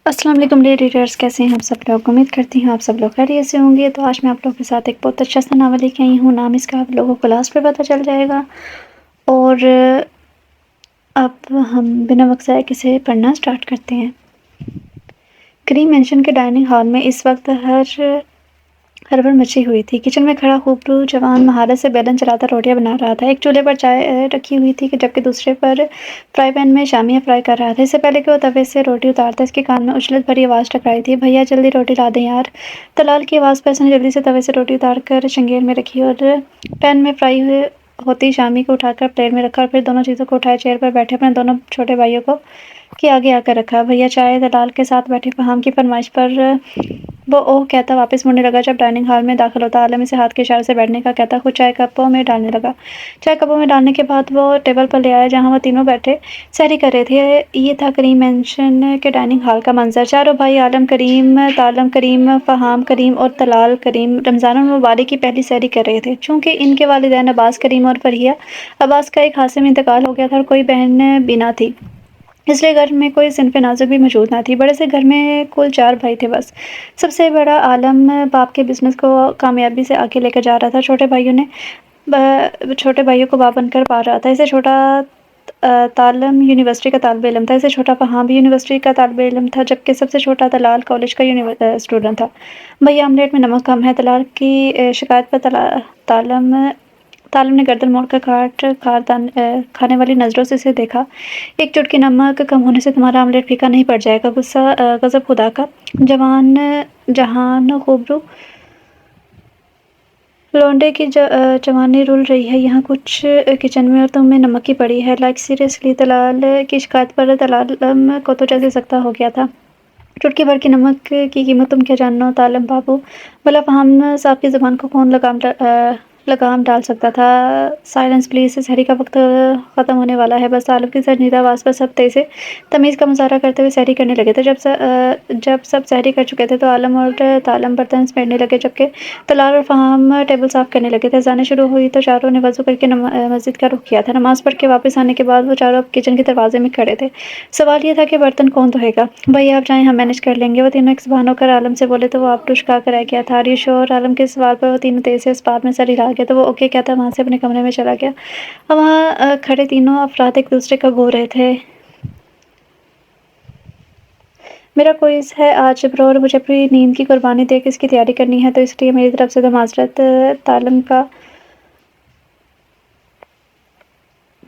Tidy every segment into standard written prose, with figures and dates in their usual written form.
अस्सलाम वालेकुम dear readers, कैसे हैं आप सब लोग। उम्मीद करती हूँ आप सब लोग खैरियत से होंगे। तो आज मैं आप लोगों के साथ एक बहुत अच्छा सा नावल लेके आई हूँ। नाम इसका आप लोगों को लास्ट पे पता चल जाएगा। और अब हम बिना वक्त ज़ाया किसे पढ़ना स्टार्ट करते हैं। क्रीम मेंशन के डाइनिंग हॉल में इस वक्त हड़बड़ मची हुई थी। किचन में खड़ा खूबरू जवान महारत से बेलन चलाता रोटियां बना रहा था। एक चूल्हे पर चाय रखी हुई थी जबकि दूसरे पर फ्राई पैन में शामियां फ्राई कर रहा था। इससे पहले कि वो तवे से रोटी उतारता इसके कान में उछलत भरी आवाज़ टकराई थी, भैया जल्दी रोटी ला दें यार। तलाल की आवाज़ पर उसने जल्दी से तवे से रोटी उतार कर चंगेल में रखी और पैन में फ्राई होती शामी को उठाकर प्लेट में रखा और फिर दोनों चीज़ों को उठाए चेयर पर बैठे अपने दोनों छोटे भाइयों को के आगे आकर रखा। भैया चाय। दलाल के साथ बैठे फहाम की फरमाइश पर वो ओह कहता वापस मुड़ने लगा। जब डाइनिंग हॉल में दाखिल होता आलम इसे हाथ के इशारे से बैठने का कहता खुद चाय कपों में डालने लगा। चाय कपों में डालने के बाद वो टेबल पर ले आया जहाँ वो तीनों बैठे सहरी कर रहे थे। ये था करीम मेंशन के डाइनिंग हॉल का मंजर। चारों भाई आलम करीम, तालम करीम, फहाम करीम और तलाल करीम रमज़ान मुबारक की पहली सहरी कर रहे थे। चूँकि इनके वालिदैन अब्बास करीम और फरिया अब्बास का एक हादसे में इंतकाल हो गया था और कोई बहन भी ना थी, इसलिए घर में कोई सिनफ़ नाज़ुक भी मौजूद ना थी। बड़े से घर में कुल 4 भाई थे बस। सबसे बड़ा आलम बाप के बिज़नेस को कामयाबी से आगे लेकर जा रहा था। छोटे भाइयों को बाप बनकर पाल रहा था। इससे छोटा तालम यूनिवर्सिटी का तालिब इल्म था। इससे छोटा फहाम भी यूनिवर्सिटी का तालिब इल्म था, जबकि सबसे छोटा तलाल कॉलेज का स्टूडेंट था। भैया ऑमलेट में नमक कम है। तलाल की शिकायत पर तालम ने गर्दन मोड़कर खाने वाली नज़रों से इसे देखा। एक चुटकी नमक कम होने से तुम्हारा ऑमलेट फीका नहीं पड़ जाएगा। गुस्सा गज़ब खुदा का। जहान खूबरू लौंडे की जवानी रुल रही है यहाँ कुछ किचन में और तुम्हें नमक की पड़ी है। Like seriously. तलाल की शिकायत पर तलालम को तो जैसे सख्ता हो गया था। चुटकी भर की नमक की कीमत तुम क्या जानना हो तालम बाबू। भला फहाम साहब की ज़बान को कौन लगाम डाल सकता था। साइलेंस प्लीज़, सहरी का वक्त ख़त्म होने वाला है। बस तालम की ज़रनीदा आवाज़ पर सब तेज़ से तमीज़ का मुजाहरा करते हुए सहरी करने लगे थे। जब सब सहरी कर चुके थे तो आलम और तालम बर्तन समेटने लगे, जबकि तलाल और फहाम टेबल साफ़ करने लगे थे। अज़ानें शुरू हुई तो चारों ने वज़ू करके मस्जिद का रुख किया था। नमाज़ पढ़ के वापस आने के बाद वो चारों किचन के दरवाजे में खड़े थे। सवाल ये था कि बर्तन कौन धोएगा। भैया आप जाएँ, हम मैनेज कर लेंगे। वो तीनों एक ज़बान होकर आलम से बोले तो वो आप टुश्का कर रह गया था। Are you sure. आलम के सवाल पर वो तीनों तेज़ से इस बात में सर हिला गया तो वो ओके कहता वहाँ से अपने कमरे में चला गया। अब वहाँ खड़े तीनों अफराद एक दूसरे को घूर रहे थे। मेरा क्विज़ है आज ब्रो और मुझे अपनी नींद की कुर्बानी देकर इसकी तैयारी करनी है, तो इसलिए मेरी तरफ से तो माज़रत।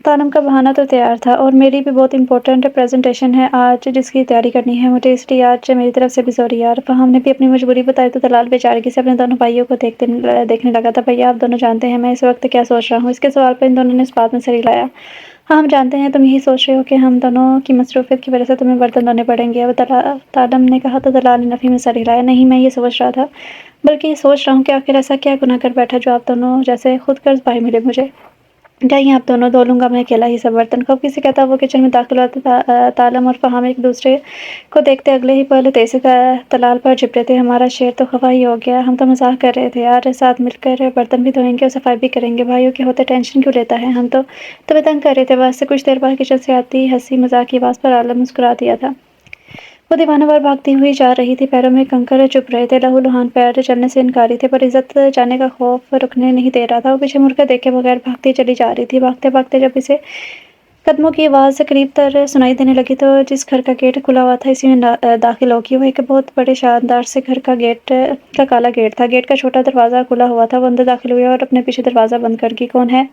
तालम का बहाना तो तैयार था और मेरी भी बहुत इंपॉर्टेंट प्रेजेंटेशन है आज जिसकी तैयारी करनी है मुझे, इसलिए आज मेरी तरफ से भी सॉरी यार। फहाम ने भी अपनी मजबूरी बताई तो तलाल बेचारगी से अपने दोनों भाइयों को देखने लगा था। भैया आप दोनों जानते हैं मैं इस वक्त क्या सोच रहा हूँ। इसके सवाल पर इन दोनों ने इस बात में सर हिलाया। हाँ हम जानते हैं तुम यही सोच रहे हो कि हम दोनों की मसरूफियत की वजह से तुम्हें बर्तन धोने पड़ेंगे। अब तालम ने कहा तो तलाल ने नफ़ी में सर हिलाया। नहीं, मैं ये सोच रहा था, बल्कि ये सोच रहा हूँ कि आखिर ऐसा क्या गुनाह कर बैठा जो आप दोनों जैसे खुद कर्ज भाई मिले मुझे। जाइए आप दोनों, धो लूँगा मैं अकेला ही सब बर्तन। कब किसी कहता वो किचन में दाखिल हुआ तालम और फहाम एक दूसरे को देखते अगले ही पल तेज़ी से तलाल पर झपटे थे। हमारा शेर तो खफा ही हो गया, हम तो मजाक कर रहे थे यार, साथ मिलकर बर्तन भी धोएंगे और सफाई भी करेंगे। भाइयों के होते टेंशन क्यों लेता है, हम तो तुम्हें तंग कर रहे थे बस। कुछ देर बाद किचन से आती हंसी मजाक की आवाज़ पर आलम मुस्कुरा दिया था। वो दीवानावार भागती हुई जा रही थी। पैरों में कंकर चुभ रहे थे, लहूलुहान पैर चलने से इनकारी थे, पर इज्जत जाने का खौफ रुकने नहीं दे रहा था। वो पीछे मुड़कर देखे बगैर भागती चली जा रही थी। भागते भागते जब इसे कदमों की आवाज़ करीब तर सुनाई देने लगी तो जिस घर का गेट खुला हुआ था इसी में दाखिल होगी। वो एक बहुत बड़े शानदार से घर का काला गेट था। गेट का छोटा दरवाज़ा खुला हुआ था। वो अंदर दाखिल हुई और अपने पीछे दरवाज़ा बंद कर गई। कौन है?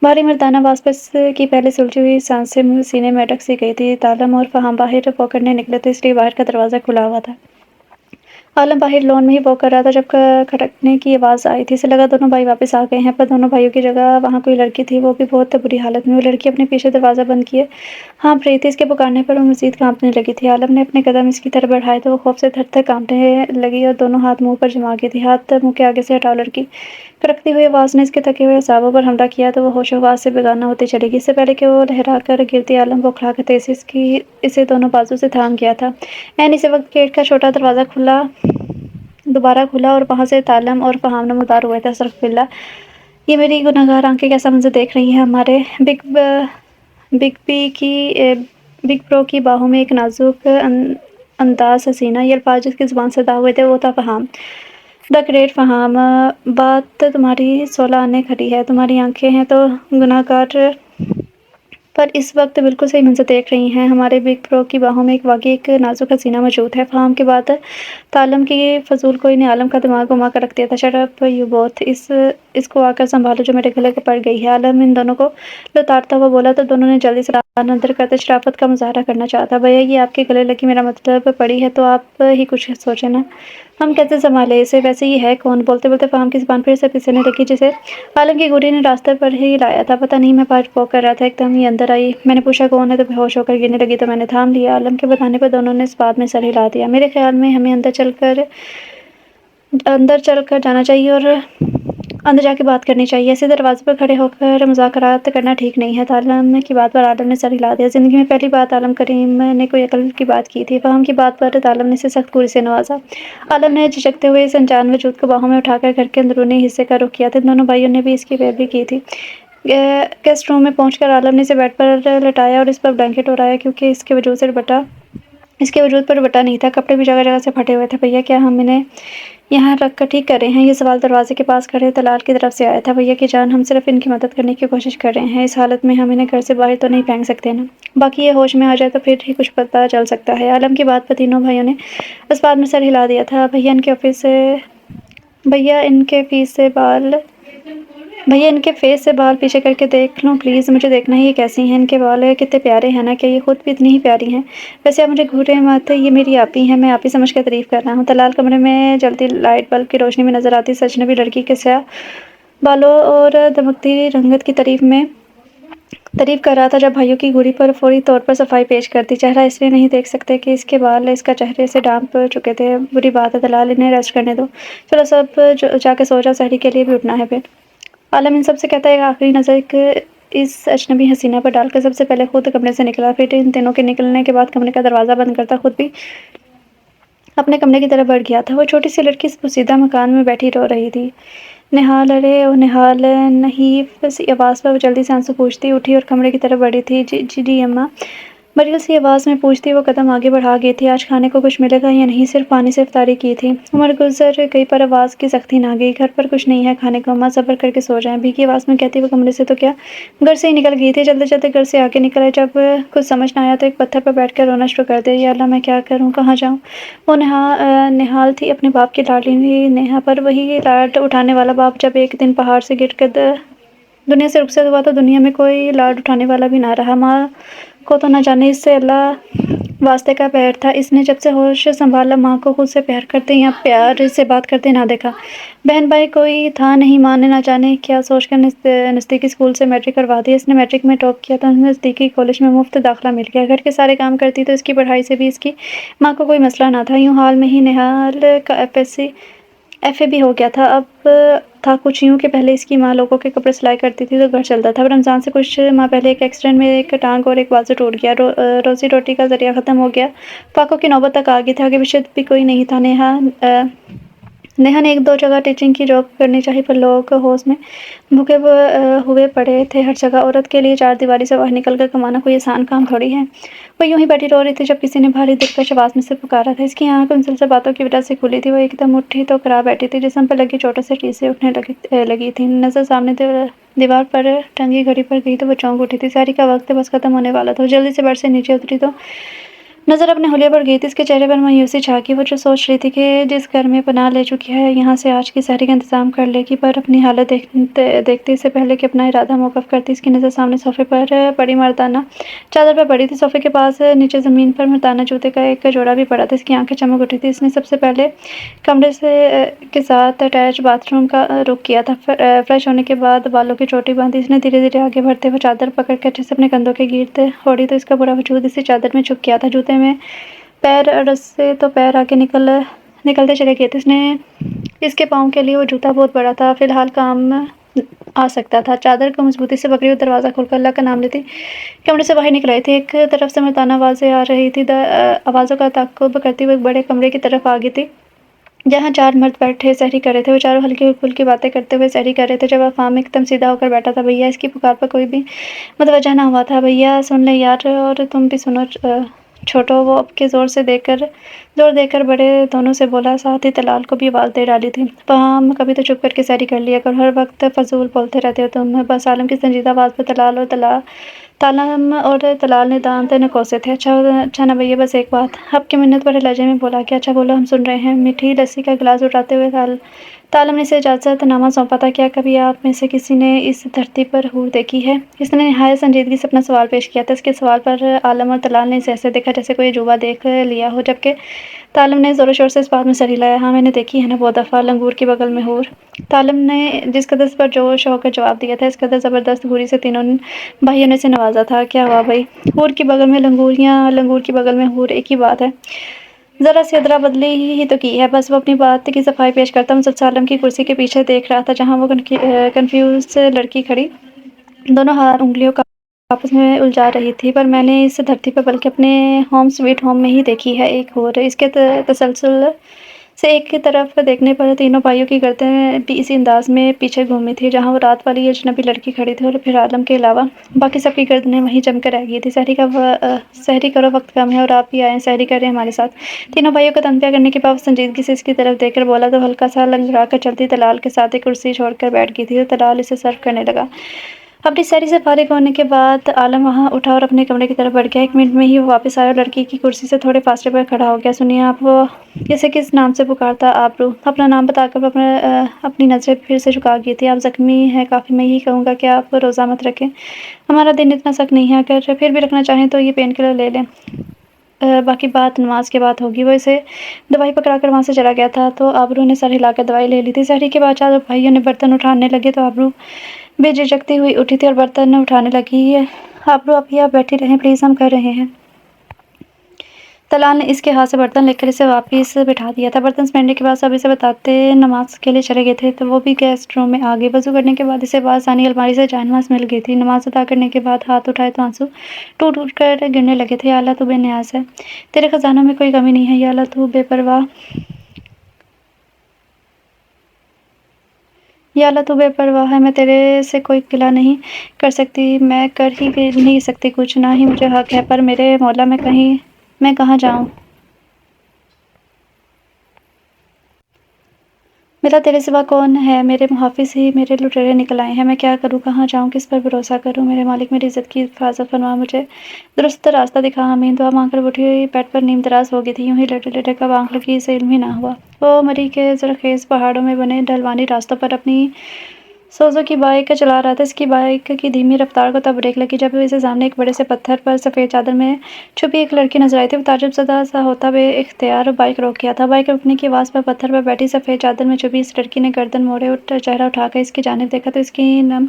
भारी मर्दाना आवाज़ पर की पहले सुलझी हुई सांसें सीने में अटक सी गई थी। तालम और फहाम बाहर पकड़ने निकले थे, इसलिए बाहर का दरवाज़ा खुला हुआ था। आलम बाहर लॉन में ही वॉक कर रहा था जब खटकने की आवाज़ आई थी। इसे लगा दोनों भाई वापस आ गए हैं, पर दोनों भाइयों की जगह वहाँ कोई लड़की थी, वो भी बहुत बुरी हालत में। वो लड़की अपने पीछे दरवाज़ा बंद किए हाँफ रही थी। इसके पुकारने पर वो मज़ीद कांपने लगी थी। आलम ने अपने कदम इसकी तरफ बढ़ाए तो वो खौफ से थर-थर कांपने लगी और दोनों हाथ मुँह पर जमा गई थी। हाथ मुँह के आगे से हटाओ लड़की। कड़कती हुई आवाज़ ने इसके थके हुए असाबों पर हमला किया तो वो होशो-हवास से बेगाना होती चली गई। इससे पहले कि वो लहरा कर गिरती आलम बौखलाकर तेज़ी से इसे दोनों बाजू से थाम गया था। ऐन इसी वक्त गेट का छोटा दरवाज़ा दोबारा खुला और वहाँ से तालम और फहाम नमूदार हुए थे। अस्तगफिरुल्लाह, ये मेरी गुनहगार आंखें कैसा मंजर देख रही हैं। हमारे बिग ब्रो की बाहों में एक नाजुक انداز حسینہ، یہ الفاظ جس کی زبان سے ادا ہوئے تھے وہ تھا فہام، دا گریٹ فہام۔ بات تمہاری 16 آنے کھڑی ہے، تمہاری آنکھیں ہیں تو گناہ گار پر اس وقت بالکل صحیح منظر دیکھ رہی ہیں۔ ہمارے بگ برو کی باہوں میں واقعی ایک نازک حسینہ موجود ہے۔ فہام کے بعد تعلم کی فضول کوئی نے عالم کا دماغ گھما کر رکھ دیا تھا۔ شٹ اپ یو بوتھ، اس کو آ کر سنبھالو جو میرے گلے پڑ گئی ہے۔ عالم ان دونوں کو لتاڑتا ہوا بولا تو دونوں نے جلدی سے ران اندر کرتے شرافت کا مظاہرہ کرنا چاہتا۔ بھیا یہ آپ کے گلے لگی، میرا مطلب پڑی ہے تو آپ ہی کچھ سوچیں نا، ہم کیسے سنبھالیں اسے؟ ویسے یہ ہے کون؟ بولتے بولتے فہام کی زبان پھر سے پھسلنے لگی جسے عالم کی گوری نے راستے پر ہی لایا تھا۔ پتہ نہیں میں پاٹ پوک کر رہا تھا، ایک دم ہی اندر آئی۔ میں نے پوچھا کون ہے تو بے ہوش ہو کر گرنے لگی تو میں نے تھام لیا۔ عالم کے بتانے پر دونوں نے اس بات میں سر ہلا دیا۔ میرے خیال میں ہمیں اندر چل کر جانا چاہیے اور اندر جا کے بات کرنی چاہیے، ایسے دروازے پر کھڑے ہو کر مذاکرات کرنا ٹھیک نہیں ہے۔ عالم کی بات پر عالم نے سر ہلا دیا۔ زندگی میں پہلی بات عالم کریم نے کوئی عقل کی بات کی تھی۔ فہم کی بات پر عالم نے اسے سخت گوری سے نوازا۔ عالم نے جھجکتے ہوئے اس انجان وجود کو باہوں میں اٹھا کر گھر کے اندرونی حصے کا رخ کیا تھا۔ ان دونوں بھائیوں نے بھی اس کی پیروی کی تھی۔ گیسٹ روم میں پہنچ کر عالم نے اسے بیڈ پر لٹایا اور اس پر بلینکٹ اڑایا کیونکہ اس کے وجود پر دوپٹہ نہیں تھا۔ کپڑے بھی جگہ جگہ سے پھٹے ہوئے تھے۔ بھیا کیا ہم انہیں یہاں رکھ کر ٹھیک کر رہے ہیں؟ یہ سوال دروازے کے پاس کھڑے طلال کی طرف سے آیا تھا۔ بھیا کی جان، ہم صرف ان کی مدد کرنے کی کوشش کر رہے ہیں، اس حالت میں ہم انہیں گھر سے باہر تو نہیں پھینک سکتے نا، باقی یہ ہوش میں آ جائے تو پھر ہی کچھ پتہ چل سکتا ہے۔ عالم کی بات پر تینوں بھائیوں نے اس بات میں سر ہلا دیا تھا۔ بھیا ان کے فیس سے بال پیچھے کر کے دیکھ لوں پلیز، مجھے دیکھنا ہے یہ کیسی ہیں، ان کے بال کتنے پیارے ہیں نا، کیا یہ خود بھی اتنی ہی پیاری ہیں؟ ویسے آپ مجھے گھوریں مت، یہ میری آپی ہیں، میں آپی سمجھ کر تعریف کر رہا ہوں۔ طلال کمرے میں جلتی لائٹ بلب کی روشنی میں نظر آتی سچ نبی لڑکی کے سیاہ بالوں اور دمکتی رنگت کی تعریف کر رہا تھا جب بھائیوں کی گھوڑی پر فوری طور پر صفائی پیش کر دی۔ چہرہ اس لیے نہیں دیکھ سکتے کہ اس کے بال اس کا چہرے سے ڈانپ چکے تھے، بری بات ہے طلال، انہیں ریسٹ کرنے دو، چلو سب جا کے سو جاؤ، سحری کے لیے بھی اٹھنا ہے۔ پھر عالم ان سب سے کہتا ایک آخری نظر اس اجنبی حسینہ پر ڈال کر سب سے پہلے خود کمرے سے نکلا، پھر ان تینوں کے نکلنے کے بعد کمرے کا دروازہ بند کرتا خود بھی اپنے کمرے کی طرف بڑھ گیا تھا۔ وہ چھوٹی سی لڑکی اس پوسیدہ مکان میں بیٹھی رو رہی تھی۔ نہال، ارے او نہال، نحیف سی آواز پر وہ جلدی سے آنسو پوچھتی اٹھی اور کمرے کی طرف بڑھی تھی۔ جی اماں، مریل سی آواز میں پوچھتی وہ قدم آگے بڑھا گئی تھی۔ آج کھانے کو کچھ ملے گا یا نہیں؟ صرف پانی سے افطاری کی تھی۔ عمر گزر گئی پر آواز کی سختی نہ گئی۔ گھر پر کچھ نہیں ہے کھانے کو اماں، صبر کر کے سو جائیں، بھیگی آواز میں کہتی وہ کمرے سے تو کیا گھر سے ہی نکل گئی تھی۔ جلدی جلدی گھر سے آگے نکلے، جب کچھ سمجھ نہ آیا تو ایک پتھر پر بیٹھ کر رونا شروع کر دیا۔ یا اللہ میں کیا کروں، کہاں جاؤں؟ وہ نہال تھی اپنے باپ کی لاڈلی نیہا، پر وہی لاڈ اٹھانے والا باپ جب ایک دن پہاڑ سے گر کر دنیا سے رخصت ہوا تو دنیا میں کوئی لاڈ اٹھانے والا بھی نہ رہا۔ ماں کو تو نہ جانے اس سے اللہ واسطے کا پیار تھا، اس نے جب سے ہوش سنبھالا ماں کو خود سے پیار کرتے یا پیار سے بات کرتے نہ دیکھا۔ بہن بھائی کوئی تھا نہیں، ماں نے نہ جانے کیا سوچ کر نزدیکی اسکول سے میٹرک کروا دی۔ اس نے میٹرک میں ٹاپ کیا تو نزدیکی کالج میں مفت داخلہ مل گیا۔ گھر کے سارے کام کرتی تو اس کی پڑھائی سے بھی اس کی ماں کو کوئی مسئلہ نہ تھا۔ یوں حال میں ہی نہال کا ایف اے بھی ہو گیا تھا۔ اب تھا کچھ یوں کہ پہلے اس کی ماں لوگوں کے کپڑے سلائی کرتی تھی تو گھر چلتا تھا۔ رمضان سے کچھ ماہ پہلے ایک ایکسیڈنٹ میں ایک ٹانگ اور ایک بازو ٹوٹ گیا، روزی روٹی کا ذریعہ ختم ہو گیا، فاقوں کی نوبت تک آ گئی تھی، آگے پیچھے بھی کوئی نہیں تھا۔ نیہا نے ایک دو جگہ ٹیچنگ کی جاب کرنی چاہی پر لوگ ہوش میں بھوکے ہوئے پڑے تھے ہر جگہ۔ عورت کے لیے چار دیواری سے باہر نکل کر کمانا کوئی آسان کام تھوڑی ہے۔ وہ یوں ہی بیٹھی رو رہی تھی جب کسی نے بھاری دلکش آواز میں سے پکارا تھا۔ اس کی آنکھ مسلسل باتوں کی وجہ سے کھلی تھی۔ وہ ایک دم اٹھی تو کرا بیٹھی تھی، جسم پر لگی چوٹوں سے ٹیسیں اٹھنے لگی تھیں۔ نظر سامنے دیوار پر ٹنگی گھڑی پر گئی تو وہ چونک اٹھی تھی۔ سحری کا وقت بس ختم ہونے والا تھا۔ وہ جلدی سے بیڈ سے نیچے اتری تو نظر اپنے حلیے پر گئی تھی۔ اس کے چہرے پر مایوسی چھا گئی۔ وہ جو سوچ رہی تھی کہ جس گھر میں پناہ لے چکی ہے یہاں سے آج کی سحری کا انتظام کر لے گی، پر اپنی حالت دیکھتی سے پہلے کہ اپنا ارادہ موقف کرتی، اس کی نظر سامنے صوفے پر پڑی مردانہ چادر پر پڑی تھی۔ صوفے کے پاس نیچے زمین پر مردانہ جوتے کا ایک جوڑا بھی پڑا تھا۔ اس کی آنکھیں چمک اٹھی تھی۔ اس نے سب سے پہلے کمرے کے ساتھ اٹیچ باتھ روم کا رخ کیا تھا۔ فریش ہونے کے بعد بالوں کی چوٹی باندھی اس نے دھیرے دھیرے آگے بڑھتے ہوئے چادر پکڑ کے اچھے سے اپنے کندھوں کے گرد اوڑھی تو اس کا پورا وجود اسی چادر میں چھپ گیا تھا۔ جوتے میں پیر رسے تو پیر آگے نکلتے چلے گئے تھے۔ اس کے پاؤں کے لیے وہ جوتا بہت بڑا تھا، فی الحال کام آ سکتا تھا۔ چادر کو مضبوطی سے پکڑی ہوئی دروازہ کھول کر اللہ کا نام لیتی کمرے سے باہر نکل رہی تھی۔ ایک طرف سے مردانہ آوازیں آ رہی تھی۔ آوازوں کا تعاقب کرتی ہوئے ایک بڑے کمرے کی طرف آ گئی تھی جہاں چار مرد بیٹھے سحری کر رہے تھے۔ وہ چاروں ہلکی پھلکی باتیں کرتے ہوئے سحری کر رہے تھے جب افہام ایک دم سیدھا ہو کر بیٹھا تھا۔ بھیا، اس کی پکار پر کوئی بھی متوجہ نہ ہوا تھا۔ بھیا سن لے یار، اور تم بھی سنو چھوٹو وہ اب کے زور دے کر بڑے دونوں سے بولا، ساتھ ہی طلال کو بھی آواز دے ڈالی تھی۔ فہم کبھی تو چپ کر کے سیری کر لیا کر، ہر وقت فضول بولتے رہتے ہو تم۔ بس عالم کی سنجیدہ آواز پر عالم اور طلال نے دانت نکوسے تھے۔ اچھا نا بھیا، بس ایک بات۔ اب کی منت بھرے لہجے میں بولا کہ اچھا بولو، ہم سن رہے ہیں۔ میٹھی لسی کا گلاس اٹھاتے ہوئے عالم نے اسے اجازت نامہ سونپا تھا، کیا کبھی آپ میں سے کسی نے اس دھرتی پر حور دیکھی ہے؟ اس نے نہایت سنجیدگی سے اپنا سوال پیش کیا تھا۔ اس کے سوال پر عالم اور طلال نے اسے ایسے دیکھا جیسے کوئی عجوبہ دیکھ لیا ہو، جبکہ عالم نے زور و شور سے اس بات میں سر ہلایا، ہاں میں نے دیکھی ہے نا بہت دفعہ، لنگور کی بغل میں حور۔ عالم نے جس قدر پر جوش ہو کر جواب دیا تھا، اس قدر زبردست حوری سے تینوں بھائیوں نے اسے نوازا تھا۔ کیا ہوا بھائی؟ حور کی بغل میں لنگور یا لنگور کی بغل میں حور ایک ہی بات ہے؟ ذرا سی ادلا بدلی ہی تو کی ہے بس۔ وہ اپنی بات کی صفائی پیش کرتا مزدسر عالم کی کرسی کے پیچھے دیکھ رہا تھا، جہاں وہ کنفیوز لڑکی کھڑی دونوں انگلیوں کا آپس میں الجھا رہی تھی۔ پر میں نے اس دھرتی پر بلکہ اپنے ہوم سویٹ ہوم میں ہی دیکھی ہے ایک حور۔ اس کے تسلسل سے ایک طرف دیکھنے پر تینوں بھائیوں کی گردنیں بھی اسی انداز میں پیچھے گھومی تھی جہاں وہ رات والی اجنبی لڑکی کھڑی تھی، اور پھر عالم کے علاوہ باقی سب کی گردنیں وہیں جم کر رہ گئی تھی۔ سحری کرو، وقت کم ہے اور آپ بھی آئیں، سحری کریں ہمارے ساتھ۔ تینوں بھائیوں کو تنبیہ کرنے کے بعد سنجیدگی سے اس کی طرف دیکھ کر بولا تو ہلکا سا لنگڑا کر چلتی طلال کے ساتھ ایک کرسی چھوڑ کر بیٹھ گئی تھی، تو طلال اسے سرو کرنے لگا۔ اپنی سحری سے فارغ ہونے کے بعد عالم وہاں اٹھا اور اپنے کمرے کی طرف بڑھ گیا۔ 1 منٹ میں ہی وہ واپس آیا اور لڑکی کی کرسی سے تھوڑے فاصلے پر کھڑا ہو گیا۔ سنیے، آپ اسے کس نام سے پکارتا؟ آبرو۔ اپنا نام بتا کر وہ اپنی نظریں پھر سے جھکا گئی تھی۔ آپ زخمی ہیں کافی، میں یہی کہوں گا کہ آپ روزہ مت رکھیں، ہمارا دن اتنا سخت نہیں ہے، اگر پھر بھی رکھنا چاہیں تو یہ پین کلر لے لیں، باقی بات نماز کے بعد ہوگی۔ وہ اسے دوائی پکڑا کر وہاں سے چلا گیا تھا تو آبرو نے سر ہلا کر دوائی لے لی تھی۔ سحری کے بعد جب بھائیوں نے برتن اٹھانے لگے تو آبرو بے جھجکتی ہوئی اٹھی تھی اور برتن اٹھانے لگی۔ آبرو ابھی آپ بیٹھی رہیں پلیز، ہم کر رہے ہیں۔ طلال نے اس کے ہاتھ سے برتن لے کر اسے واپس بٹھا دیا تھا۔ برتن سمیٹنے کے بعد سب اسے بتاتے نماز کے لیے چلے گئے تھے تو وہ بھی گیسٹ روم میں آ گئی۔ وضو کرنے کے بعد اسے بآسانی الماری سے جائے نماز مل گئی تھی۔ نماز ادا کرنے کے بعد ہاتھ اٹھائے تو آنسو ٹوٹ ٹوٹ کر گرنے لگے تھے۔ یا اللہ تو بے نیاز ہے، تیرے خزانوں میں کوئی کمی نہیں ہے، یا اللہ تو بے پرواہ یا اللہ تو بے پرواہ ہے، میں تیرے سے کوئی گلہ نہیں کر سکتی، میں کر ہی نہیں سکتی کچھ، نہ ہی مجھے حق ہے، پر میرے مولا میں کہاں جاؤں؟ میرا تیرے سوا کون ہے؟ میرے محافظ ہی میرے لٹیرے نکل آئے ہیں، میں کیا کروں، کہاں جاؤں، کس پر بھروسہ کروں؟ میرے مالک میری عزت کی حفاظت فرما، مجھے درست راستہ دکھا، آمین۔ دعا مانگ کر وہ اٹھی، بیڈ پر نیم دراز ہو گئی تھی۔ یوں ہی لیٹے لیٹے کب آنکھ لگی اسے علم ہی نہ ہوا۔ وہ مری کے زرخیز پہاڑوں میں بنے ڈھلوانی راستوں پر اپنی سوزو کی بائیک چلا رہا تھا۔ اس کی بائیک کی دھیمی رفتار کو تب بریک لگی جب اسے سامنے ایک بڑے سے پتھر پر سفید چادر میں چھپی ایک لڑکی نظر آئی تھی۔ وہ تعجب زدہ سا ہوتا بے اختیار بائیک روک گیا تھا۔ بائیک رکنے کی آواز پر پتھر پر بیٹھی سفید چادر میں چھپی اس لڑکی نے گردن موڑے اور چہرہ اٹھا کر اس کی جانب دیکھا تو اس کی نم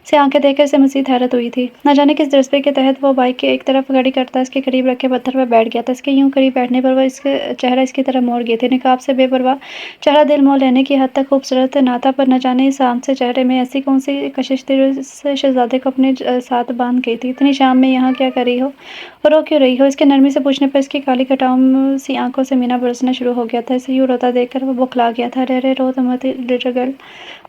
سی آنکھیں دیکھ کر اسے مزید حیرت ہوئی تھی۔ نہ جانے کس جذبے کے تحت وہ بائیک ایک طرف کھڑی کرتا اس کے قریب رکھے پتھر پر بیٹھ گیا تھا۔ اس کے یوں قریب بیٹھنے پر وہ چہرہ اس کی طرف موڑ گئی تھی۔ نقاب سے بے پرواہ چہرہ دل موہ لینے کی حد تک خوبصورت نہ تھا، پر نہ جانے اس عام سے چہرے میں ایسی کون سی کشش تھی جو اس شہزادے کو اپنے ساتھ باندھ گئی تھی۔ اتنی شام میں یہاں کیا کر رہی ہو اور رو کیوں رہی ہو؟ اس کے نرمی سے پوچھنے پر اس کی کالی کٹاؤ سی آنکھوں سے مینا برسنا شروع ہو گیا تھا۔ اسے یوں روتا دیکھ کر وہ بوکھلا گیا تھا۔ رے رو مت لٹل گرل،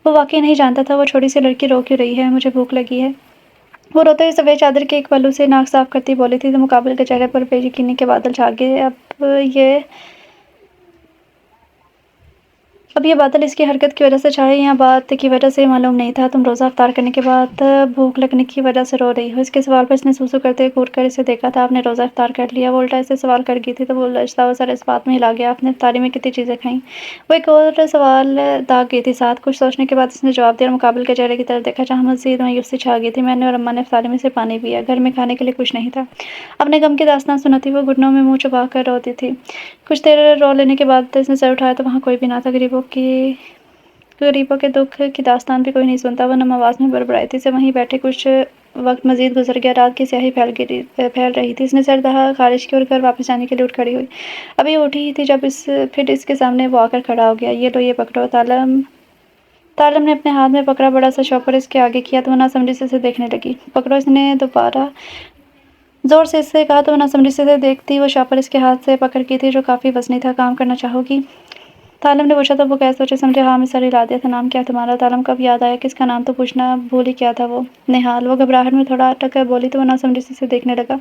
وہ واقعی نہیں جانتا تھا وہ چھوٹی سی لڑکی رو کیوں رہی ہے۔ مجھے بھوک لگی ہے، وہ روتے ہوئے سفید چادر کے ایک پہلو سے ناک صاف کرتی بولی تھی تو مقابل کے چہرے پر بے یقینی کے بادل چھا گئے۔ اب یہ بادل اس کی حرکت کی وجہ سے چھائے یا بات کی وجہ سے معلوم نہیں تھا۔ تم روزہ افطار کرنے کے بعد بھوک لگنے کی وجہ سے رو رہی ہو؟ اس کے سوال پر اس نے سوسو کرتے ہوئے گھور کر اسے دیکھا تھا۔ آپ نے روزہ افطار کر لیا؟ وہ الٹا اسے سوال کر گئی تھی تو وہ لجتا ہوا سر اس بات میں ہلا گیا، آپ نے افطاری میں کتنی چیزیں کھائیں؟ وہ ایک اور سوال داغ گئی تھی ساتھ۔ کچھ سوچنے کے بعد اس نے جواب دیا اور مقابل کے چہرے کی طرف دیکھا جہاں مزید مایوسی چھا گئی تھی۔ میں نے اور اماں نے افطاری میں سے پانی پیا، گھر میں کھانے کے لیے کچھ نہیں تھا۔ اپنے غم کی داستان سناتی وہ گھٹنوں میں منہ چھپا کر روتی تھی۔ کچھ دیر رو لینے کے بعد اس نے سر اٹھایا تو وہاں کوئی بھی نہ تھا۔ غریبوں کے دکھ کی داستان بھی کوئی نہیں سنتا، وہ نم آواز میں بڑبڑائی تھی۔ اسے وہیں بیٹھے کچھ وقت مزید گزر گیا، رات کی سیاہی پھیل رہی تھی۔ اس نے سر خارج کی اور گھر واپس جانے کے لیے اٹھ کھڑی ہوئی۔ ابھی اٹھی ہی تھی جب پھر اس کے سامنے وہ آ کر کھڑا ہو گیا۔ یہ لو، یہ پکڑو۔ عالم نے اپنے ہاتھ میں پکڑا بڑا سا شاپر اس کے آگے کیا تو وہ ناسمجھی سے اسے دیکھنے لگی۔ پکڑو، اس نے دوبارہ زور سے اس سے کہا تو وہ ناسمجھی سے دیکھتی وہ شاپر اس کے ہاتھ سے پکڑ کی تھی جو کافی وزنی تھا۔ کام کرنا چاہو گی؟ तालम ने पूछा तो वो कैसे सोचे समझे। हाँ, मैं सर हिला दिया था। नाम क्या तुम्हारा? तालम कब याद आया, किसका नाम तो पूछना भूल ही क्या था वो। निहाल। वो घबराहट में थोड़ा अटक कर बोली तो वो नासमझी से इसे देखने लगा।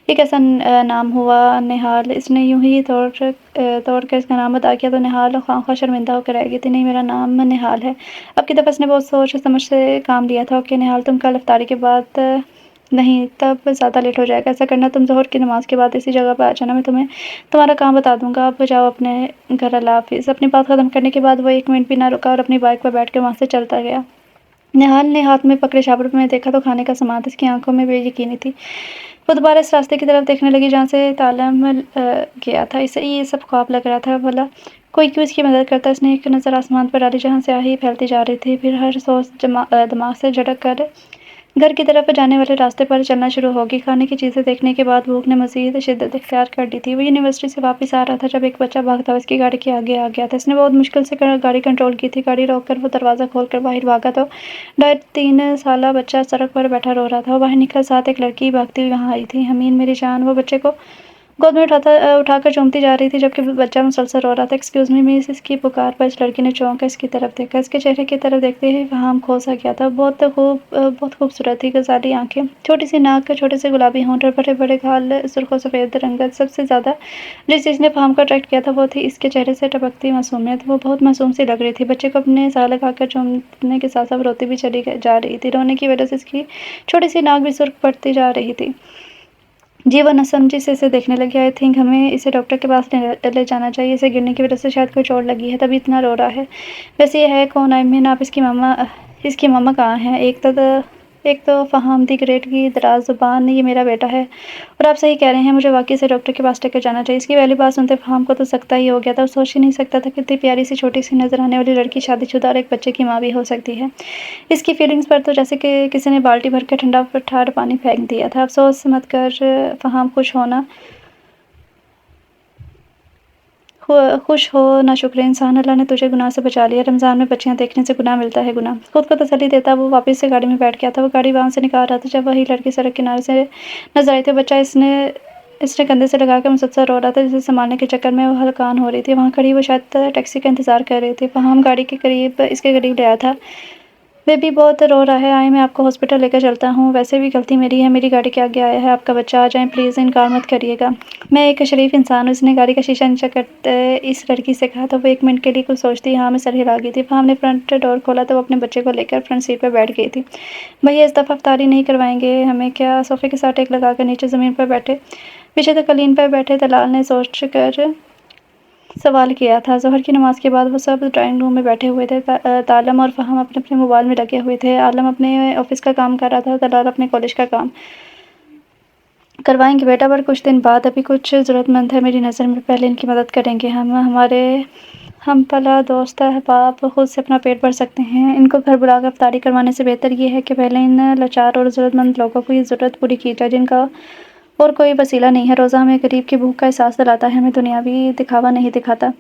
ये कैसा नाम हुआ निहाल? इसने यूं ही तोड़ कर इसका नाम बता किया तो निहाल खामखा शर्मिंदा होकर रह गई थी। नहीं, मेरा नाम निहाल है। अब की दफ़ा इसने बहुत सोच समझ से काम लिया था। ओके निहाल, तुम कल इफ्तारी के बाद नहीं, तब ज़्यादा लेट हो जाएगा। ऐसा करना, तुम ज़ोहर की नमाज़ के बाद इसी जगह पर आ जाना, मैं तुम्हें तुम्हारा काम बता दूंगा। अब जाओ अपने घर, अल्लाह हाफिज़। अपनी बात ख़त्म करने के बाद वो 1 मिनट भी ना रुका और अपनी बाइक पर बैठ कर वहाँ से चलता गया। निहाल ने हाथ में पकड़े शापर में देखा तो खाने का सामान था। इसकी आंखों में बेयकीनी थी। वो दोबारा इस रास्ते की तरफ देखने लगी जहाँ से तालम गया था। इसे ये सब ख्वाब लग रहा था। भला कोई क्यों इसकी मदद करता? इसने एक नज़र आसमान पर डाली जहाँ स्याही फैलती जा रही थी। फिर हर सोच दिमाग से झटक कर घर की तरफ जाने वाले रास्ते पर चलना शुरू होगी। खाने की चीज़ें देखने के बाद भूख ने मज़ीद शिद्दत इख्तियार कर ली थी। वो यूनिवर्सिटी से वापस आ रहा था जब एक बच्चा भागता हुआ इसकी गाड़ी के आगे आ गया था। इसने बहुत मुश्किल से गाड़ी कंट्रोल की थी। गाड़ी रोक कर वो दरवाज़ा खोल कर बाहर भागा तो 2.5-3 साला बच्चा सड़क पर बैठा रो रहा था। बाहर निकल साथ एक लड़की भागती हुई वहाँ आई थी। हमीन मेरी जान। वो बच्चे को गोद में उठाकर चूमती जा रही थी जबकि बच्चा मुसलसल रो रहा था। Excuse me miss. इसकी पुकार पर इस लड़की ने चौंक कर इसकी तरफ देखा। इसके चेहरे की तरफ देखते ही वहाँ खो सा गया था। बहुत खूबसूरत थी, गजाली आंखें, छोटी सी नाक, छोटे से गुलाबी होंठ और बड़े बड़े गाल, सुर्ख सफ़ेद रंगत। सबसे ज़्यादा जिस चीज़ ने फाहम को अट्रैक्ट किया था वो थी इसके चेहरे से टपकती मासूमियत। वो बहुत मासूम सी लग रही थी। बच्चे को अपने साथ लगाकर चूमने के साथ साथ रोती भी चली जा रही थी। रोने की वजह से इसकी छोटी सी नाक भी सुर्ख पड़ती जा रही थी। जी वो नासमझी से इसे देखने लगी। आई थिंक हमें इसे डॉक्टर के पास ले जाना चाहिए। इसे गिरने की वजह से शायद कोई चोट लगी है तभी इतना रो रहा है। वैसे ये है कौन? आई मीन आप इसकी मम्मा कहाँ हैं? एक तो फ़हाम दी ग्रेट की दराज ज़ुबान। ये मेरा बेटा है और आप सही कह रहे हैं, मुझे वाकई से डॉक्टर के पास लेकर जाना चाहिए। इसकी पहली बात सुनते फ़हाम को तो सकता ही हो गया था। वो सोच ही नहीं सकता था कि इतनी प्यारी सी छोटी सी नज़र आने वाली लड़की शादीशुदा और एक बच्चे की माँ भी हो सकती है। इसकी फीलिंग्स पर तो जैसे कि किसी ने बाल्टी भर के ठंडा ठार पानी फेंक दिया था। अफसोस मत कर फ़हाम, खुश हो ना शुक्र इंसान, अल्लाह ने तुझे गुनाह से बचा लिया। रमज़ान में बच्चियाँ देखने से गुनाह मिलता है गुनाह। खुद को तसल्ली देता वो वापस से गाड़ी में बैठ गया था। वो गाड़ी वहाँ से निकाल रहा था जब वही लड़की सड़क किनारे से नजर आई थी। बच्चा इसने कंधे से लगाकर मुसलसल रो रहा था जिसे संभालने के चक्कर में वो हलकान हो रही थी। वहाँ खड़ी वो शायद टैक्सी का इंतज़ार कर रही थी। फ़हाम गाड़ी के करीब इसके करीब ले आया था। बेबी बहुत रो रहा है, आए मैं आपको हॉस्पिटल लेकर चलता हूँ। वैसे भी गलती मेरी है, मेरी गाड़ी के आगे आया है आपका बच्चा। आ जाएं प्लीज़, इनकार मत करिएगा। मैं एक शरीफ इंसान हूँ। इसने गाड़ी का शीशा नीचा करते इस लड़की से कहा तो वो 1 मिनट के लिए कुछ सोचती। हाँ, मैं सर हिला गई थी। फिर हमने फ्रंट डोर खोला तो वो अपने बच्चे को लेकर फ्रंट सीट पर बैठ गई थी। भैया इस दफ़ा इफ्तारी नहीं करवाएंगे हमें क्या? सोफ़े के साथ टेक लगाकर नीचे ज़मीन पर बैठे पीछे तो कलीन पर बैठे दलाल ने सोच कर सवाल किया था। ज़ोहर की नमाज़ के बाद वो सब ड्राइंग रूम में बैठे हुए थे। तालम और फ़हाम अपने अपने मोबाइल में लगे हुए थे। आलम अपने ऑफिस का काम कर रहा था, दलाल अपने कॉलेज का काम। करवाएंगे बेटा, पर कुछ दिन बाद। अभी कुछ ज़रूरतमंद है मेरी नज़र में, पहले इनकी मदद करेंगे हम भला दोस्त अहबाब खुद से अपना पेट भर सकते हैं। इनको घर बुलाकर इफ्तारी करवाने से बेहतर ये है कि पहले इन लाचार और ज़रूरतमंद लोगों को ये ज़रूरत पूरी की जाए जिनका और कोई वसीला नहीं है। रोज़ा हमें गरीब की भूख का एहसास दिलाता है, हमें दुनियावी दिखावा नहीं दिखाता।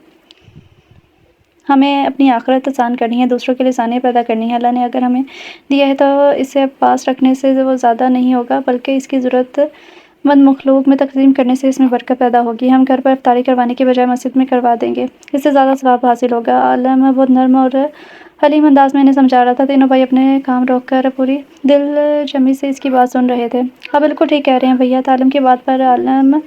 हमें अपनी आखिरत आसान करनी है, दूसरों के लिए आसानी पैदा करनी है। अल्लाह ने अगर हमें दिया है तो इसे पास रखने से वो ज़्यादा नहीं होगा बल्कि इसकी ज़रूरतमंद मखलूक में तकसीम करने से इसमें बरकत पैदा होगी। हम घर पर इफ्तारी करवाने के बजाय मस्जिद में करवा देंगे, इससे ज़्यादा सवाब हासिल होगा। आलम बहुत नर्म और हलीम अंदाज में इन्हें समझा रहा था। तीनों भाई अपने काम रोक कर पूरी दिल जमी से इसकी बात सुन रहे थे। हाँ बिल्कुल ठीक कह रहे हैं भैया। तालम की बात पर आलम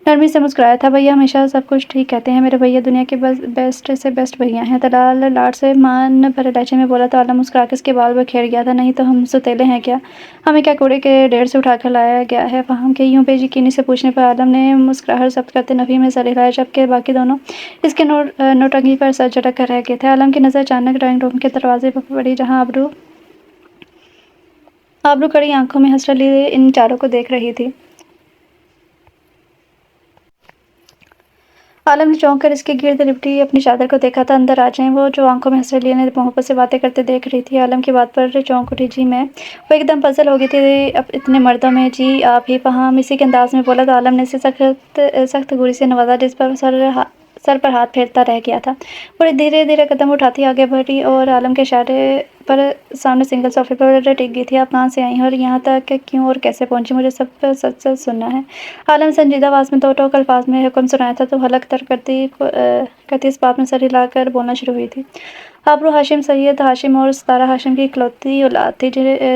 नरमी से मुस्कुराया था। भैया हमेशा सब कुछ ठीक कहते हैं, मेरे भैया दुनिया के बेस्ट से बेस्ट भैया हैं। दलाल लाड से मान भरे लहजे में बोला तो आलम मुस्कुरा के उसके बाल बखेर गया था। नहीं तो हम सुतेले हैं क्या? हमें क्या कूड़े के ढेर से उठा कर लाया गया है? फ़हाम के यूँ बेयकीनी से पूछने पर आलम ने मुस्कुराहट जब्त करते नफ़ी में सर हिलाया जबकि बाकी दोनों इसके नोटंकी पर सर झटक कर रह गए थे। आलम की नज़र अचानक ड्राइंग रूम के दरवाजे पर पड़ी जहाँ आबरू कड़ी आंखों में हंस रही इन चारों को देख रही थी। आलम ने चौंक कर इसके गिर्द लिपटी अपनी चादर को देखा था। अंदर आ जाएं वो, जो आंखों में हंस रही ने मोहब्बत से बातें करते देख रही थी। आलम की बात पर चौंक उठी। जी मैं। वो एकदम पजल हो गई थी अब इतने मर्दों में। जी आप ही? फ़हाम इसी के अंदाज में बोला तो आलम ने इसे सख्त गोरी से नवाजा जिस पर सर पर हाथ फेरता रह गया था। पूरी धीरे धीरे कदम उठाती आगे बढ़ी और आलम के इशारे پر سامنے سنگل صوفے پر ٹک گئی تھی۔ آپ کہاں سے آئی ہیں اور یہاں تک کیوں اور کیسے پہنچی؟ مجھے سب سچ سچ سننا ہے۔ عالم سنجیدہ آواز میں دو ٹوک الفاظ میں حکم سنایا تھا تو حلق تر کرتی اس بات میں سر ہلا کر بولنا شروع ہوئی تھی۔ آبرو ہاشم سید ہاشم اور ستارہ ہاشم کی اکلوتی اولاد تھی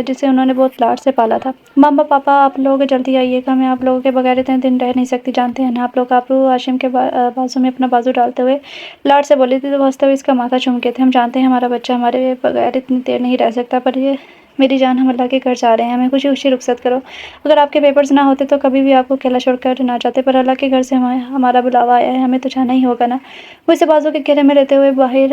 جسے انہوں نے بہت لاڈ سے پالا تھا۔ ماما پاپا آپ لوگ جلدی آئیے گا، میں آپ لوگوں کے بغیر اتنے دن رہ نہیں سکتی، جانتے ہیں نا آپ لوگ۔ آبرو ہاشم کے بازو میں اپنا بازو ڈالتے ہوئے لاڈ سے بولی تھی تو وہ ہنستے ہوئے اس کا ماتھا چوم کے تھے۔ ہم جانتے ہیں ہمارا بچہ ہمارے بغیر اتنی دیر نہیں رہ سکتا، پر یہ میری جان ہم اللہ کے گھر جا رہے ہیں، ہمیں خوشی خوشی رخصت کرو۔ اگر آپ کے پیپرز نہ ہوتے تو کبھی بھی آپ کو اکیلا چھوڑ کر نہ جاتے، پر اللہ کے گھر سے ہمارا بلاوا آیا ہے، ہمیں تو جانا ہی ہوگا نا۔ وہ اسے بازو کے گھیرے میں لیتے ہوئے باہر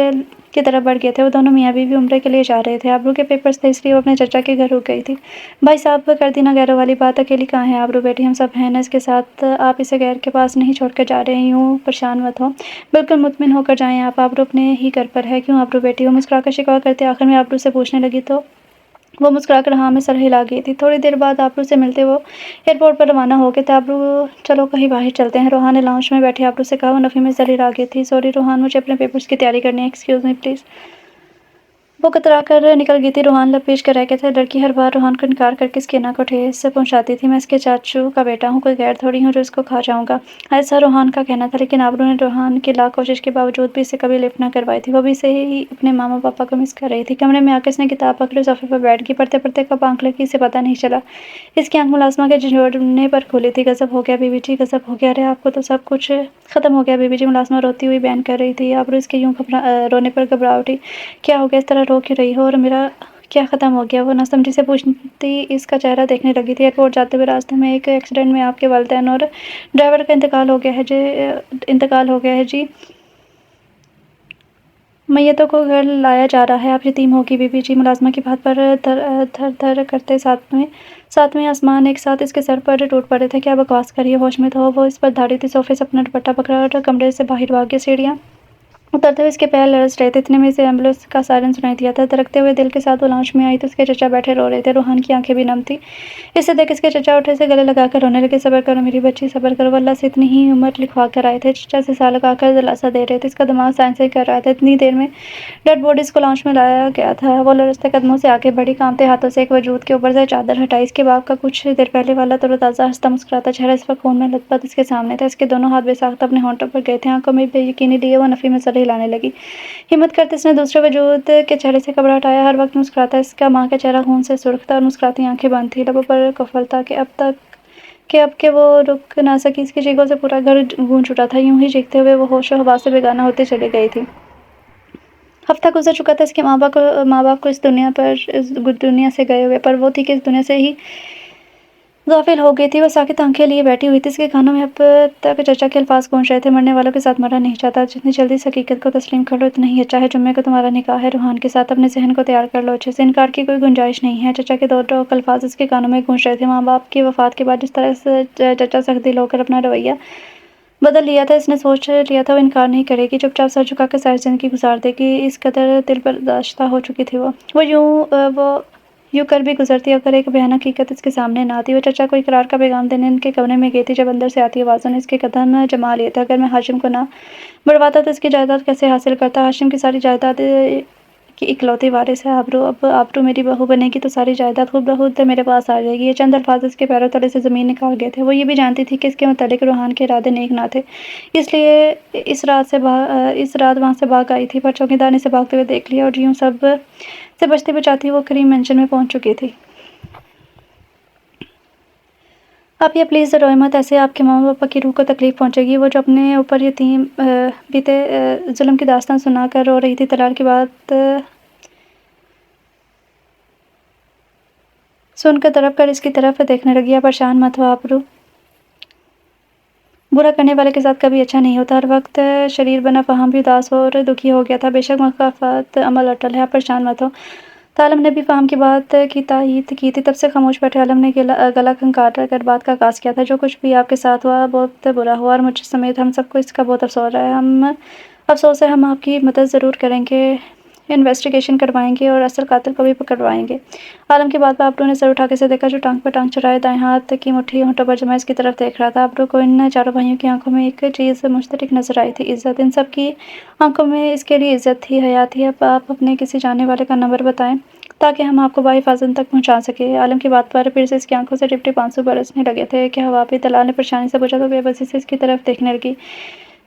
کی طرف بڑھ گئے تھے۔ وہ دونوں میاں بیوی عمرے کے لیے جا رہے تھے۔ آبرو کے پیپرز تھے اس لیے وہ اپنے چچا کے گھر رک گئی تھی۔ بھائی صاحب کر دی نا غیروں والی بات، اکیلی کہاں ہے آبرو بیٹی، ہم سب ہیں نا اس کے ساتھ، آپ اسے غیر کے پاس نہیں چھوڑ کر جا رہے، یوں پریشان مت ہو، بالکل مطمئن ہو کر جائیں آپ، آبرو اپنے ہی گھر پر ہے۔ کیوں آبرو بیٹی؟ وہ مسکرا کر شکوہ کرتے آخر میں آبرو سے پوچھنے لگی تو وہ مسکرا کر ہاں میں سر ہلا گئی تھی۔ تھوڑی دیر بعد آبرو سے ملتے وہ ایئرپورٹ پر روانہ ہو گئے تھے۔ آبرو چلو کہیں باہر چلتے ہیں، روحان نے لاؤنج میں بیٹھے آبرو سے کہا۔ وہ نفی میں سر ہلا گئی تھی۔ سوری روحان، مجھے اپنے پیپرز کی تیاری کرنی ہے، ایکسکیوز می پلیز۔ وہ کترا کر نکل گئی تھی۔ روحان لب پیش کر رہ گئے تھے۔ لڑکی ہر بار روحان کو انکار کر کے سکینہ کو ٹھیس پہنچاتی تھی۔ میں اس کے چاچو کا بیٹا ہوں، کوئی غیر تھوڑی ہوں جو اس کو کھا جاؤں گا، ایسا روحان کا کہنا تھا، لیکن آبرو نے روحان کی لاکھ کوشش کے باوجود بھی اسے کبھی لفٹ نہ کروائی تھی۔ وہ بھی اسے ہی اپنے ماما پاپا کو مس کر رہی تھی۔ کمرے میں آ کے اس نے کتاب پکڑی، صوفے پر بیٹھ گئی، پڑھتے پڑھتے کب آنکھ لگی اسے پتہ نہیں چلا۔ اس کی آنکھ ملازمہ کے جھنجھوڑنے پر کھلی تھی۔ غضب ہو گیا بی بی جی، غضب ہو گیا، ارے آپ کو تو سب کچھ ختم ہو گیا بی بی جی، ملازمہ روتی ہوئی بیان کر رہی تھی۔ آبرو اس کے یوں رونے پر گھبرا اٹھی۔ کیا ہو گیا، اس طرح رو کیوں رہی ہو، اور میرا کیا ختم ہو گیا؟ وہ نہ سمجھی سے پوچھتی اس کا چہرہ دیکھنے لگی تھی۔ ایئرپورٹ جاتے ہوئے راستے میں ایک ایکسیڈنٹ میں آپ کے والدین اور ڈرائیور کا انتقال ہو گیا ہے جی، میتوں کو گھر لایا جا رہا ہے، آپ یتیم ہوگی بی بی جی۔ ملازمہ کی بات پر تھر تھر کرتے ساتویں آسمان ایک ساتھ اس کے سر پر ٹوٹ پڑے تھے۔ کیا بکواس کر رہی ہے، ہوش میں تو ہو۔ وہ اس پر دھاڑی تھی، صوفے سے اپنا دوپٹہ پکڑا اور کمرے سے باہر بھاگ گیا۔ سیڑھیاں اترتے ہوئے اس کے پیر لرز رہے تھے، اتنے میں اسے ایمبولینس کا سائرن سنائی دیا تھا۔ دھڑکتے ہوئے دل کے ساتھ وہ لاؤنج میں آئی تو اس کے چچا بیٹھے رو رہے تھے۔ روحان کی آنکھیں بھی نم تھیں۔ اسے دیکھ اس کے چچا اٹھے، اسے گلے لگا کر رونے لگے۔ صبر کرو میری بچی، صبر کرو، وہ اللہ سے اتنی ہی عمر لکھوا کر آئے تھے۔ چچا سے سا لگا کر دلاسا دے رہے تھے۔ اس کا دماغ سائنسی کر رہا تھا۔ اتنی دیر میں ڈیڈ باڈیز کو لاؤنج میں لایا گیا تھا۔ وہ لرزتے قدموں سے آگے بڑھی، کانپتے ہاتھوں سے ایک وجود کے اوپر سے چادر ہٹائی۔ اس کے باپ کا کچھ دیر پہلے والا تر و تازہ ہنستا مسکراتا چہرہ اس وقت خون میں لت پت اس کے سامنے تھا۔ اس کے دونوں ہاتھ بے ساختہ اپنے ہونٹوں پر گئے تھے، آنکھوں میں بے یقینی لیے وہ نفی میں سر ہلانے لگی۔ ہمت کرتے اس نے دوسرے وجود کے چہرے سے کپڑا ہٹایا۔ ہر وقت مسکراتا اس کا ماں کا چہرہ خون سے سرخ تھا اور مسکراتی آنکھیں بند تھیں۔ لبوں پر قفل تھا کہ اب کہ وہ رک نہ سکی۔ اس کی چیخوں سے پورا گھر گونج اٹھا تھا۔ یوں ہی چیختے ہوئے وہ ہوش و حواس سے بیگانہ ہوتی چلی گئی تھی۔ ہفتہ گزر چکا تھا اس کے ماں باپ کو اس دنیا سے گئے ہوئے، پر وہ تھی کہ اس دنیا سے ہی غافل ہو گئی تھی۔ وہ ساکت آنکھیں لیے بیٹھی ہوئی تھی۔ اس کے کانوں میں اب تک چچا کے الفاظ گونج رہے تھے، مرنے والوں کے ساتھ مرنا نہیں چاہتا، جتنی جلدی اس حقیقت کو تسلیم کر لو اتنا ہی اچھا ہے۔ جمعے کو تمہارا نکاح ہے روحان کے ساتھ، اپنے ذہن کو تیار کر لو اچھے سے، انکار کی کوئی گنجائش نہیں ہے۔ چچا کے دو ٹوک الفاظ اس کے کانوں میں گونج رہے تھے۔ ماں باپ کی وفات کے بعد جس طرح سے چچا سخت دل ہو کر اپنا رویہ بدل لیا تھا، اس نے سوچ لیا تھا وہ انکار نہیں کرے گی، چپ چاپ سر جھکا کے ساری زندگی گزار دے گی۔ اس قدر دل برداشتہ ہو چکی تھی وہ یوں کر بھی گزرتی اگر ایک بیان حقیقت اس کے سامنے نہ آتی۔ وہ چچا کو اقرار کا پیغام دینے ان کے کمرے میں گئی تھی جب اندر سے آتی آوازوں نے اس کے قدم جما لیے تھے۔ اگر میں ہاشم کو نہ بڑھواتا تو اس کی جائیداد کیسے حاصل کرتا؟ ہاشم کی ساری جائیداد کی اکلوتی وارث ہے آبرو، اب آبرو میری بہو بنے گی تو ساری جائیداد خود بخود میرے پاس آ جائے گی۔ یہ چند الفاظ اس کے پیروں تلے سے زمین نکال گئے تھے۔ وہ یہ بھی جانتی تھی کہ اس کے متعلق روحان کے ارادے نیک نہ تھے، اس لیے اس رات وہاں سے بھاگ آئی تھی، پر چوکیدار نے اسے بھاگتے ہوئے دیکھ لیا اور یوں سب سے بچتی بچاتی وہ کریم مینشن میں پہنچ چکی تھی۔ آپ یہ پلیز روئے مت، ایسے آپ کے ماما پاپا کی روح کو تکلیف پہنچے گی۔ وہ جو اپنے اوپر یتیم بیتے ظلم کی داستان سنا کر رو رہی تھی، طلال کی بات سن کر تڑپ کر اس کی طرف دیکھنے لگی۔ آپ پریشان مت ہو آبرو، برا کرنے والے کے ساتھ کبھی اچھا نہیں ہوتا۔ ہر وقت شریر بنا فہم بھی اداس اور دکھی ہو گیا تھا۔ بے شک مخافات عمل اٹل ہے، آپ پریشان مت ہو۔ عالم نے بھی فہم کی بات کی تائید کی تھی۔ تب سے خاموش بیٹھے عالم نے گلا کھنکار کر بات کا آغاز کیا تھا۔ جو کچھ بھی آپ کے ساتھ ہوا بہت برا ہوا اور مجھ سمیت ہم سب کو اس کا بہت افسوس ہے۔ ہم آپ کی مدد ضرور کریں گے इन्वेस्टिगेशन करवाएंगे और असल कातिल को भी पकड़वाएंगे। आलम की बात पर अब्रू ने सर उठा के से देखा, जो टांग पर टांग चढ़ाए दाएं हाथ की मुट्ठी होंठों पर जमा इसकी तरफ देख रहा था। अब्रू को इन चारों भाइयों की आंखों में एक चीज़ मुश्तरक नजर आई थी, इज्जत। इन सब की आंखों में इसके लिए इज्जत थी, हया थी। अब आप अपने किसी जानने वाले का नंबर बताएं ताकि हम आपको बाहिफाजत तक पहुंचा सके। आलम की बात पर फिर से इसकी आंखों से टिप टिप आंसू बरसने लगे थे कि हवा पे। दलाल ने परेशानी से पूछा तो बेबसी से इसकी तरफ देखने लगी।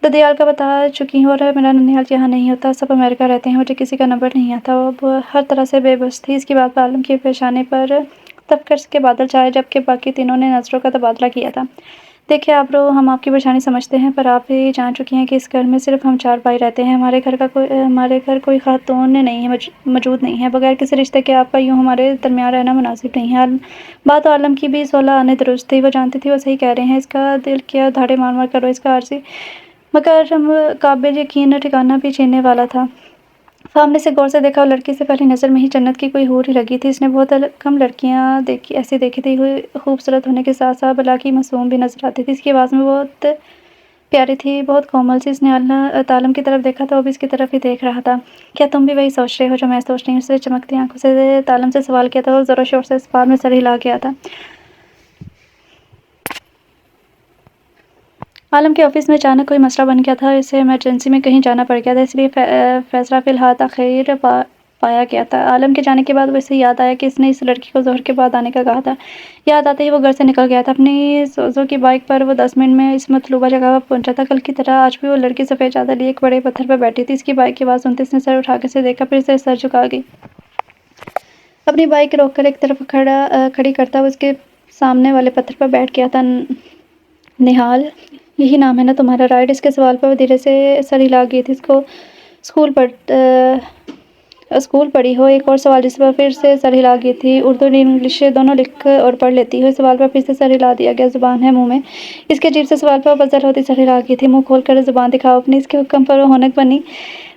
ददियाल का बता चुकी हूँ और मेरा ननिहाल यहाँ नहीं होता, सब अमेरिका रहते हैं, मुझे किसी का नंबर नहीं आता। अब हर तरह से बेबस थी। इसकी बात पर आलम के पेशाने पर तफकर्स के बादल छाए, जबकि बाकी तीनों ने नजरों का तबादला किया था। देखिए आबरो, हम आपकी परेशानी समझते हैं, पर आप भी जान चुकी हैं कि इस घर में सिर्फ हम 4 भाई रहते हैं। हमारे घर कोई खातून नहीं है, मौजूद नहीं है। बगैर किसी रिश्ते के आपका यूँ हमारे दरमियान रहना मुनासिब नहीं है। बात तो आलम की भी 16 आने दुरुस्त थी। वो जानती थी वो सही कह रहे हैं। इसका दिल किया धाड़े मार मार करो, इसका आर्जी मगर काबिल यकीन ठिकाना भी छीनने वाला था। सामने से गौर से देखा, और लड़की से पहली नज़र में ही जन्नत की कोई हूर ही लगी थी। इसने बहुत कम लड़कियां ऐसी देखी थी। खूबसूरत होने के साथ साथ भलाकी मासूम भी नजर आती थी। इसकी आवाज़ में बहुत प्यारी थी, बहुत कोमल सी। इसने तालम की तरफ देखा तो वो भी इसकी तरफ ही देख रहा था। क्या तुम भी वही सोच रहे हो जो मैं सोच रही हूँ? उससे चमकती आंखों से तालम से सवाल किया था और ज़ोरों शोर से इस बार में सर हिला गया था। आलम के ऑफिस में अचानक कोई मसला बन गया था। इसे इमरजेंसी में कहीं जाना पड़ गया था, इसलिए फैसला फ़िलहाल आखिर पाया गया था। आलम के जाने के बाद वैसे याद आया कि इसने इस लड़की को ज़ोहर के बाद आने का कहा था। याद आते ही वो घर से निकल गया था। अपनी सोज़ो की बाइक पर वो 10 मिनट में इस मतलूबा जगह पर पहुंचा था। कल की तरह आज भी वो लड़की सफ़ेद चादर लिए एक बड़े पत्थर पर बैठी थी। इसकी बाइक की आवाज़ सुनते इसने सर उठा के से देखा, फिर से सर झुका गई। अपनी बाइक रोककर एक तरफ खड़ी करता हुआ उसके सामने वाले पत्थर पर बैठ गया था। निहाल, यही नाम है ना तुम्हारा? राइट। इसके सवाल पर वो धीरे से सर हिला गई थी। इसको स्कूल पढ़ी हो? एक और सवाल जिस पर फिर से सर हिला गई थी। उर्दू और इंग्लिश दोनों लिख और पढ़ लेती हो? इस सवाल पर फिर से सर हिला दिया गया। ज़ुबान है मुंह में? इसके अजीब से सवाल पर बदल होती सर हिला गई थी। मुंह खोल कर ज़ुबान दिखाओ अपनी। इसके हुक्म पर वो होनक बनी।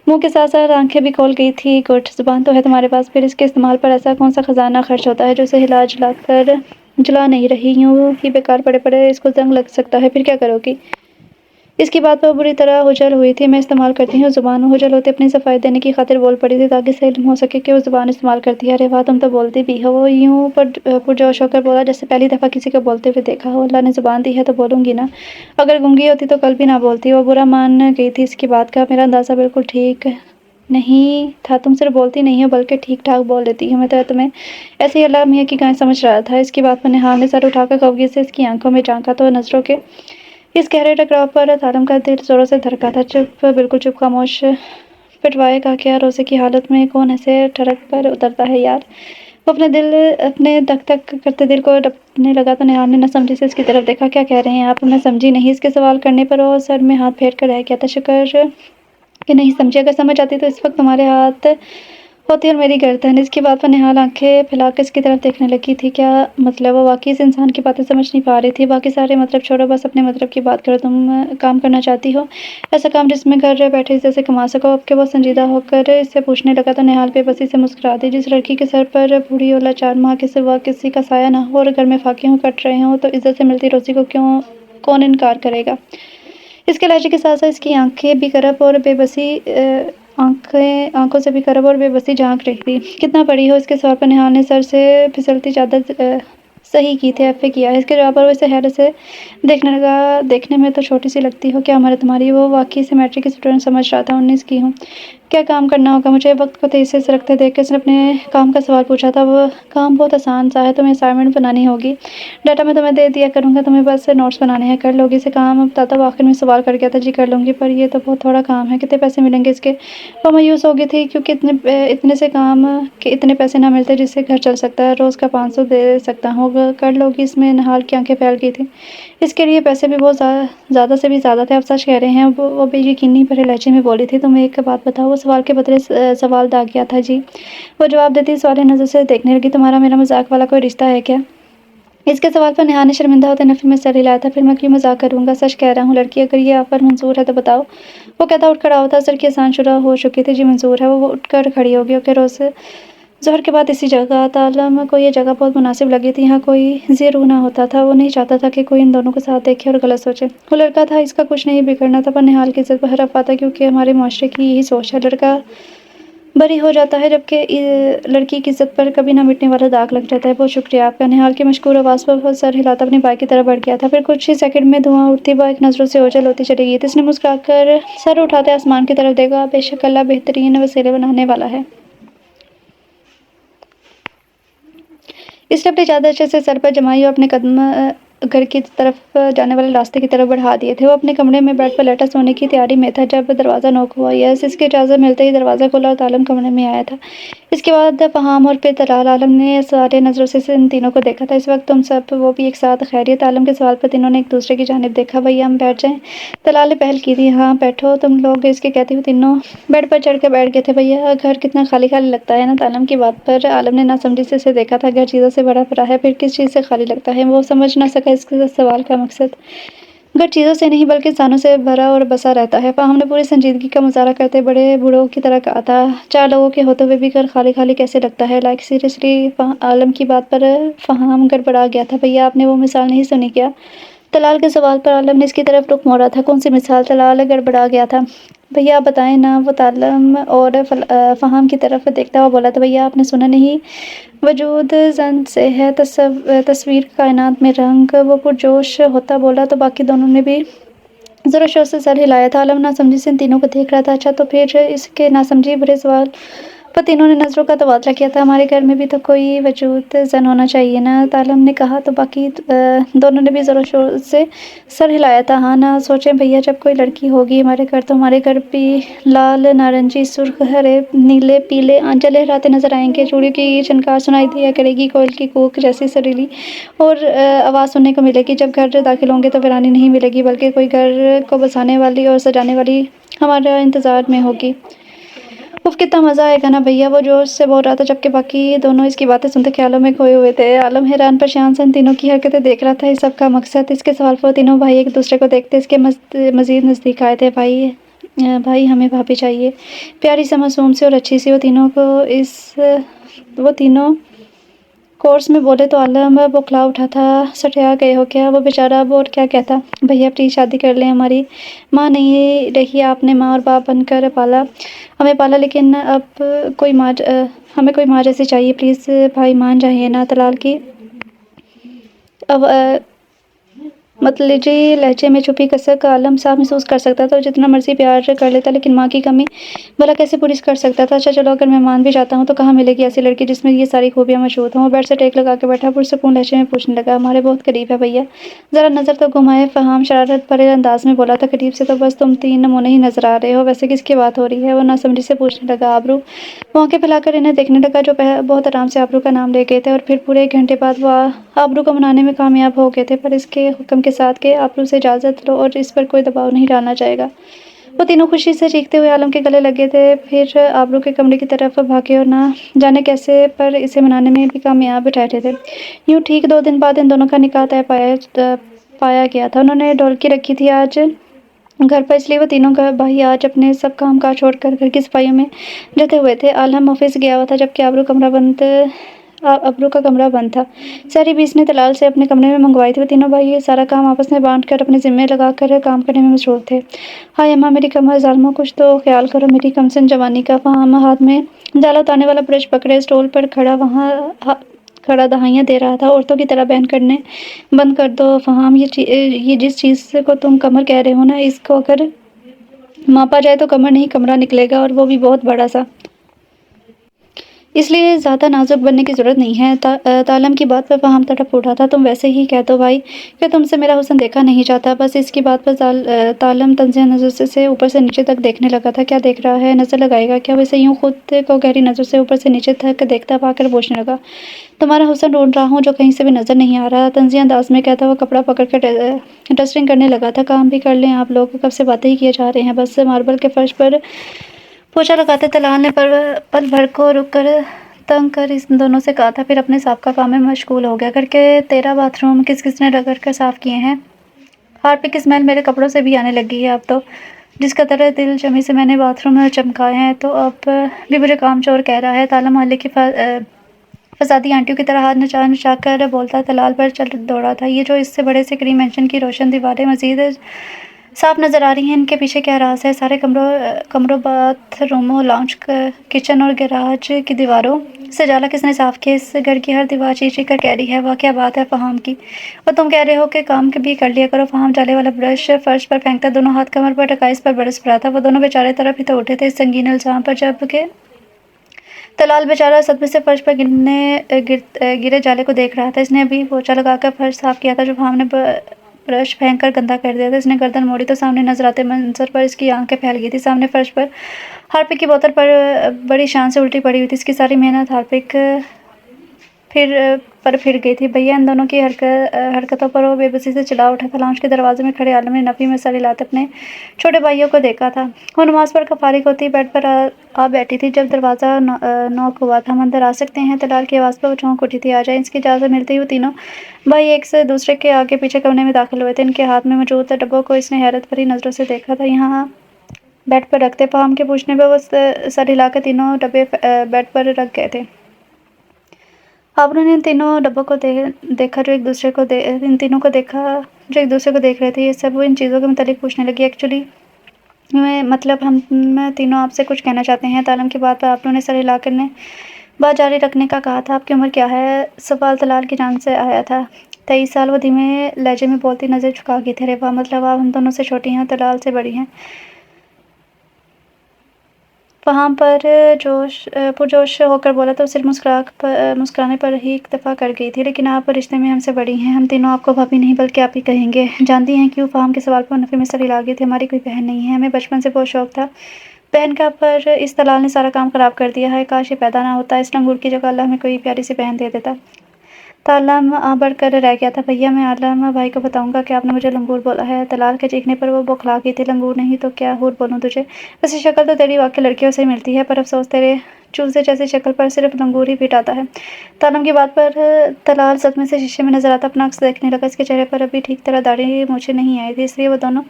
मुंह के साथ साथ आंखें भी खोल गई थी। गुड, ज़ुबान तो है तुम्हारे पास, फिर इसके इस्तेमाल पर ऐसा कौन सा खजाना खर्च होता है जो उसे जुला नहीं रही? यूँ ही बेकार पड़े पड़े इसको जंग लग सकता है, फिर क्या करोगी? इसकी बात पर बुरी तरह हुजल हुई थी। मैं इस्तेमाल करती हूँ ज़ुबान? हुजल होते अपनी सफाई देने की खातिर बोल पड़ी थी ताकि इसे इल्म हो सके कि वो ज़ुबान इस्तेमाल करती है। अरे वाह, तुम तो बोलती भी हो। वो यूँ पुरजोश होकर बोला जैसे पहली दफ़ा किसी को बोलते हुए देखा हो। अल्लाह ने ज़ुबान दी है तो बोलूँगी ना। अगर गूंगी होती तो कल भी ना बोलती। वो बुरा मान गई थी इसकी बात का। मेरा अंदाज़ा बिल्कुल ठीक नहीं था। तुम सिर्फ बोलती नहीं हो बल्कि ठीक ठाक बोल लेती हो। मैं तो तुम्हें ऐसे ही अल्लाह मियाँ की गाय समझ रहा था। इसकी बात पर निहाल ने सर उठाकर खौफगी से इसकी आंखों में झांका तो नज़रों के इस गहरे टकराव पर तालम का दिल जोरों से धड़का था। चुप, बिल्कुल चुप, खामोश। पिटवाएगा क्या? रोज़े की हालत में कौन ऐसे ठड़क पर उतरता है यार? वो अपने धक धक करते दिल को डपने लगा तो निहाल ने न समझी से इसकी तरफ देखा। क्या कह रहे हैं आप? मैं समझी नहीं। इसके सवाल करने पर वो सर में हाथ फेर कर रह गया था। शुक्र कि नहीं समझी, अगर समझ आती तो इस वक्त तुम्हारे हाथ होती और मेरी गर्दन। इसकी बात पर निहाल आंखें फैलाकर इसकी तरफ देखने लगी थी। क्या मतलब? वो वाकई इस इंसान की बातें समझ नहीं पा रही थी। बाकी सारे मतलब छोड़ो, बस अपने मतलब की बात करो। तुम काम करना चाहती हो? ऐसा काम जिसमें घर बैठे इज्जत से कमा सको? अब के वो संजीदा होकर इससे पूछने लगा तो निहाल बेबसी से मुस्कुरा दी। जिस लड़की के सर पर बूढ़ी और लाचार माँ के सिवा किसी का साया ना हो और घर में फाके हों कट रहे हों तो इज्जत से मिलती रोज़ी को कौन इनकार करेगा? इसके लहजे के साथ साथ इसकी आंखें भी करप और बेबसी आंखों से भी करब और बेबसी झांक रही थी। कितना पढ़ी हो? इसके सवाल पर निहाल ने सर से फिसलती चादर सही की थे, एफ ए किया। इसके जवाब पर वो इसे हैरत से देखने लगा। देखने में तो छोटी सी लगती हो, क्या उम्र है तुम्हारी? वो वाकई से मैट्रिक की स्टूडेंट समझ रहा था। 19 की हूँ। क्या काम करना होगा मुझे? वक्त को तेजी से सरकते देख कर उसने अपने काम का सवाल पूछा था। वो काम बहुत आसान सा है, तुम्हें असाइनमेंट बनानी होगी। डाटा मैं तुम्हें दे दिया करूँगा, तुम्हें बस नोट्स बनाने हैं, कर लोगी? इसे काम बताता वो आखिर में सवाल कर गया था। जी कर लूँगी, पर ये तो बहुत थोड़ा काम है। कितने पैसे मिलेंगे इसके? वो मायूस हो गई थी क्योंकि इतने से काम के इतने पैसे ना मिलते जिससे घर चल सकता है। रोज़ का 500 दे सकता हूँ। कर लोगी? इसमें निहाल की आंखें फैल गई थी। इसके लिए पैसे भी बहुत ज़्यादा से भी ज़्यादा थे। आप सच कह रहे हैं? वो बेयकीनी भरे लहजे में बोली थी। तुम्हें एक बात बताओ? वो सवाल के बदले सवाल दाग गया था। जी। वो जवाब देती सवाल नज़र से देखने लगी। तुम्हारा मेरा मजाक वाला कोई रिश्ता है क्या? इसके सवाल पर निहाल ने शर्मिंदा होते नफ़ी में सर हिलाया था। फिर मैं क्यों मजाक करूँगा? सच कह रहा हूँ लड़की, अगर ये ऑफर मंजूर है तो बताओ। वो कहता उठ खड़ा होता। सर की आसान शुरू हो चुकी थी। जी मंजूर है। वो उठकर खड़ी होगी। ओके, रोज़ ज़ोहर के बाद इसी जगह तालम को ये जगह बहुत मुनासिब लगी थी। यहाँ कोई ज़े रूह ना होता था। वो नहीं चाहता था कि कोई इन दोनों को साथ देखे और गलत सोचे। वो लड़का था, इसका कुछ नहीं बिगड़ना था, पर निहाल की इज्जत पर हरफ आता क्योंकि हमारे माशरे की यही सोच है। लड़का बरी हो जाता है, जबकि लड़की की इज्जत पर कभी ना मिटने वाला दाग लग जाता है। बहुत शुक्रिया आपका। निहाल की मशकूर आवाज़ पर वो सर हिलाता अपनी बाइक की तरफ बढ़ गया था। फिर कुछ ही सेकंड में धुआं उड़ती बाइक नज़रों से ओझल होती चली गई थी। उसने मुस्कुराकर सर उठाते आसमान की तरफ देखा। बेशक अल्लाह बेहतरीन वसीले बनाने वाला है। इसने अपनी चादर अच्छे से सर पर जमाई और अपने कदम घर की तरफ जाने वाले रास्ते की तरफ बढ़ा दिए थे। वो अपने कमरे में बेड पर लेटा सोने की तैयारी में था जब दरवाज़ा नॉक हुआ। यस, इसकी इजाज़त मिलते ही दरवाज़ा खोला और तालम कमरे में आया था। इसके बाद फ़हाम और फिर तलाल। आलम ने सारे नज़रों से इन तीनों को देखा था। इस वक्त तुम सब, वो भी एक साथ, खैरियत? आलम के सवाल पर तीनों ने एक दूसरे की जानिब देखा। भैया हम बैठ जाएं? तलाल ने पहल की थी। हाँ बैठो तुम लोग, इसके कहते हुए तीनों बेड पर चढ़ कर बैठ गए थे। भैया घर कितना खाली खाली लगता है ना? तालम की बात पर आलम ने नासमझी से उसे देखा था। घर चीज़ों से भरा पड़ा है, फिर किस चीज़ से खाली लगता है? वो समझ ना सका इसके सवाल का मकसद। घर चीज़ों से नहीं बल्कि इंसानों से भरा और बसा रहता है। फ़ाहम ने पूरी संजीदगी का मुज़ाहरा करते बड़े बूढ़ों की तरह कहा था। 4 लोगों के होते हुए भी घर खाली खाली कैसे लगता है? Like seriously? आलम की बात पर फ़ाहम गड़बड़ा गया था। भैया आपने वो मिसाल नहीं सुनी क्या? तलाल के सवाल पर आलम ने इसकी तरफ रुख मोड़ा था। कौन सी मिसाल? तलाल गड़बड़ा गया था। भैया आप बताएं ना। वो तालम और फ़हाम की तरफ देखता हुआ बोला था। भैया आपने सुना नहीं? वजूद ज़न से है, तस्वीर कायनात में रंग। वो पुरजोश होता बोला तो बाकी दोनों ने भी ज़ोर शोर से सर हिलाया था। आलम नासमझी से इन तीनों को देख रहा था। अच्छा तो फिर? इसके नासमझी भरे सवाल पर तीनों ने नज़रों का तबादला किया था। हमारे घर में भी तो कोई वजूद ज़न होना चाहिए ना? तालम ने कहा तो बाकी दोनों ने भी ज़ोर शोर से सर हिलाया था। हाँ ना? सोचें भैया, जब कोई लड़की होगी हमारे घर तो हमारे घर भी लाल, नारंगी, सुर्ख, हरे, नीले, पीले आंचल लहराते नजर आएंगे। चूड़ी की झनकार सुनाई दिया करेगी, कोयल की कूक जैसी सुरीली और आवाज़ सुनने को मिलेगी। जब घर दाखिल होंगे तो वीरानी नहीं मिलेगी बल्कि कोई घर को बसाने वाली और सजाने वाली हमारे इंतज़ार में होगी। उफ़ कितना मज़ा आएगा ना? भैया वो जोश से बोल रहा था जबकि बाकी दोनों इसकी बातें सुनते ख्यालों में खोए हुए थे। आलम हैरान परेशान से इन तीनों की हरकतें देख रहा था। इस सब का मकसद? इसके सवाल पर तीनों भाई एक दूसरे को देखते इसके मज़ीद नज़दीक आए थे। भाई हमें भाभी चाहिए, प्यारी सी, मासूम सी और अच्छी सी। वो तीनों कोर्स में बोले तो आलम बौखला उठा था। सठिया गए हो क्या? वो बेचारा अब और क्या कहता। भैया प्लीज़ शादी कर लें। हमारी माँ नहीं रही, आपने माँ और बाप बनकर हमें पाला, लेकिन अब हमें कोई माँ जैसी चाहिए। प्लीज़ भाई मान जाइए ना? तलाल की अब मतलजी लहजे में छुपी कसक आलम साफ महसूस कर सकता था। जितना मर्जी प्यार कर लेता लेकिन माँ की कमी भला कैसे पूरी कर सकता था? अच्छा चलो, अगर मैं मान भी जाता हूँ तो कहाँ मिलेगी ऐसी लड़की जिसमें ये सारी खूबियाँ मौजूद हों? वो बेड से टेक लगा के बैठा पुरसुकून लहजे में पूछने लगा। हमारे बहुत करीब है भैया। ज़रा नज़र तो घुमाए। फ़हाम शरारत भरे अंदाज में बोला था। करीब से तो बस तुम 3 नमूने ही नजर आ रहे हो। वैसे किसकी बात हो रही है? वो नासमझी से पूछने लगा। आबरू। वो आंखें फैलाकर इन्हें देखने लगा जो बहुत आराम से आबरू का नाम ले गए थे और फिर पूरे 1 घंटे बाद वो आबरू को मनाने में कामयाब हो गए थे, पर इसके हुक्म के साथ कि आबरू से इजाज़त लो और इस पर कोई दबाव नहीं डालना जाएगा। वो तीनों खुशी से चीखते हुए आलम के गले लगे थे। फिर आबरू के कमरे की तरफ भागे और ना जाने कैसे पर इसे मनाने में भी कामयाब ठहरे थे। यूँ ठीक 2 दिन बाद इन दोनों का निकाह तय पाया गया था। उन्होंने ढोलकी रखी थी आज घर पर, इसलिए वो तीनों भाई आज अपने सब काम काज छोड़कर घर की सफाइयों में जुटे हुए थे। आलम ऑफिस गया हुआ था जबकि अबरू का कमरा बंद था। सारी भी इसने तलाल से अपने कमरे में मंगवाई थी। वो तीनों भाई ये सारा काम आपस में बांट कर अपने जिम्मे लगा कर काम करने में मसरूफ थे। हाय अम्मा मेरी कमर, ज़ालिमो कुछ तो ख्याल करो मेरी कमसिन जवानी का। फ़हाम हाथ में जाला उतारने वाला ब्रश पकड़े स्टूल पर खड़ा दहाइयाँ दे रहा था। औरतों की तरह बहन करने बंद कर दो फ़हाम। ये जिस चीज़ को तुम कमर कह रहे हो ना, इसको अगर मापा जाए तो कमर नहीं कमरा निकलेगा, और वो भी बहुत बड़ा सा। इसलिए ज़्यादा नाजुक बनने की ज़रूरत नहीं है। तालम की बात पर फ़हाम तड़प उठा था। तुम वैसे ही कह दो भाई कि तुमसे मेरा हुस्न देखा नहीं जाता। बस इसकी बात पर तालम तंज़िया नज़र से ऊपर से नीचे तक देखने लगा था। क्या देख रहा है? नज़र लगाएगा क्या? वैसे यूँ खुद को गहरी नज़र से ऊपर से नीचे तक देखता पाकर पूछने लगा। तुम्हारा हुस्न ढूंढ रहा हूँ जो कहीं से भी नज़र नहीं आ रहा, तंज़िया अंदाज में कहता हुआ कपड़ा पकड़ कर डस्टिंग करने लगा था। काम भी कर लें आप लोग, कब से बातें ही किए जा रहे हैं। बस मार्बल के फर्श पर पोछा लगाते तलाल ने पल भर को रुक कर तंग कर इस दोनों से कहा था, फिर अपने साहब का काम में मशगूल हो गया। करके 13 बाथरूम किसने रगड़ कर साफ़ किए हैं? हार्पिक की स्मेल मेरे कपड़ों से भी आने लगी है अब तो। जिस कदर दिल जमी से मैंने बाथरूम में चमकाए हैं तो अब भी मुझे काम चोर कह रहा है। ताला मोहल्ले की फसादी आंटियों की तरह हाथ नचा नचा कर बोलता तलाल पर चल दौड़ा था। ये जो इससे बड़े से क्रीम मेंशन की रोशन दीवारें, मजीद साफ नज़र आ रही हैं। इनके पीछे क्या राज है? सारे कमरों बाथरूमों, लाउंज, किचन और गैराज की दीवारों से जाला किसने साफ किया? इस घर की हर दीवार चीख चीख कर कह रही है, वाह क्या बात है फ़हाम की। और तुम कह रहे हो कि काम भी कर लिया करो। फ़हाम जाले वाला ब्रश फर्श पर फेंकता, दोनों हाथ कमर पर टका, इस पर बरस पड़ा था। वो दोनों बेचारे तरफ ही तो उठे थे इस संगीन इल्ज़ाम पर, जबकि तलाल बेचारा सदमे से फर्श पर गिरे जाले को देख रहा था। इसने अभी पोछा लगाकर फर्श साफ किया था, जो फ़हाम ने ब्रश फेंक कर गंदा कर दिया था। इसने गर्दन मोड़ी तो सामने नजर आते मंजर पर इसकी आंखें फैल गई थी। सामने फर्श पर हार्पिक की बोतल पर बड़ी शान से उल्टी पड़ी हुई थी। इसकी सारी मेहनत हार्पिक फिर गई थी। भैया इन दोनों की हरकतों पर वो बेबसी से चिल्ला उठा था। लाउंज के दरवाजे में खड़े आलम ने नफ़ी में सर हिलाते अपने छोटे भाइयों को देखा था। वो नमाज पढ़कर फारिग होती बेड पर आ बैठी थी जब दरवाज़ा नॉक हुआ था। हम अंदर आ सकते हैं? तलाल की आवाज़ पर वो चौंक उठी थी। आ जाए। इसकी इजाज़त मिलते ही वो तीनों भाई एक से दूसरे के आगे पीछे कमरे में दाखिल हुए थे। इनके हाथ में मौजूद डब्बों को इसने हैरत भरी नज़रों से देखा था। यहाँ बेड पर रखते। फ़हाम के पूछने पर वो सर हिलाकर तीनों डब्बे बेड पर रख गए थे। आपने इन तीनों डब्बों को देखा जो एक दूसरे को इन तीनों को देखा जो एक दूसरे को देख रहे थे। ये सब वो इन चीज़ों के मुतालिक पूछने लगी। एक्चुअली मतलब हम तीनों आपसे कुछ कहना चाहते हैं। तालम की बात पर आप लोगों ने सर हिलाकर ने बात जारी रखने का कहा था। आपकी उम्र क्या है? सवाल तलाल की जान से आया था। 23 साल। वो धीमे लहजे में बोलती नज़र झुका गई थी। अरे वाह, मतलब आप हम दोनों से छोटी हैं और तलाल से बड़ी हैं। फ़हाम पुरजोश होकर बोला तो सिर्फ मुस्कुराने पर ही इक्तफ़ा कर गई थी। लेकिन आप रिश्ते में हमसे बड़ी हैं। हम तीनों आपको भाभी नहीं बल्कि आप ही कहेंगे। जानती हैं क्यों? फ़हाम के सवाल पर नफ़ी में सर हिला गई थी। हमारी कोई बहन नहीं है। हमें बचपन से बहुत शौक़ था बहन का, पर इस तलाल ने सारा काम ख़राब कर दिया है। काश ये पैदा ना होता। इस लंगूर की जगह अल्लाह हमें कोई प्यारी सी बहन दे देता। तालम बढ़ कर रह गया था। भैया मैं आलम भाई को बताऊंगा कि आपने मुझे लंगूर बोला है। तलाल के चीखने पर वो बौखला गई थी। लंगूर नहीं तो क्या हूर बोलूं तुझे? वैसे शक्ल तो तेरी वाकई लड़कियों से मिलती है, पर अफसोस तेरे चूजे जैसी शक्ल पर सिर्फ लंगूर ही फिट आता है। तालम की बात पर तलाल सदमे से शीशे में नजर आता अपना अक्स देखने लगा। इसके चेहरे पर अभी ठीक तरह दाढ़ी मूछें नहीं आई थी, इसलिए वो दोनों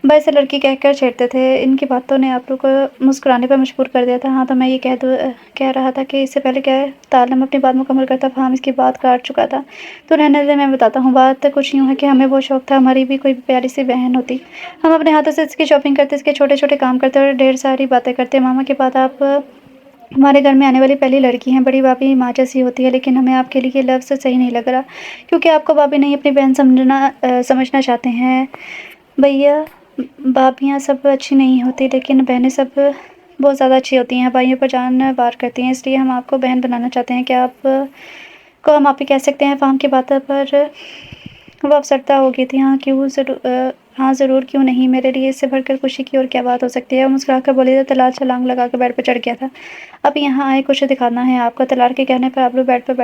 भाई से लड़की कहकर छेड़ते थे। इनकी बातों ने आप लोग को मुस्कुराने पर मजबूर कर दिया था। हाँ तो मैं ये कह रहा था कि इससे पहले क्या तालम अपनी बात मुकम्मल करता। फ़हाम इसकी बात काट चुका था। तो रहने दे, मैं बताता हूँ। बात कुछ यूँ है कि हमें बहुत शौक़ था हमारी भी कोई प्यारी सी बहन होती। हम अपने हाथों से इसकी शॉपिंग करते, इसके छोटे छोटे काम करते और ढेर सारी बातें करते। मामा के बाद आप हमारे घर में आने वाली पहली लड़की हैं। बड़ी भाभी माँ जैसी होती है, लेकिन हमें आपके लिए ये लफ्ज़ सही नहीं लग रहा, क्योंकि आपको भाभी नहीं अपनी बहन समझना चाहते हैं। भैया भाभियाँ सब अच्छी नहीं होती, लेकिन बहनें सब बहुत ज़्यादा अच्छी होती हैं, भाइयों पर जान वार करती हैं, इसलिए हम आपको बहन बनाना चाहते हैं। क्या आप को हम आप ही कह सकते हैं? फ़हाम की बातों पर वो अफसरदा हो गई थी। हाँ ज़रूर, क्यों नहीं। मेरे लिए इससे बढ़कर खुशी की और क्या बात हो सकती है? वो मुस्कुराकर बोली तो तलाल छलांग लगाकर बेड पर चढ़ गया था। अब यहाँ आए, कुछ दिखाना है आपको। तलाल के कहने पर आप लोग बेड पर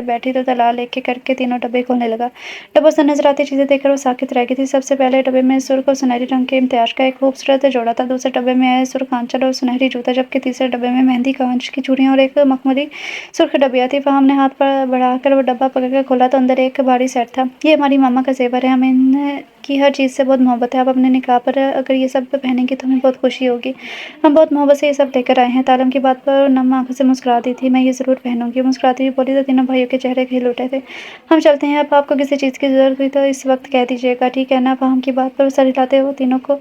बैठी तो तलाल एक एक करके तीनों डब्बे खोलने लगा। डब्बों से नजर आती चीज़ें देखकर वो साकित रह गई थी। सबसे पहले डब्बे में सुर्ख और सुनहरी रंग के इम्तियाज का एक खूबसूरत जोड़ा था। दूसरे डब्बे में सुर्ख आंचल और सुनहरी जूता, जबकि तीसरे डब्बे में मेहंदी कांच की चूड़ियाँ और एक मखमली सुर्ख डबिया थी। फ़हाम ने हाथ पर बढ़ाकर वो डब्बा पकड़कर खोला तो अंदर एक भारी सेट था। ये हमारी मामा का ज़ेवर है, हमें इनकी हर चीज़ से बहुत मोहब्बत है। आप अपने निकाह पर अगर ये सब पहनेंगे तो हमें बहुत खुशी होगी। हम बहुत मोहब्बत से ये सब लेकर आए हैं। तालम की बात पर नम आंखों से मुस्कुरा दी थी। मैं ये ज़रूर पहनूंगी। मुस्कुराती हुई बोली तो तीनों भाइयों के चेहरे खिल उठे थे। हम चलते हैं। अब आपको किसी चीज़ की ज़रूरत हुई तो इस वक्त कह दीजिएगा, ठीक है ना? फ़हाम की बात पर सर हिलाते हुए तीनों को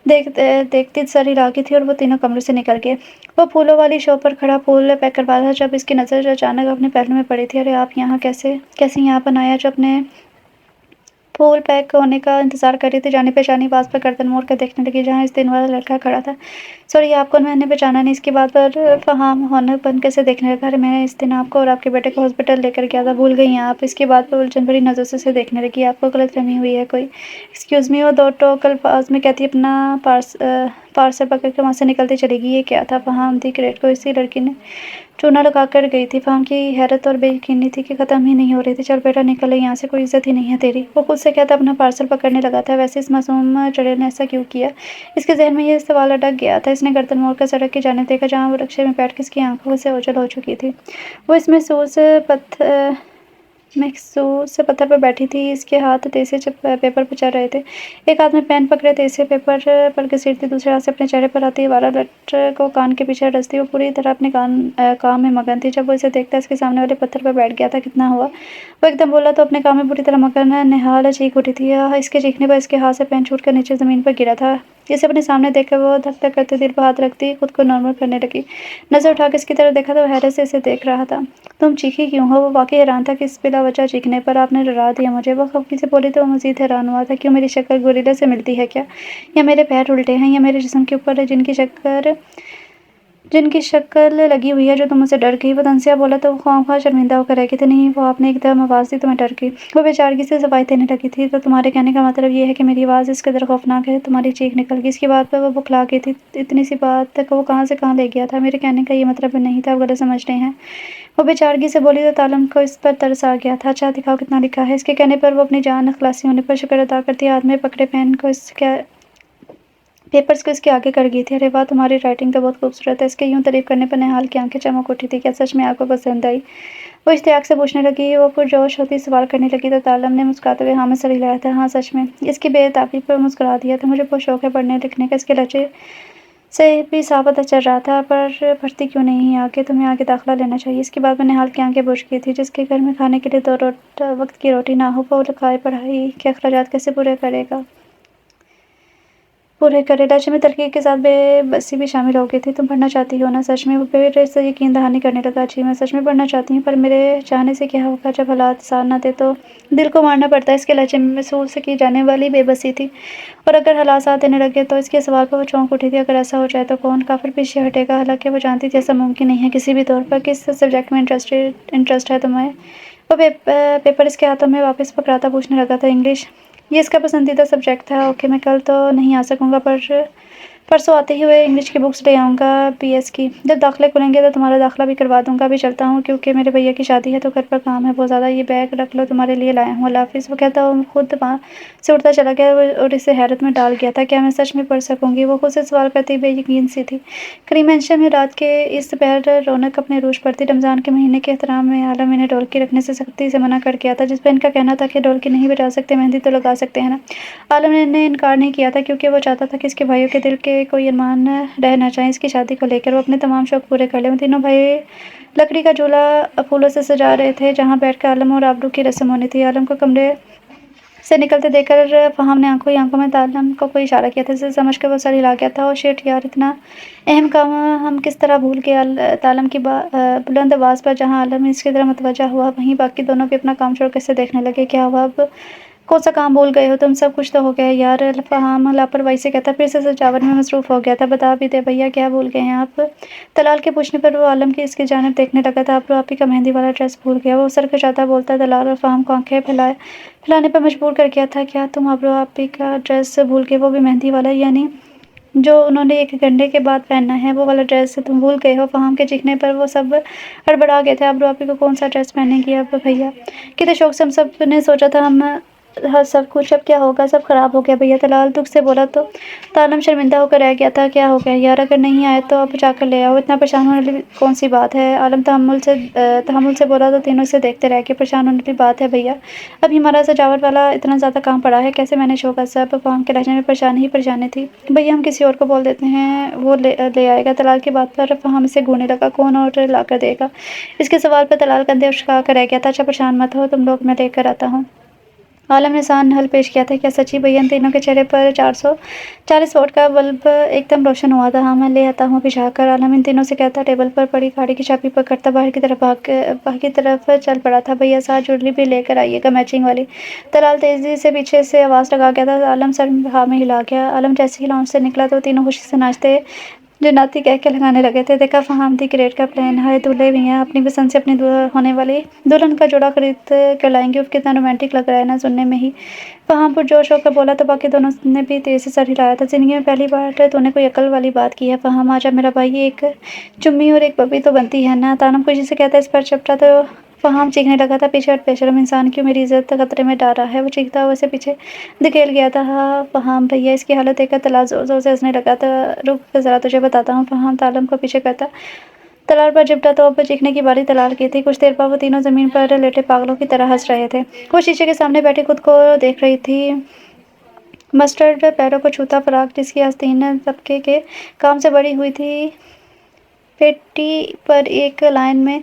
देखती सर हिला गई थी और वो तीनों कमरे से निकल गए। वो फूलों वाली शॉप पर खड़ा फूल पैक करवा था जब इसकी नज़र अचानक अपने पहलू में पड़ी थी। अरे आप यहाँ कैसे यहाँ पर आया? जब अपने फूल पैक होने का इंतज़ार कर रही थी, जानी पहचानी आवाज़ पर गर्दन मोड़ कर देखने लगी जहाँ इस दिन वाला लड़का खड़ा था। सॉरी, आपको मैंने पहचाना नहीं। इसकी बात पर फ़हाम हौनक कैसे देखने लगा। अरे मैंने इस दिन आपको और आपके बेटे को हॉस्पिटल लेकर गया था, भूल गई हैं आप? इसकी बात पर उलझन भरी नज़रों से देखने लगी। आपको गलतफहमी हुई है कोई? Excuse me. वो दो टोक अल्फाज में कहती अपना पार्सल पकड़ के वहाँ से निकलती चली गई। ये क्या था? फ़हाम दी ग्रेट को इसी लड़की ने चूना लगा कर गई थी। फ़हाम की हैरत और बेयकीनी थी कि ख़त्म ही नहीं हो रही थी। चल बेटा निकल, यहाँ से कोई इज्जत ही नहीं है तेरी। वो खुद से कहता अपना पार्सल पकड़ने लगा था। वैसे इस मासूम चढ़े ने ऐसा क्यों किया? इसके जहन में ये सवाल अटक गया था। इसने गर्दन मोड़ कर सड़क की जानिब देखा जहाँ वो रिक्शे में बैठ के इसकी आंखों से ओझल हो चुकी थी। वो इसमें महसूस से पत्थर पर बैठी थी, इसके हाथ तेज़ी से पेपर पर चल रहे थे। एक हाथ में पेन पकड़े तेज़ी से पेपर पर घसीटती, दूसरे हाथ से अपने चेहरे पर आती वाला लेटर को कान के पीछे डसती। वो पूरी तरह अपने काम में मगन थी। जब वो इसे देखता इसके सामने वाले पत्थर पर बैठ गया था, कितना हुआ? वो एकदम बोला तो अपने काम में पूरी तरह मगन निहाल चीख उठी थी। इसके चीखने पर इसके हाथ से पेन छूटकर नीचे ज़मीन पर गिरा था। इसे अपने सामने देखकर वो धक-धक करते दिल पर हाथ रखती खुद को नॉर्मल करने लगी। नज़र उठाकर इसकी तरफ देखा तो वो हैरत से इसे देख रहा था। तुम चीखी क्यों हो? वो वाक़ई हैरान था कि इस बिलावजह चीखने पर आपने डरा दिया मुझे। वो खफ़गी से बोली तो वो मज़ीद हैरान हुआ था। क्यों, मेरी शक्ल गोरिल्ला से मिलती है क्या? या मेरे पैर उल्टे हैं? या मेरे जिस्म के ऊपर जिनकी शक्ल लगी हुई है जो तुम मुझसे डर गई? वो तंसिया बोला तो वो ख्वाह शर्मिंदा होकर रह गई थी। नहीं, वो आपने एकदम आवाज़ दी तो मैं डर गई। वो बेचारगी से सफाई देने लगी थी। तो तुम्हारे कहने का मतलब ये है कि मेरी आवाज़ इस कदर खौफनाक है? तुम्हारी चीख निकल गई। इसकी बात पर वो बौखला गई थी। इतनी सी बात तक वो कहाँ से कहाँ ले गया था। मेरे कहने का ये मतलब नहीं था, आप गलत समझ रहे हैं। वो बेचारगी से बोली तो तालम को इस पर तरस आ गया था। अच्छा दिखाओ कितना लिखा है। इसके कहने पर वो अपनी जान खलासी होने पर शुक्र अदा करती हाथ में पकड़े पेपर्स को इसके आगे कर गई थी। अरे वाह, तुम्हारी राइटिंग तो बहुत खूबसूरत है। इसके यूं तारीफ करने पर निहाल की आंखें चमक उठी थी। क्या सच में आपको पसंद आई? वो इश्तियाक से पूछने लगी। वो पुरजोश होती सवाल करने लगी तो तालम ने मुस्कुराते हुए हाँ में सर हिलाया था। हाँ सच में। इसकी बेताबी पर मुस्कुरा दिया था। मुझे बहुत शौक है पढ़ने लिखने का। इसके लहजे से भी साफ पता चल रहा था। पर पढ़ती क्यों नहीं आगे? तुम्हें आगे दाखिला लेना चाहिए। इसकी बात में निहाल की आंखें बुझ गई थी। जिसके घर में खाने के लिए दो वक्त की रोटी ना हो, वो लिखाई पढ़ाई के अखराजात कैसे पूरे करे? लहजे में तल्खी के साथ बेबसी भी शामिल हो गई थी। तुम पढ़ना चाहती हो ना? सच में? वो फिर से यकीन दहानी करने लगा। जी, मैं सच में पढ़ना चाहती हूँ, पर मेरे चाहने से क्या होगा? जब हालात साथ ना थे तो दिल को मारना पड़ता है। इसके लहजे में महसूस की जाने वाली बेबसी थी। और अगर हालात साथ देने लगे तो? इसके सवाल पर वो चौंक उठी थी। अगर ऐसा हो जाए तो कौन? काफ़िर पीछे हटेगा। हालांकि वो जानती थी ऐसा मुमकिन नहीं है किसी भी तौर पर। किस सब्जेक्ट में इंटरेस्ट है तुम्हें? वो पेपर इसके हाथों में वापस पकड़ाता पूछने लगा था। इंग्लिश। ये इसका पसंदीदा सब्जेक्ट था। ओके, मैं कल तो नहीं आ सकूँगा, पर परसों आते ही हुए इंग्लिश की बुक्स ले आऊँगा बीएस की। जब दाखिले खुलेंगे तो तुम्हारा दाखिला भी करवा दूँगा। अभी चलता हूँ क्योंकि मेरे भैया की शादी है तो घर पर काम है बहुत ज़्यादा। ये बैग रख लो, तुम्हारे लिए लाया हूँ। अल्लाह हाफ़िज़। वो कहता वो खुद वहाँ से उठता चला गया और इसे हैरत में डाल गया था। क्या मैं सच में पढ़ सकूँगी? वो खुद से सवाल करती बेयकीन सी थी। करीम मेंशन में रात के इस दोपहर रौनक अपने रूज पर थी। रमज़ान के महीने के एहतराम में आलम इन्हें ढोलकी रखने से सख्ती से मना कर किया था, जिस पर इनका कहना था कि ढोलकी नहीं बजा सकते, मेहंदी तो लगा सकते हैं ना। आलम ने इनकार नहीं किया था क्योंकि वो चाहता था कि इसके भाइयों के दिल के कोई अरमान रह ना जाए। इसकी शादी को लेकर वो अपने तमाम शौक पूरे कर ले। वो तीनों भाई लकड़ी का झूला फूलों से सजा रहे थे जहाँ बैठकर आलम और आबरू की रस्म होनी थी। आलम को कमरे से निकलते देखकर फ़हाम ने आंखों ही आंखों में तालम को कोई इशारा किया था, जिसे समझकर वो सर हिला गया था। और शिट यार, इतना अहम काम हम किस तरह भूल गए। तालम की बुलंद आवाज़ पर जहाँ आलम इसकी तरह मतवज्जा हुआ, वहीं बाकी दोनों भी अपना काम छोड़ कर इसे देखने लगे। क्या हुआ? अब कौन सा काम भूल गए हो तुम? सब कुछ तो हो गया है यार। फ़हाम लापरवाही से कहता, फिर से सजावट में मसरूफ़ हो गया था। बता भी दे भैया, क्या भूल गए हैं आप? दलाल के पूछने पर वो आलम की इसकी जानिब देखने लगा था। आप ही का मेहंदी वाला ड्रेस भूल गया। वो सर कचाता बोलता दलाल और फ़हाम को आंखें फैलाने पर मजबूर कर गया था। क्या तुम आप ही का ड्रेस भूल गए? वो भी मेहंदी वाला? यानी जो उन्होंने 1 घंटे के बाद पहनना है, वो वाला ड्रेस तुम भूल गए हो? फ़हाम के चीखने पर वो सब हड़बड़ा गए थे। आप ही को कौन सा ड्रेस पहनेगी अब भैया? कितने शौक से हम सब ने सोचा था हम हाँ, सब कुछ अब क्या होगा? सब खराब हो गया भैया। दलाल दुख से बोला तो तालम शर्मिंदा होकर रह गया था। क्या हो गया यार? अगर नहीं आए तो अब जाकर ले आओ। इतना परेशान होने वाली कौन सी बात है? आलम तहम्मुल से बोला तो तीनों इसे देखते रह गए। परेशान होने वाली बात है भैया, अभी हमारा सजावट वाला इतना ज़्यादा काम पड़ा है, कैसे मैनेज होगा सब? फ़हाम के लहजे में परेशानी थी। भैया हम किसी और को बोल देते हैं, वो ले आएगा। दलाल की बात पर फ़हाम इसे घूरने लगा। कौन और ला कर देगा? इसके सवाल पर दलाल कंधे उचका कर रह गया था। अच्छा परेशान मत हो तुम लोग, मैं लेकर आता हूँ। आलम ने सान हल पेश किया था। क्या सच्ची भैया? इन तीनों के चेहरे पर 440 वोट का बल्ब एकदम रोशन हुआ था। हाँ मैं ले आता हूँ अभी जाकर। आलम इन तीनों से कहता टेबल पर पड़ी गाड़ी की चाबी पकड़ता बाहर की तरफ चल पड़ा था। भैया साथ ज्वेलरी भी लेकर आइएगा, मैचिंग वाली। दलाल तेजी से पीछे से आवाज़ लगा गया था। आलम सर हाँ में हिला गया। आलम जैसे ही लॉन्च से निकला तो तीनों खुशी से नाचते जन्नती कह के लगाने लगे थे। देखा फ़हाम दी ग्रेट का प्लान है। दूल्हे भी हैं, अपनी पसंद से अपनी होने वाली दुल्हन का जोड़ा खरीद कर लाएंगे। उफ कितना रोमांटिक लग रहा है ना सुनने में ही। फ़हाम पुरजोश होकर बोला तो बाकी दोनों ने भी तेज़ी से सर हिलाया था। ज़िंदगी में पहली बार तूने कोई अकल वाली बात की है फ़हाम। आजा मेरा भाई, एक चुम्मी और एक बब्बी तो बनती है ना। तानम खुशी से कहता इस पर चपटा तो फ़हाम चीखने लगा था। पीछे हट बेशर्म इंसान, क्यों मेरी इज्जत खतरे में डाल रहा है? वो चीखता हुआ उसे पीछे धकेल गया था। हाँ फ़हाम भैया, इसकी हालत देखकर तलाल ज़ोर ज़ोर से हंसने लगा था। रुक ज़रा तुझे बताता हूँ। फ़हाम तालम को पीछे करता तलाल पर चिपटा तो अब चीखने की बारी तलाल की थी। कुछ देर बाद वो तीनों जमीन पर लेटे पागलों की तरह हंस रहे थे। वो शीशे के सामने बैठी खुद को देख रही थी। मस्टर्ड पैरों को छूता फ्राक, जिसकी आस्तीन तबके के काम से बड़ी हुई थी, पेटी पर एक लाइन में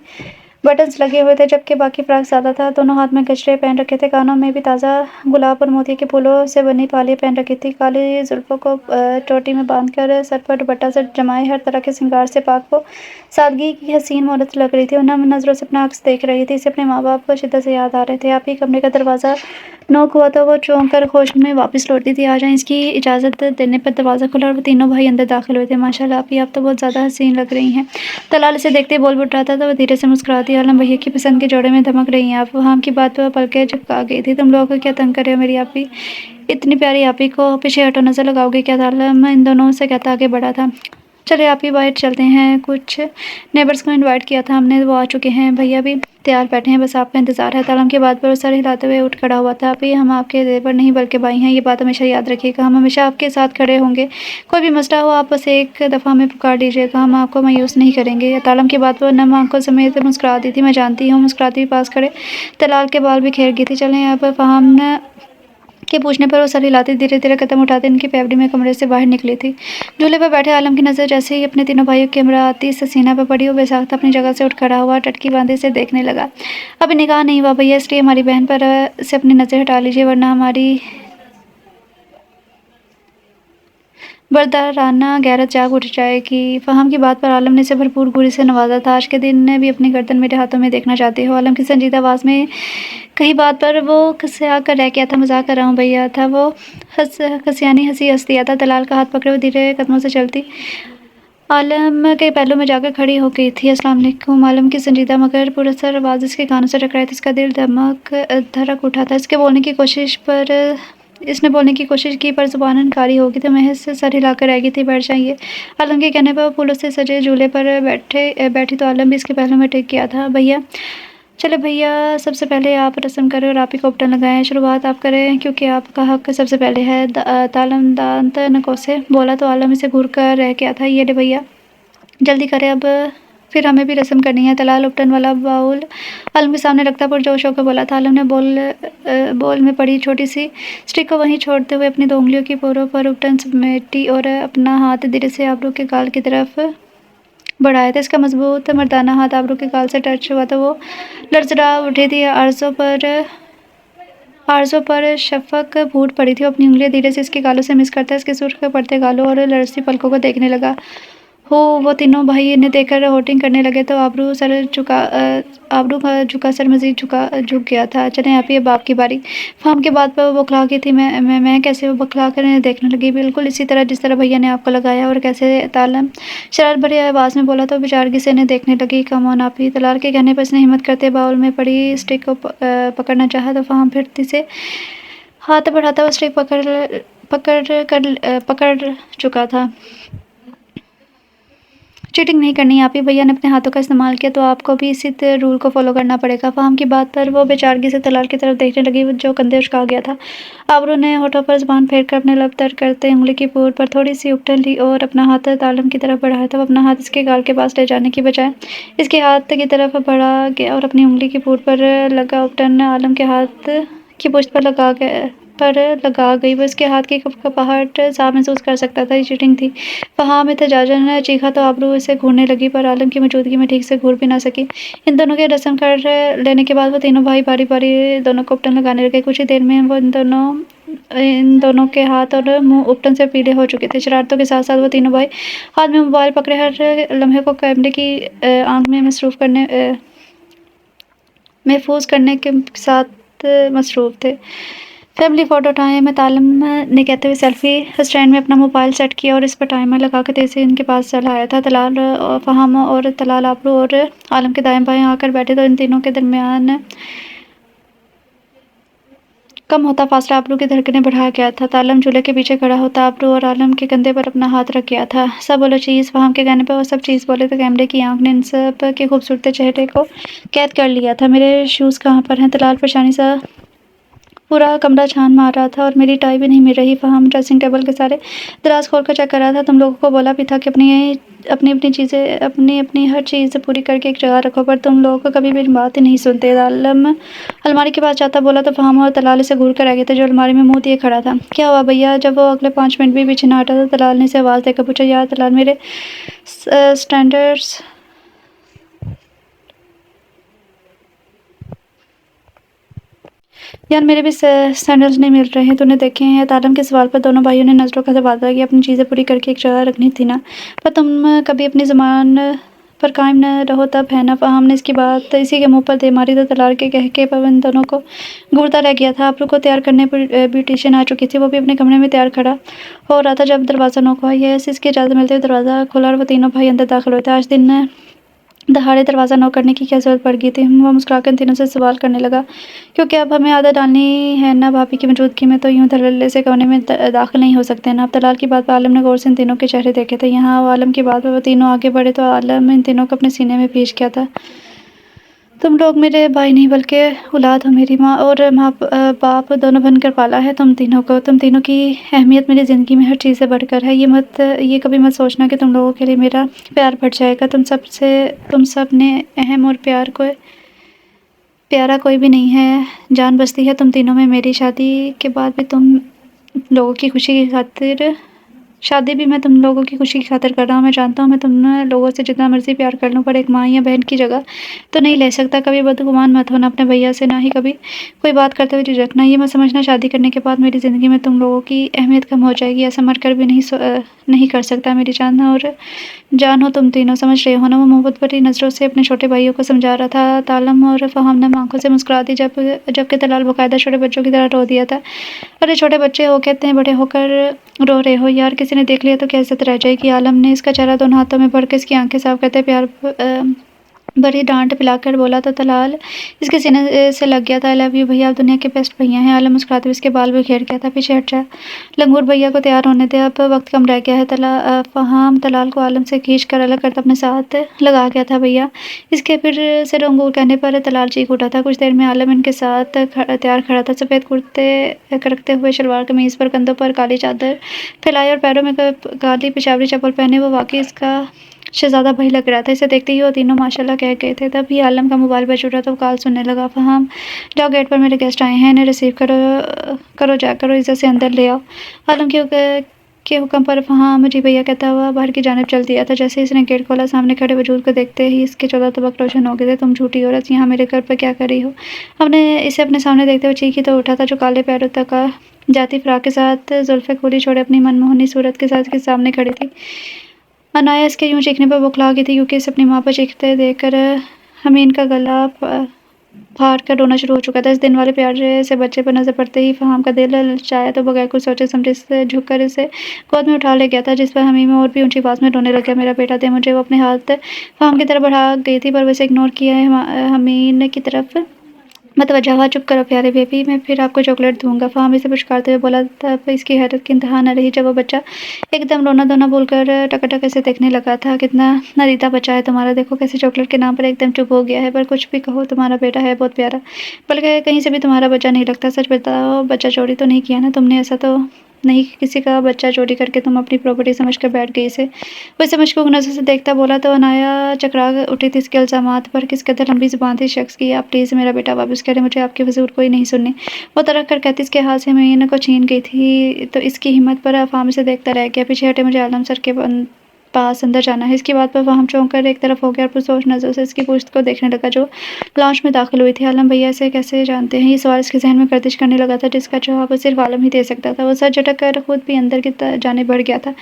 बटन्स लगे हुए थे, जबकि बाकी फ्राक सादा था। दोनों हाथ में गजरे पहन रखे थे, कानों में भी ताज़ा गुलाब और मोती के फूलों से बनी पालियां पहन रखी थी। काली जुल्फों को चोटी में बांधकर सर पर दुपट्टा से जमाए हर तरह के श्रृंगार से पाक वो सादगी की हसीन मूरत लग रही थी। उन्हें नजरों से अपना अक्स देख रही थी। इसे अपने माँ बाप को शिद्दत से याद आ रहे थे। आप ही कमरे का दरवाज़ा नॉक हुआ तो वो चौंक कर होश में वापस लौटती थी। आ जाएं, इसकी इजाज़त देने पर दरवाज़ा खुला और वो तीनों भाई अंदर दाखिल हुए थे। माशाल्लाह आप ही, आप तो बहुत ज़्यादा हसीन लग रही हैं। तलाल इसे देखते ही बोल उठ रहा था तो वो धीरे से मुस्कुराती, आलम भैया की पसंद के जोड़े में धमक रही हैं आप। वहाँ की बात पर पलकें झपका गई थी। तुम लोगों को क्या तंग करे हो मेरी आपी, इतनी प्यारी आपी को पीछे हटो, नजर लगाओगे क्या? आलम इन दोनों से कहता आगे बढ़ा था। चले आप ही बाहर चलते हैं, कुछ नेबर्स को इनवाइट किया था हमने, वो आ चुके हैं, भैया भी तैयार बैठे हैं, बस आपका इंतजार है। तालम के बाद पर सर हिलाते हुए उठ खड़ा हुआ था। अभी हम आपके देवर नहीं बल्कि भाई हैं, ये बात हमेशा याद रखिएगा। हम हमेशा आपके साथ खड़े होंगे। कोई भी मसला हो आप बस एक दफ़ा हमें पुकार लीजिएगा, हम आपको मायूस नहीं करेंगे। तालम की बात पर नम आंखों समेत मुस्कुरा दी थी। मैं जानती हूँ, मुस्कुराती हुई पास खड़े तलाल के बाल भी घेर गई थी। चलें अब फहाम के पूछने पर वो सर हिलाती धीरे धीरे कदम उठाते इनकी पैबड़ी में कमरे से बाहर निकली थी। झूले पर बैठे आलम की नज़र जैसे ही अपने तीनों भाइयों की इमराती से सीना पर पड़ी, वो बेसाख्ता अपनी जगह से उठ खड़ा हुआ टटकी बांधे से देखने लगा। अभी निकाह नहीं हुआ भैया, इसलिए हमारी बहन पर से अपनी नज़र हटा लीजिए, वरना हमारी बरदाराना गैरत जाग उठ जाएगी। फहम की बात पर आलम ने इसे भरपूर घूरी से नवाजा था। आज के दिन ने भी अपनी गर्दन मेरे हाथों में देखना चाहती हो? आलम की संजीदा आवाज़ में कही बात पर वो खिसिया कर रह गया था। मजाक कर रहा हूँ भैया था वो, खसियानी हंसी हंस दिया था। दलाल का हाथ पकड़े वो धीरे कदमों से चलती आलम के पहलू में जाकर खड़ी हो गई थी। अस्सलाम वालेकुम। आलम की संजीदा मगर पुरअसर आवाज़ इसके कानों से टकराई थी। इसका दिल धड़क उठा था। इसने बोलने की कोशिश की पर ज़ुबान इनकारी हो गई थी। महज से सर हिलाकर रह गई थी। बैठ जाइए। आलम के कहने पर वो फूलों से सजे झूले पर बैठी तो आलम भी इसके पहलू में टिक गया था। भैया चले भैया, सबसे पहले आप रस्म करें और आप ही को उपटन लगाएं। शुरुआत आप करें क्योंकि आपका हक सबसे पहले है। तालम दांत नकोसे बोला तो आलम इसे घूर कर रह गया था। ये ले भैया जल्दी करें, अब फिर हमें भी रस्म करनी है। तलाल उपटन वाला बाउल आलम के सामने रखता पुरजोश होकर बोला था। आलम ने बोल में पड़ी छोटी सी स्टिक को वहीं छोड़ते हुए अपनी दो उंगलियों की पोरों पर उपटन समेटी और अपना हाथ धीरे से आबरू के गाल की तरफ बढ़ाया था। इसका मजबूत मर्दाना हाथ आबरू के गाल से टच हुआ तो वो लड़खड़ा उठी थी। आरज़ों पर शफक फूट पड़ी थी। वो अपनी उंगलियां धीरे से इसके गालों से मिस करता इसके सुर्ख पड़ते गालों और लड़ती पलकों को देखने लगा। वो तीनों भाई इन्हें देखकर होटिंग करने लगे तो आबरू का झुका सर मजीद झुक गया था। चलें आप ही, अब आपकी बारी। फार्म के बाद पर वो बौखला गई थी। मैं कैसे? वो बौखला कर इन्हें देखने लगी, बिल्कुल इसी तरह जिस तरह भैया ने आपको लगाया। और कैसे? तालम शरारत भरी आवाज़ में बोला तो बेचारगी से इन्हें देखने लगी। कम ऑन आप ही। तलाल के कहने पर इसने हिम्मत करते बाउल में पड़ी स्टिक को पकड़ना चाहा तो फार्म फिरती से हाथ बढ़ाता हुआ स्टिक पकड़ चुका था। चीटिंग नहीं करनी आप ही, भैया ने अपने हाथों का इस्तेमाल किया तो आपको भी इसी रूल को फॉलो करना पड़ेगा। फाहम की बात पर वो बेचारगी से तलाल की तरफ देखने लगी जो कंधे उचका गया था। आबरू ने होठों पर ज़बान फेर कर अपने लब तर करते उंगली की पूर पर थोड़ी सी उपटन ली और अपना हाथ तालम की तरफ बढ़ाया था। वो अपना हाथ इसके गाल के पास ले जाने की बजाय इसके हाथ की तरफ बढ़ा गया और अपनी उंगली की पूर पर लगा उपटन आलम के हाथ की पुश्त पर लगा गई। वो इसके हाथ की कपकपाहट साफ महसूस कर सकता था। ये चीटिंग थी। फहाम एहतजाजन चीखा तो आबरू इसे घूरने लगी पर आलम की मौजूदगी में ठीक से घूर भी ना सकी। इन दोनों के रस्म कर लेने के बाद वो तीनों भाई बारी बारी दोनों को उपटन लगाने लगे। कुछ ही देर में वो इन दोनों के हाथ और मुंह उपटन से पीले हो चुके थे। शरारतों के साथ साथ वो तीनों भाई हाथ में मोबाइल पकड़े हर लम्हे को कैमरे की आंख में महफूज करने के साथ मसरूफ़ थे। फैमिली फ़ोटो टाइम में तालम ने कहते हुए सेल्फी स्टैंड में अपना मोबाइल सेट किया और इस पर टाइमर लगा कर तेज़ी इनके पास चला आया था। तलाल फहाम और तलाल आबरू और आलम के दाएं बाएं आकर बैठे तो इन तीनों के दरमियान कम होता फासला आबरू की धड़कनें बढ़ा गया था। तालम चूल्हे के पीछे खड़ा होता आबरू और आलम के कंधे पर अपना हाथ रख गया था। सब बोलो चीज़। फहाम के कहने पर वो सब चीज़ बोले तो कैमरे की आंख ने इन सब के खूबसूरत चेहरे को कैद कर लिया था। मेरे शूज़ कहाँ पर हैं? तलाल परेशानी सा पूरा कमरा छान मार रहा था और मेरी टाई भी नहीं मिल रही। फ़हाम ड्रेसिंग टेबल के सारे दराज खोल कर चेक कर रहा था। तुम लोगों को बोला भी था कि अपनी चीज़ें अपनी हर चीज़ पूरी करके एक जगह रखो, पर तुम लोग कभी मेरी बात ही नहीं सुनते। आलम अलमारी के पास जाता बोला तो फ़हाम और तलाल से घूर कर आ गए थे, जो अलमारी में मुँह दिए खड़ा था। क्या हुआ भैया? जब वो अगले 5 मिनट भी पीछे न हटा तो तलाल ने इसे आवाज़ देकर पूछा। यार तलाल, मेरे स्टैंडर्ड्स यार मेरे भी सैंडल्स नहीं मिल रहे हैं, तूने देखे हैं? आलम के सवाल पर दोनों भाइयों ने नज़रों का तबादला किया। अपनी चीज़ें पूरी करके एक जगह रखनी थी ना, पर तुम कभी अपनी ज़ुबान पर कायम न रहो तब है ना। फ़हाम ने इसकी बात इसी के मुंह पर दे मारी तो तलाल के कह के पवन दोनों को घूरता रह गया था। आपरू को तैयार करने पर ब्यूटिशियन आ चुकी थी। वो भी अपने कमरे में तैयार खड़ा हो रहा था जब दरवाज़ा नॉक हुआ। यस, इसकी इजाज़त मिलते हुए दरवाज़ा खुला और वो तीनों भाई अंदर दाखिल हुए थे। आज दिन दहाड़े दरवाज़ा नॉक करने की क्या ज़रूरत पड़ गई थी? वो मुस्कुराकर इन तीनों से सवाल करने लगा। क्योंकि अब हमें आदत डालनी है ना भाभी की मौजूदगी में, तो यूँ धड़ल्ले से कोने में दाखिल नहीं हो सकते ना। अब तलाल की बात पर आलम ने गौर से इन तीनों के चेहरे देखे थे। यहाँ आलम की बात पर वो तीनों आगे बढ़े तो आलम इन तीनों को अपने सीने में भींच गया था। तुम लोग मेरे भाई नहीं बल्कि औलाद हो। मेरी माँ और बाप दोनों बनकर पाला है तुम तीनों को। तुम तीनों की अहमियत मेरी ज़िंदगी में हर चीज़ से बढ़कर है। ये कभी मत सोचना कि तुम लोगों के लिए मेरा प्यार बढ़ जाएगा। तुम सब ने अहम और प्यारा कोई भी नहीं है। जान बसती है तुम तीनों में। मेरी शादी के बाद भी तुम लोगों की खुशी की खातिर शादी भी मैं तुम लोगों की खुशी की खातिर कर रहा हूँ। मैं जानता हूँ मैं तुम लोगों से जितना मर्जी प्यार कर लूँ, पर एक माँ या बहन की जगह तो नहीं ले सकता। कभी बदगुमान मत होना अपने भैया से, ना ही कभी कोई बात करते हुए झिझकना। ये मत समझना शादी करने के बाद मेरी ज़िंदगी में तुम लोगों की अहमियत कम हो जाएगी। ऐसा मर कर भी नहीं कर सकता। मेरी जान हो तुम तीनों, समझ रहे हो ना? वो मोहब्बत भरी नज़रों से अपने छोटे भाइयों को समझा रहा था। तालम और फ़हाम ने आंखों से मुस्कुरा दी जबकि तलाल बाकायदा छोटे बच्चों की तरह रो दिया था। अरे छोटे बच्चे हो, कहते हैं बड़े होकर रो रहे हो यार, किसी ने देख लिया तो क्या इज्जत रह जाएगी? आलम ने इसका चेहरा दोनों हाथों में भर के इसकी आंखें साफ करते प्यार भरी डांट पिलाकर बोला तो तलाल इसके सीने से लग गया था। आई लव यू भैया, आप दुनिया के बेस्ट भैया हैं। आलम मुस्कुराते हुए इसके बाल भी घेर गया था। पीछे हट जा, लंगूर भैया को तैयार होने दे, अब वक्त कम रह गया है। फ़हाम तलाल को आलम से खींच कर अलग करता अपने साथ लगा गया था। भैया, इसके फिर से लंगूर कहने पर तलाल चीख उठा था। कुछ देर में आलम इनके साथ तैयार खड़ा था। सफ़ेद कुर्ते कड़कते हुए शलवार कमीज़ पर, कंधों पर काली चादर फैलाई और पैरों में काली पेशावरी चप्पल पहने वो वाकई इसका शहज़ादा भाई लग रहा था। इसे देखते ही वो तीनों माशाल्लाह कह गए थे। तभी आलम का मोबाइल बज उठा तो वो कॉल सुनने लगा। फ़हाम, जाओ गेट पर मेरे गेस्ट आए हैं, इन्हें रिसीव करो जाकर और इज्जत से अंदर ले आओ। आलम के हुक्म पर फ़हाम जी भैया कहता हुआ बाहर की जानिब चल दिया था। जैसे इसने गेट खोला, सामने खड़े वजूद को देखते ही इसके 14 तबक रोशन हो गए थे। तुम झूठी औरत, यहाँ मेरे घर पर क्या कर रही हो? हमने इसे अपने सामने देखते हुए चीखी तो उठा था, जो काले पैरों तक जाती फ्राक के साथ जुल्फ़ें खुली छोड़े अपनी मनमोहनी सूरत के साथ इसके सामने खड़ी थी। अनाया इसके यूँ चीखने पर बौखला गई थी, क्योंकि इसे अपनी माँ पर चीखते देखकर हमीन का गला फाड़ कर रोना शुरू हो चुका था। इस दिन वाले प्यार से बच्चे पर नज़र पड़ते ही फ़हाम का दिल ललचाया तो बगैर कुछ सोचे समझे से झुककर इसे गोद में उठा ले गया था, जिस पर हमीन और भी ऊंची आवाज़ में रोने लग गया। मेरा बेटा दे मुझे। वो अपने हाथ फ़हाम की तरफ बढ़ा गई थी, पर वैसे इग्नोर किया है हमीन की तरफ मतवज्जा हुआ। चुप करो प्यारे बेबी, मैं फिर आपको चॉकलेट दूंगा। फ़हाम इसे पुचकारते हुए बोला। तब इसकी हैरत की इंतहा न रही जब वो बच्चा एकदम रोना धोना भूलकर टकाटक ऐसे देखने लगा था। कितना नरीता बच्चा है तुम्हारा, देखो कैसे चॉकलेट के नाम पर एकदम चुप हो गया है। पर कुछ भी कहो, तुम्हारा बेटा है बहुत प्यारा, बल्कि कहीं से भी तुम्हारा बच्चा नहीं लगता। सच बताओ, बच्चा चोरी तो नहीं किया ना तुमने? ऐसा तो नहीं किसी का बच्चा चोरी करके तुम अपनी प्रॉपर्टी समझकर बैठ गई इसे? वो इसे मशकूक नज़र से देखता बोला तो अनाया चकरा उठी थी इसके इल्ज़ामात पर। किस कदर लंबी ज़ुबान थी शख्स की। आप प्लीज़ मेरा बेटा वापस करें, मुझे आपकी फजूल कोई नहीं सुननी। वो तरक कर कहती इसके हाथ से हमीन को छीन गई थी तो इसकी हिम्मत पर फ़हाम से देखता रह गया। पीछे हटे, मुझे आलम सर के पास अंदर जाना है। इसकी बात पर फ़हाम चौंक कर एक तरफ हो गया और पुरसोच नज़रों से इसकी पुश्त को देखने लगा जो लॉन्च में दाखिल हुई थी। आलम भैया से कैसे जानते हैं? ये सवाल इसके जहन में गर्दिश करने लगा था, जिसका जवाब सिर्फ आलम ही दे सकता था। वो सर झटक कर खुद भी अंदर की जानिब बढ़ गया था।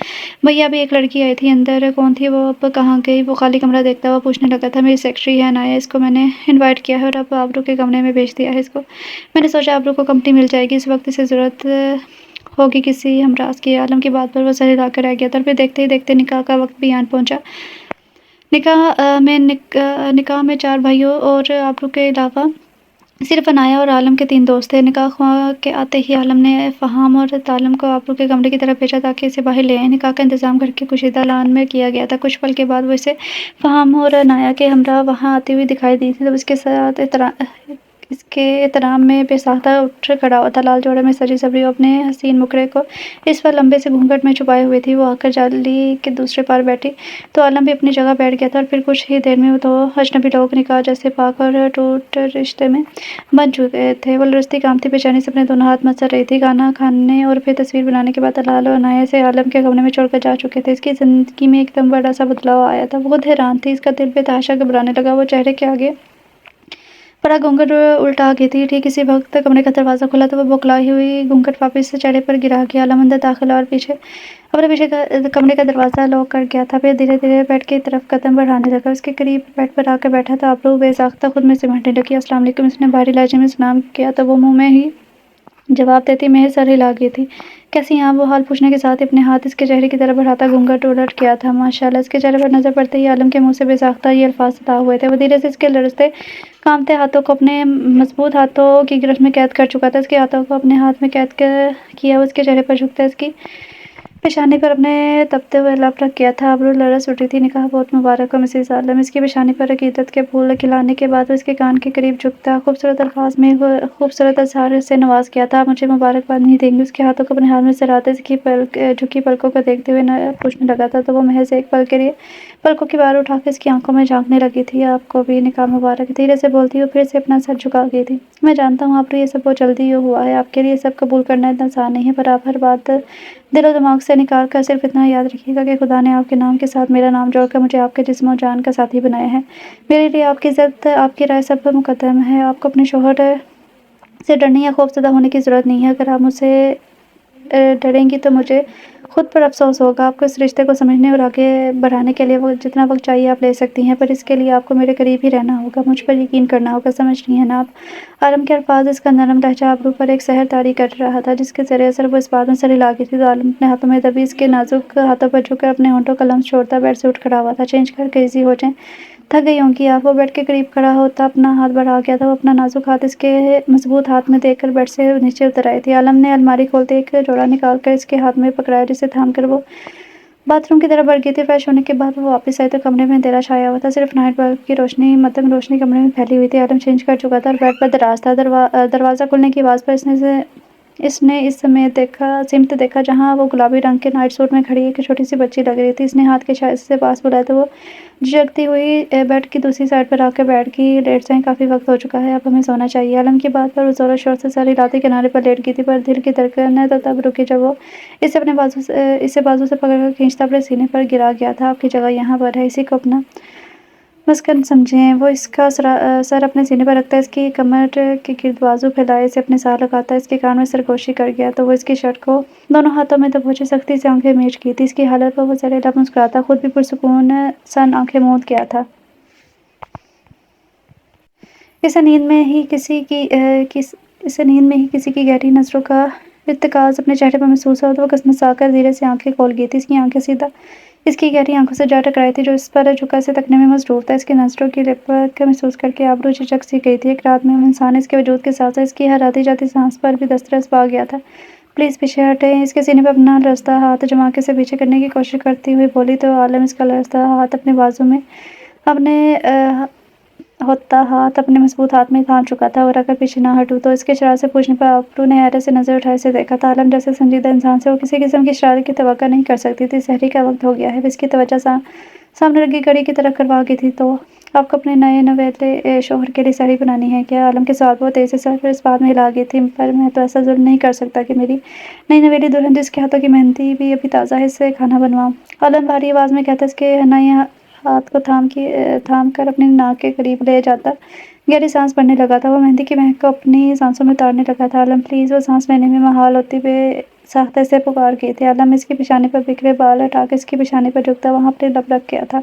भैया, अभी एक लड़की आई थी अंदर, कौन थी वो, अब कहाँ गई? वो खाली कमरा देखता हुआ पूछने लगा था। मेरी सेक्रेटरी है अनाया, इसको मैंने इन्वाइट किया है और अब आबरू के कमरे में भेज दिया है इसको। मैंने सोचा आबरू को कंपनी मिल जाएगी, इस वक्त इसे ज़रूरत होगी किसी हमराज की। आलम की बात पर वो सर हिलाकर रह गया था। फिर देखते ही देखते निकाह का वक्त भी आन पहुंचा। निकाह में 4 भाइयों और आबरू के अलावा सिर्फ अनाया और आलम के 3 दोस्त थे। निकाह के आते ही आलम ने फ़हाम और तालम को आबरू के कमरे की तरफ भेजा ताकि इसे बाहर ले आए। निकाह का इंतज़ाम करके कुशीदा लान में किया गया था। कुछ पल के बाद वो इसे फ़हाम और अनाया के हमरा वहाँ आती हुई दिखाई दी थी। तब اس کے احترام میں بے ساختہ اٹھ کھڑا ہوا تھا۔ لال جوڑے میں سجی سبری اپنے حسین مکھڑے کو اس پر لمبے سے گھونگھٹ میں چھپائے ہوئے تھی۔ وہ آ کر جالی کے دوسرے پار بیٹھی تو عالم بھی اپنی جگہ بیٹھ گیا تھا، اور پھر کچھ ہی دیر میں وہ دو اجنبی لوگ نکاح جیسے پاک اور ٹوٹ رشتے میں بندھ چکے تھے۔ وہ لرزتی کانپتی بے چینی سے اپنے دونوں ہاتھ مسل رہی تھی۔ کھانا کھانے اور پھر تصویر بنانے کے بعد طلال اور عنایت اسے عالم کے کمرے میں چھوڑ کر جا چکے تھے۔ اس کی زندگی میں ایک دم بڑا سا بدلاؤ آیا تھا۔ وہ خود حیران تھی، اس کا دل بے تحاشا گھبرانے لگا۔ وہ چہرے کے آگے پڑا گھونگھٹ الٹا گئی تھی۔ ٹھیک اسی وقت کمرے کا دروازہ کھلا تو وہ بوکھلائی ہوئی گھونگھٹ واپس چہرے پر گرا کے عالم اندر داخل ہوا اور اپنے پیچھے کمرے کا دروازہ لاک کر گیا تھا۔ پھر دھیرے دھیرے بیڈ کی طرف قدم بڑھانے لگا۔ اس کے قریب بیڈ پر آ کر بیٹھا تو ابرو بے ساختہ خود میں سمٹنے لگی۔ السلام علیکم، اس نے بھاری لہجے میں سلام کیا تو وہ منہ میں ہی جواب دیتی محض سر ہلا گئی تھی۔ کیسی ہیں آپ؟ وہ حال پوچھنے کے ساتھ ہی اپنے ہاتھ اس کے چہرے کی طرف بڑھاتا گھونگھٹ الٹ گیا تھا۔ ماشاءاللہ۔ اس کے چہرے پر نظر پڑتے ہی عالم کے منہ سے بے ساختہ یہ الفاظ صادر ہوئے تھے۔ وہ دھیرے سے اس کے لرزتے کانپتے ہاتھوں کو اپنے مضبوط ہاتھوں کی گرفت میں قید کر چکا تھا۔ اس کے ہاتھوں کو اپنے ہاتھ میں قید کیا وہ اس کے چہرے پر جھکتا، اس کی پیشانی پر اپنے تپتے ہوئے لب رکھ گیا تھا۔ ابرو لرز اٹھی تھی۔ نکاح بہت مبارک ہو مسز عالم۔ اس کی پیشانی پر عقیدت کے پھول کھلانے کے بعد وہ اس کے کان کے قریب جھکتا خوبصورت الفاظ میں خوبصورت اظہار سے نواز گیا تھا۔ آپ مجھے مبارکباد نہیں دیں گے؟ اس کے ہاتھوں کو اپنے ہاتھ میں سراتے اس کی جھکی پلکوں کو دیکھتے ہوئے پوچھنے لگا تھا تو وہ محض ایک پل کے لیے پلکوں کی باہر اٹھا کے اس کی آنکھوں میں جھانکنے لگی تھی۔ آپ کو بھی نکاح مبارک، دھیرے سے بولتی وہ پھر سے اپنا سر جھکا گئی تھی۔ میں جانتا ہوں ابرو، یہ سب بہت جلدی ہوا ہے، آپ کے لیے یہ سب قبول کرنا اتنا آسان نہیں ہے، پر آپ ہر بات دل و دماغ سے نکال کر صرف اتنا یاد رکھیے گا کہ خدا نے آپ کے نام کے ساتھ میرا نام جوڑ کر مجھے آپ کے جسم و جان کا ساتھی بنایا ہے۔ میرے لیے آپ کی عزت، آپ کی رائے سب پر مقدم ہے۔ آپ کو اپنے شوہر سے ڈرنے یا خوفزدہ ہونے کی ضرورت نہیں ہے۔ اگر آپ مجھ سے ڈریں گی تو مجھے خود پر افسوس ہوگا۔ آپ کو اس رشتے کو سمجھنے اور آگے بڑھانے کے لیے جتنا وقت چاہیے آپ لے سکتی ہیں، پر اس کے لیے آپ کو میرے قریب ہی رہنا ہوگا، مجھ پر یقین کرنا ہوگا، سمجھ رہی ہیں نا آپ؟ عالم کے الفاظ، اس کا نرم لہجہ ابرو پر ایک سحر طاری کر رہا تھا، جس کے زیر اثر وہ اس بات میں سر ہلا گئی تھی تو عالم اپنے ہاتھوں میں دبی اس کے نازک ہاتھوں پر جھک کر اپنے ہونٹوں کا لمس چھوڑتا بیڈ سے اٹھ کھڑا ہوا تھا۔ چینج کر کے ایزی ہو جائیں، تھک گئی ہوں گی آپ؟ وہ بیڈ کے قریب کھڑا ہوتا اپنا ہاتھ بڑھا گیا تھا۔ وہ اپنا نازک ہاتھ اس کے مضبوط ہاتھ میں دے کر بیڈ سے نیچے اتر آئی تھی۔ عالم نے الماری کھولتے ایک جوڑا نکال کر اس کے ہاتھ میں پکڑایا، جسے تھام کر وہ باتھ روم کی طرف بڑھ گئی تھی۔ فریش ہونے کے بعد وہ واپس آئی تو کمرے میں اندھیرا چھایا ہوا تھا، صرف نائٹ بلب کی روشنی مدھم روشنی کمرے میں پھیلی ہوئی تھی۔ عالم چینج کر چکا تھا اور بیڈ پر دراز تھا۔ دروازہ کھلنے کی آواز پر اس نے اس سمت دیکھا جہاں وہ گلابی رنگ کے نائٹ سوٹ میں کھڑی ایک چھوٹی سی بچی لگ رہی تھی۔ اس نے ہاتھ کے اشارے سے پاس بلایا تو وہ جھجکتی ہوئی بیڈ کی دوسری سائڈ پر آ کر بیٹھ گئی۔ لیٹ جائیں، کافی وقت ہو چکا ہے، اب ہمیں سونا چاہیے۔ عالم کی بات پر وہ زور و شور سے سر ہلاتی کنارے پر لیٹ گئی تھی، پر دل کی دھڑکنیں تو تب رکی جب وہ اسے بازو سے پکڑ کر کھینچتا اپنے سینے پر گرا گیا تھا۔ آپ کی جگہ یہاں پر ہے، اسی کو اپنا مسکن سمجھیں۔ وہ اس کا سر اپنے سینے پر رکھتا، اس کی کمر کے گرد بازو پھیلائے اسے اپنے ساتھ لگاتا اس کے کان میں سرگوشی کر گیا تو وہ اس کی شرٹ کو دونوں ہاتھوں میں دبوچے سختی سے آنکھیں میچ کی تھی۔ اس کی حالت پر وہ زیر لب مسکراتا خود بھی پرسکون سن آنکھیں موند گیا تھا۔ اسے نیند میں ہی کسی کی گہری نظروں کا ارتکاز اپنے چہرے پر محسوس ہوا تو وہ کسمسا کر دھیرے سے آنکھیں کھول گئی تھی۔ اس کی آنکھیں سیدھا اس کی گہری آنکھوں سے جا ٹکرائی تھی جو اس پر جھکا اسے تکنے میں مصروف تھا۔ اس کی نظروں کی لپٹ محسوس کر کے ابرو جھجک سی گئی تھی۔ ایک رات میں انسان اس کے وجود کے ساتھ ساتھ اس کی ہر آتی جاتی سانس پر بھی دسترس پا گیا تھا۔ پلیز پیچھے ہٹیں، اس کے سینے پر اپنا لرزتا ہاتھ جما کے اسے پیچھے کرنے کی کوشش کرتی ہوئی بولی تو عالم اس کا لرزتا ہاتھ اپنے بازو میں اپنے مضبوط ہاتھ میں تھام چکا تھا۔ اور اگر پیچھے نہ ہٹوں تو؟ اس کے شرارت سے پوچھنے پر ابرو نے حیرت سے نظر اٹھائے اسے دیکھا تھا۔ عالم جیسے سنجیدہ انسان سے وہ کسی قسم کی شرارت کی توقع نہیں کر سکتی تھی۔ سحری کا وقت ہو گیا ہے، وہ اس کی توجہ سامنے لگی گھڑی کی طرف کروا گئی تھی۔ تو آپ کو اپنے نئے نویلے شوہر کے لیے سحری بنانی ہے کیا؟ عالم کے سوال پر وہ تیزی سے سر اس بات میں ہلا گئی تھی، پر میں تو ایسا ظلم نہیں کر سکتا کہ میری نئی نویلی دلہن جس کے ہاتھوں کی مہندی بھی ابھی تازہ ہے، اس سے کھانا بنواؤں۔ عالم بھاری آواز میں کہتا اس کے حنائی ہاتھ کو تھام کر اپنی ناک کے قریب لے جاتا گہری سانس بھرنے لگا تھا۔ وہ مہندی کی مہک کو اپنی سانسوں میں اتارنے لگا تھا۔ عالم پلیز، وہ سانس لینے میں محال ہوتی بے ساختہ اسے پکار گئی تھی۔ عالم اس کی پیشانی پر بکھرے بال ہٹا کے اس کی پیشانی پر جھکتا وہاں اپنے لب رکھ گیا تھا۔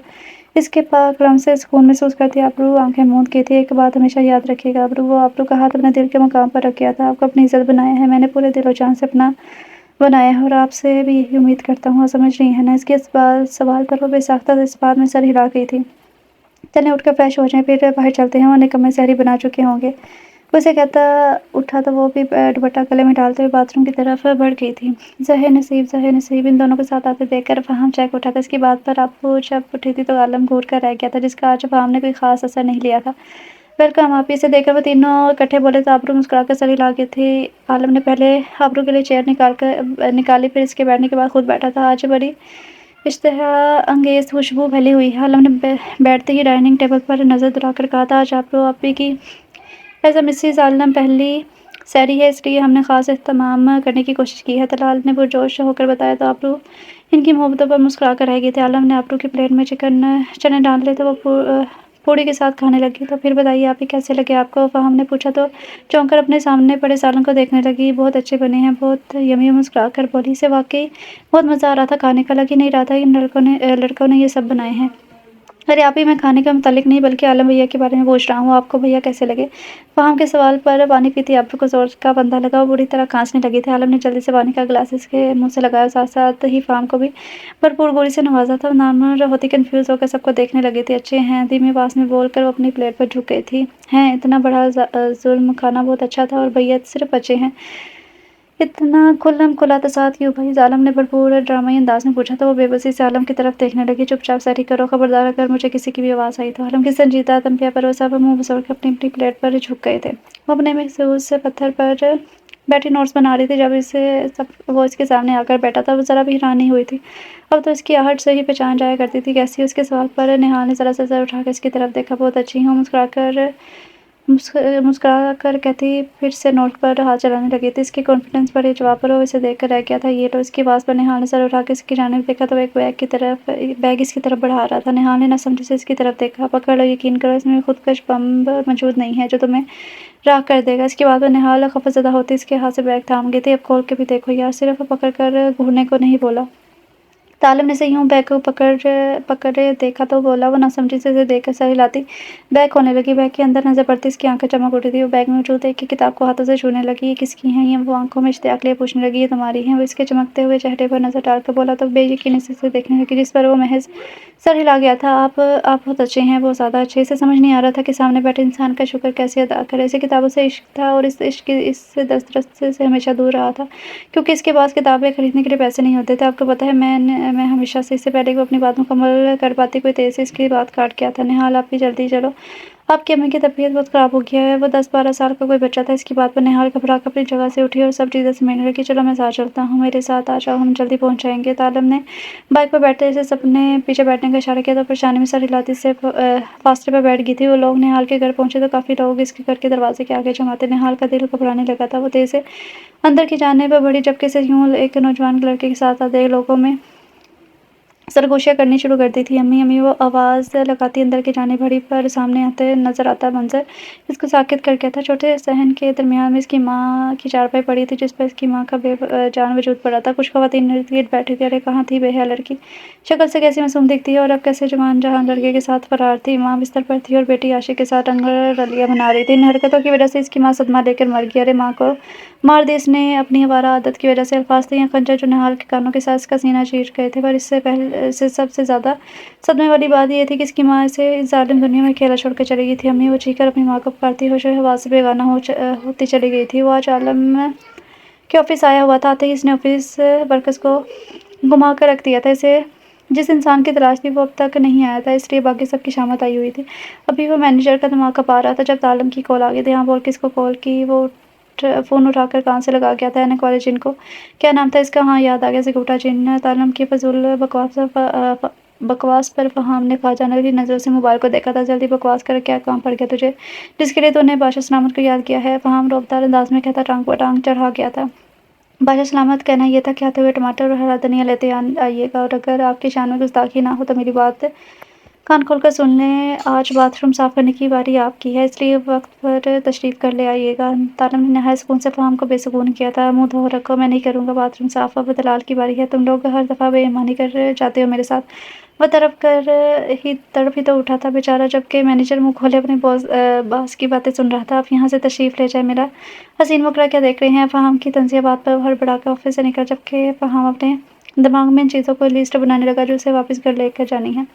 اس کے پاک لمس سے سکون محسوس کرتی ابرو آنکھیں موند گئی تھی۔ ایک بات ہمیشہ یاد رکھیے گا ابرو، وہ ابرو کا ہاتھ اپنے دل کے مقام پر رکھ گیا تھا، آپ کو اپنی عزت بنایا ہے، میں نے پورے دل و جان سے اپنا بنایا ہے اور آپ سے بھی یہی امید کرتا ہوں، سمجھ رہی ہیں نا؟ اس کے سوال پر وہ بے ساختہ اس بات میں سر ہلا گئی تھی۔ چلیں اٹھ کر فریش ہو جائیں، پھر باہر چلتے ہیں، وہ نکمّے سحری بنا چکے ہوں گے۔ وہ اسے کہتا اٹھا تو وہ بھی دوپٹہ گلے میں ڈالتے ہوئے باتھ روم کی طرف بڑھ گئی تھی۔ ظہر نصیب ان دونوں کو ساتھ آتے دیکھ کر فہم چہک اٹھا تھا۔ اس کی بات پر ابو جب اٹھی تھی تو عالم گھور کر رہ گیا تھا، جس کا آج فہم نے کوئی خاص اثر نہیں لیا تھا۔ वेलकम। आप इसे देखकर वो तीनों इकट्ठे बोले तो आबरू मुस्कुराकर सर हिला गई थी। आलम ने पहले आबरू के लिए चेयर निकाली, फिर इसके बैठने के बाद खुद बैठा था। आज बड़ी इश्तहा अंगेज खुशबू फैली हुई है। आलम ने बैठते ही डाइनिंग टेबल पर नज़र दौड़ाकर कहा था, आज आबरू आपी की ऐसा मिसेस आलम पहली सैरी है, इसलिए हमने ख़ास एहतमाम करने की कोशिश की है। तलाल ने पुरजोश होकर बताया तो आबरू इनकी मोहब्बतों पर मुस्कुरा कर रह गए थे। आलम ने आबरू की प्लेट में चने डाल ले तो वो पूड़ी के साथ खाने लगी। तो फिर बताइए आप ही कैसे लगे आपको? फ़ाहम ने पूछा तो चौंक कर अपने सामने पड़े सालन को देखने लगी। बहुत अच्छे बने हैं, बहुत यमी, मुस्कुरा कर बोली। इसे वाकई बहुत मज़ा आ रहा था खाने का। लग ही नहीं रहा था इन लड़कों ने ये सब बनाए हैं। अरे आप ही, मैं खाने का मुतालिक नहीं बल्कि आलम भैया के बारे में पूछ रहा हूँ। आपको भैया कैसे लगे? फ़ाहम के सवाल पर पानी पीती आबरू को ज़ोर का बंधा लगा। वो बुरी तरह खांसने लगी थी। आलम ने जल्दी से पानी का गिलास इसके मुंह से लगाया, साथ साथ ही फ़ाहम को भी भरपूर गोली से नवाजा था। नामर होती कन्फ्यूज़ होकर सबको देखने लगी थी। अच्छे हैं, धीमी आवाज़ में बोल कर वो अपनी प्लेट पर झुक गई थी। हैं, इतना बड़ा जुल्म, खाना बहुत अच्छा था और भैया सिर्फ अच्छे हैं। इतना खुल्लम खुला तसाद क्यों भाई? आलम ने भरपूर ड्रामाई अंदाज में पूछा तो वो बेबसी से आलम की तरफ देखने लगी। चुपचाप सैरी करो, खबरदार अगर मुझे किसी की भी आवाज़ आई तो। आलम की संजीदा तनख्या पर वो सब मुंह बसोड़ के अपनी अपनी प्लेट पर झुक गए थे। वो अपने महसूस से पत्थर पर बैठी नोट्स बना रही थी जब वो इसके सामने आकर बैठा था। वो ज़रा भी हैरान नहीं हुई थी, अब तो इसकी आहट से ही पहचान जाया करती थी। कैसी? उसके सवाल पर निहाल ने ज़रा सा सर उठाकर इसकी तरफ देखा। बहुत अच्छी हूँ, मुस्कुरा कर कहती फिर से नोट पर हाथ चलाने लगी थी। इसके कॉन्फिडेंस पर ये जवाब पर वो इसे देखकर रह गया था। ये लो। इसकी आवाज़ पर निहाल ने सर उठा के इसकी जानिब देखा तो एक बैग इसकी तरफ बढ़ा रहा था। निहाल ने ना समझे से इसकी तरफ देखा। पकड़ लो, यकीन करो इसमें खुदकश बम मौजूद नहीं है जो तुम्हें राख कर देगा। इसके बाद निहाल खफज़दा होती इसके हाथ से बैग थाम गई थी। अब खोल के भी देखो यार, सिर्फ पकड़ कर घूरने को नहीं बोला। तालिब ने से यूं बैग को पकड़े देखा तो बोला। वो नासमझी से इसे देखकर सर हिलाती बैग खोलने लगी। बैग के अंदर नजर पड़ती इसकी आंखें चमक उठी थी। वो बैग में मौजूद एक ही किताब को हाथों से छूने लगी। ये किसकी हैं ये? वो आंखों में इश्तियाक लिए पूछने लगी। ये तुम्हारी हैं? वो इसके चमकते हुए चेहरे पर नजर डालकर बोला तो बेयकीनी से इसे देखने लगी, जिस पर वो महज सर हिला गया था। आप बहुत अच्छे हैं, बहुत ज़्यादा अच्छे। इसे समझ नहीं आ रहा था कि सामने बैठे इंसान का शुक्र कैसे अदा करे। इसे किताबों से इश्क था और इस इश्क इससे दस्तरस से हमेशा दूर रहा था, क्योंकि इसके पास किताबें खरीदने के लिए पैसे नहीं होते थे। आपको पता है, मैं हमेशा से, इससे पहले कि वो अपनी बात मुकम्मल कर पाती, कोई तेज़ से इसकी बात काट गया था। निहाल आप भी जल्दी चलो, आपकी अम्मी की तबीयत बहुत ख़राब हो गया है। वो 10-12 साल का कोई बच्चा था। इसकी बात पर निहाल घबरा कर अपनी जगह से उठी और सब चीज़ें समेटने लगी। चलो मैं साथ चलता हूँ, मेरे साथ आ जाओ, हम जल्दी पहुँच जाएंगे। तालिब ने बाइक पर बैठते जैसे सबने पीछे बैठने का इशारा किया तो परेशानी में सर हिलाती से फास्टे पर बैठ गई थी। वो लोग निहाल के घर पहुँचे तो काफ़ी लोग इसके घर के दरवाजे के आगे जमाते। निहाल का दिल घबराने लगा था। वो तेज़ से अंदर की जानिब बड़ी झपके से यूं एक नौजवान लड़के के साथ आते लोगों में सरगोशियाँ करनी शुरू कर दी थी। अम्मी अम्मी वो आवाज़ लगाती अंदर की जानिब बढ़ी, पर सामने आते नजर आता मंजर इसको साकित कर गया था। छोटे सहन के दरमियान में इसकी माँ की चारपाई पड़ी थी जिस पर इसकी माँ का बेजान वजूद पड़ा था। कुछ ख़वातीन इर्द गिर्द बैठी थी। अरे कहाँ थी बेहया लड़की? शक्ल से कैसी मासूम दिखती है और अब कैसे जवान जहान लड़के के साथ फरार थी। माँ बिस्तर पर थी और बेटी आशिक के साथ रंगरलियाँ बना रही थी। इन हरकतों की वजह से इसकी माँ सदमा लेकर मर गई। अरे माँ को मार दी इसने अपनी आवारा आदत की वजह से। अल्फाज थे या खंजर जो निहाल के कानों के साथ इसका सीना चीर गए थे। पर इससे सबसे ज़्यादा सदमे वाली बात यह थी कि इसकी माँ इसे इस जालिम दुनिया में अकेला छोड़ कर चली गई थी। अम्मी वो चीखकर अपनी माँ को पुकारती होश हवा से बेगाना होती चली गई थी। वो आज आलम के ऑफिस आया हुआ था। आते ही इसने ऑफिस वर्कर्स को घुमा कर रख दिया था। इसे जिस इंसान की तलाश थी वो अब तक नहीं आया था, इसलिए बाकी सबकी शामत आई हुई थी। अभी वो मैनेजर का दिमाग खपा रहा था जब तालम की कॉल आ गई थी। हाँ बोल, किसको कॉल की? वो फ़ोन उठाकर कान से लगा गया था। एनक वाले जिन को। क्या नाम था इसका? हाँ याद आ गया, ज़गूटा जिन। तालम की फजूल बकवास पर फ़ाहम ने ख्वाजाना की नज़रों से मोबाइल को देखा था। जल्दी बकवास कर, क्या काम पड़ गया तुझे जिसके लिए तूने बादशाह सलामत को याद किया है? फ़ाहम रौबदार अंदाज में कहता। टांग पर टांग चढ़ा गया था। बादशाह सलामत कहना यह था कि आते हुए टमाटर और हरा धनिया लेते आइएगा, और अगर आपकी शान में गुस्ताखी ना हो तो मेरी बात कान खोलकर सुन लें। आज बाथरूम साफ़ करने की बारी आपकी है, इसलिए वक्त पर तशरीफ़ कर ले आइएगा। तालम ने नहाय सुकून से फ़ाहम को बेसुकून किया था। मुँह धो रखो, मैं नहीं करूँगा बाथरूम साफ़, अब दलाल की बारी है। तुम लोग हर दफ़ा बेईमानी कर जाते हो मेरे साथ। वह तड़प ही तो उठा था बेचारा, जबकि मैनेजर मुँह खोले अपने बॉस की बातें सुन रहा था। अब यहाँ से तशरीफ़ ले जाए मेरा हसीन मुखड़ा, क्या देख रहे हैं? फ़ाहम की तंज़िया बात पर हड़बड़ा कर ऑफिस से निकल, जबकि फ़ाहम अपने दिमाग में इन चीज़ों को लिस्ट बनाने लगा जो उसे वापस घर लेकर जानी है।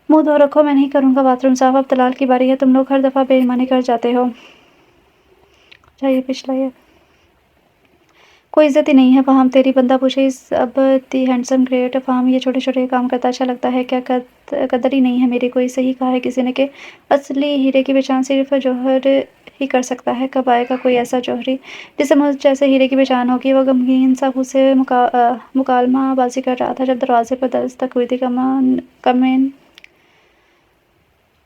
मुँह धो रखो, मैं नहीं करूँगा बाथरूम साफ़, अब दलाल की बारी है। तुम लोग हर दफ़ा बेईमानी कर जाते हो। अच्छा ये पिछला ये कोई इज़्ज़त ही नहीं है फ़ाहम तेरी। बंदा पूछे इज़ अब दी हैंडसम ग्रेट फ़ाहम, ये छोटे-छोटे काम करता अच्छा लगता है क्या? कदर ही नहीं है मेरी कोई। सही कहा है किसी ने कि असली हीरे की पहचान सिर्फ़ जौहर ही कर सकता है। कब आएगा कोई ऐसा जौहरी जिसे मुझ जैसे हीरे की पहचान होगी? वो गमगीन सा मुझसे मुकालमा बाज़ी कर रहा था जब दरवाज़े पर दस्तक हुई थी। कम इन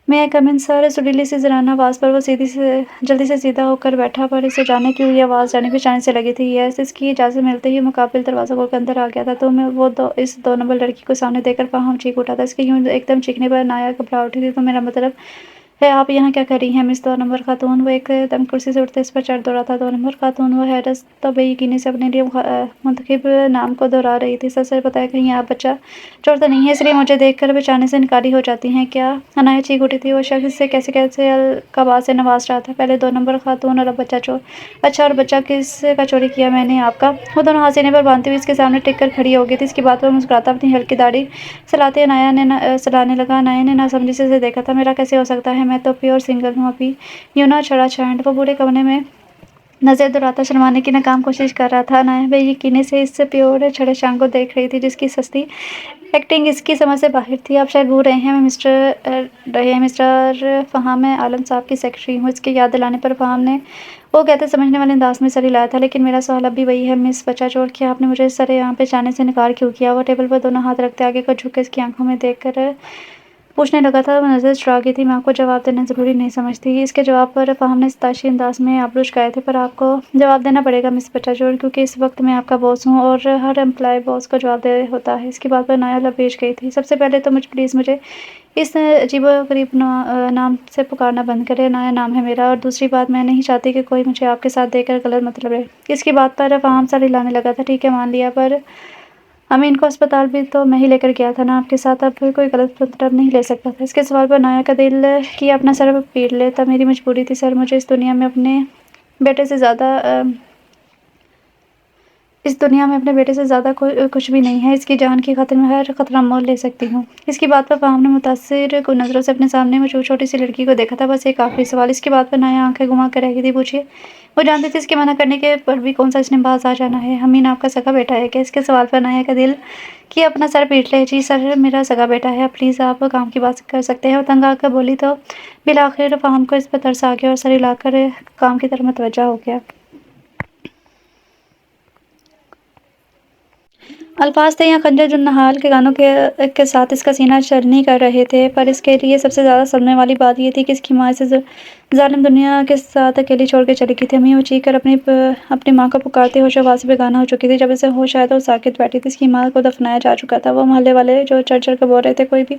मैं कम इन सर। सुरीली सी ज़राना आवाज़ पर वो जल्दी से सीधा होकर बैठा, पर इसे जाने क्यों ये आवाज़ जाने-पहचाने से लगी थी। यस, इसकी इजाज़त मिलते ही मुकाबिल दरवाज़ा खोलकर अंदर आ गया था तो मैं इस 2 नंबर लड़की को सामने देखकर फ़ाहम चीख उठा था। इसके यूँ एकदम चीखने पर नाया घबरा उठी थी। तो मेरा मतलब है आप यहाँ क्या कर रही हैं मिस 2 नंबर खातून? वो एकदम कुर्सी से उठते इस पर चढ़ दौड़ा था। 2 नंबर खातून? वो हैरत तो बेयकीनी से अपने लिए मुंतखब नाम को दोहरा रही थी। सच-सच बताएं कहीं आप बच्चा चोर तो नहीं है, इसलिए मुझे देखकर पहचानने से इनकारी हो जाती हैं क्या? अनाया चीख उठी थी। वो शख्स इससे कैसे-कैसे अलक़ाबात से नवाज़ रहा था। पहले 2 नंबर खातून और अब बच्चा चोर। अच्छा, और बच्चा किसका चोरी किया मैंने आपका? वो दोनों हाथ सीने पर बाँधती हुई इसके सामने टिक कर खड़ी हो गई थी। इसकी बात पर मुस्कुराता अपनी हल्की दाढ़ी सहलाने लगा। अनाया ने नासमझी से देखा था। मेरा कैसे हो सकता है? मैं तो प्योर सिंगल हूँ अभी। यूँ ना छड़ा-छांट। वो बूढ़े कमरे में नज़र दौड़ाता शर्माने की नाकाम कोशिश कर रहा था। अनाया बेयकीनी से इस प्योर छड़े-छांट को देख रही थी जिसकी सस्ती एक्टिंग इसकी समझ से बाहर थी। आप शायद भूल रहे हैं मिस्टर फ़ाहम, मैं आलम साहब की सेक्रेटरी हूँ। इसके याद दिलाने पर फ़ाहम ने वो कहते समझने वाले अंदाज में सर हिलाया था। लेकिन मेरा सवाल अब भी वही है मिस बच्चा चोर, क्या आपने मुझे सरेआम पहचानने से इनकार क्यों किया? वो टेबल पर दोनों हाथ रखते आगे को झुक कर इसकी आंखों में देखकर पूछने लगा था। वो नज़र चुरा गई थी। मैं आपको जवाब देना ज़रूरी नहीं समझती। इसके जवाब पर फ़ाहम ने सताशी अंदाज में आबरू उचकाए थे। पर आपको जवाब देना पड़ेगा मिस बच्चा चोर, क्योंकि इस वक्त मैं आपका बॉस हूँ और हर एम्प्लॉय बॉस को जवाब दे होता है। इसकी बात पर नाया लबेज गई थी। सबसे पहले तो मुझे इस अजीबो-गरीब नाम से पुकारना बंद करें। नाया नाम है मेरा। और दूसरी बात, मैं नहीं चाहती कि कोई मुझे आपके साथ देखकर गलत मतलब ले। इसकी बात पर फ़ाहम सर हिलाने लगा था। ठीक है, मान लिया, पर अमीन को अस्पताल भी तो मैं ही लेकर गया था ना आपके साथ। अब कोई गलत मतलब नहीं ले सकता था। इसके सवाल पर नाया का दिल किया अपना सर पीट ले। तब मेरी मजबूरी थी सर। मुझे इस दुनिया में अपने बेटे से ज़्यादा कुछ भी नहीं है। इसकी जान की खातिर मैं हर खतरा मोल ले सकती हूँ। इसकी बात पर फ़ाहम ने मुतासिर कुन नज़रों से अपने सामने मौजूद छोटी सी लड़की को देखा था। बस एक आखिरी सवाल। इसकी बात पर नाया आंखें घुमा कर रह गई थी। पूछिए। वो जानती थी इसके मना करने के पर भी कौन सा इसने बाज आ जाना है। अमीन आपका सगा बेटा है क्या? इसके सवाल पर नाया का दिल कि अपना सर पीट ले। जी सर, मेरा सगा बेटा है। प्लीज़ आप काम की बात कर सकते हैं। वो तंग आकर बोली तो बिलाखिर फ़ाहम को इस पर तरस आ गया और सर हिलाकर काम की तरफ मुतवज्जा हो गया। अल्फाज थे या खंजर जो नहाल के गानों के साथ इसका सीना चरनी कर रहे थे। पर इसके लिए सबसे ज़्यादा सदमे वाली बात ये थी कि इसकी माँ इसे ज़ालिम दुनिया के साथ अकेली छोड़ के चली गई थी। अम्मी वो चीख कर अपनी माँ को पुकारते होश-ओ-हवास से बेगाना हो चुकी थी। जब इसे होश आया तो वो साकित बैठी थी। इसकी माँ को दफनाया जा चुका था। वो मोहल्ले वाले जो चढ़-चढ़ कर बोल रहे थे, कोई भी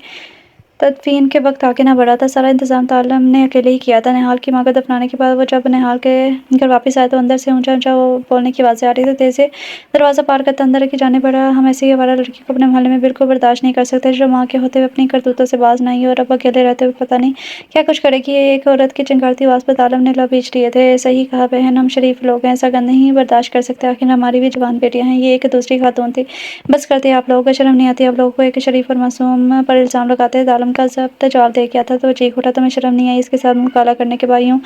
तदफीन के वक्त आगे ना बढ़ा था। सारा इंतज़ाम तो आलम ने अकेले ही किया था। निहाल की माँ को दफनाने के बाद वो जब निहाल के घर वापस आए तो अंदर से ऊँचा-ऊँचा वो बोलने की आवाज़ें आ रही थी। तेज़ से दरवाज़ा पार करता अंदर की जाने पड़ा। हम ऐसी आवारा लड़की को अपने मोहल्ले में बिल्कुल बर्दाश्त नहीं कर सकते, जो माँ के होते हुए अपनी करतूतों से बाज नहीं और अब अकेले रहते हुए पता नहीं क्या कुछ करेगी। एक औरत की चिंगारती आवाज़ पर आलम ने लब खींच लिए थे। सही कहा बहन, हम शरीफ लोग हैं, ऐसा गंद नहीं बर्दाश्त कर सकते। आखिर हमारी भी जवान बेटियाँ हैं। ये एक दूसरी खातून थी। बस करते आप लोगों को शर्म नहीं आती? आप लोगों को एक शरीफ और मासूम पर इल्ज़ाम लगाते हैं। आलम का ज़ब्त जवाब दे गया था तो वो चीख उठा, तुम्हें शर्म नहीं आई? इसके साथ मुँह काला करने के बाद यूँ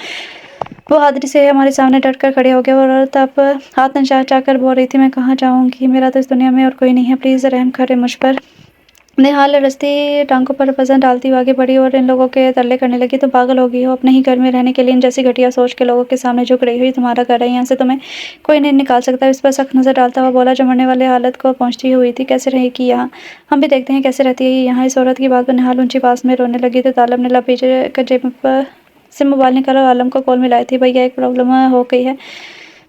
वो हादरी से हमारे सामने डट कर खड़े हो गए और औरत अब हाथ नचा कर बोल रही थी, मैं कहाँ जाऊँगी? मेरा तो इस दुनिया में और कोई नहीं है। प्लीज़ रहम करें मुझ पर। निहाल रस्ती टांगों पर वजन डालती हुई आगे बढ़ी और इन लोगों के तरले करने लगी, तुम पागल हो गई हो? अपने ही घर में रहने के लिए इन जैसी घटिया सोच के लोगों के सामने झुक रही हुई। तुम्हारा घर है, यहाँ से तुम्हें कोई नहीं निकाल सकता। इस पर सख्त नजर डालता हुआ बोला, जो मरने वाले हालत को पहुंचती हुई थी। कैसे रहेगी यहाँ? हम भी देखते हैं कैसे रहती है यहाँ। इस औरत की बात पर निहाल ऊंची आवाज में रोने लगी तो तालब ने लपेट कर जेब से मोबाइल निकाला और आलम को कॉल मिलाई थी। भैया एक प्रॉब्लम हो गई है,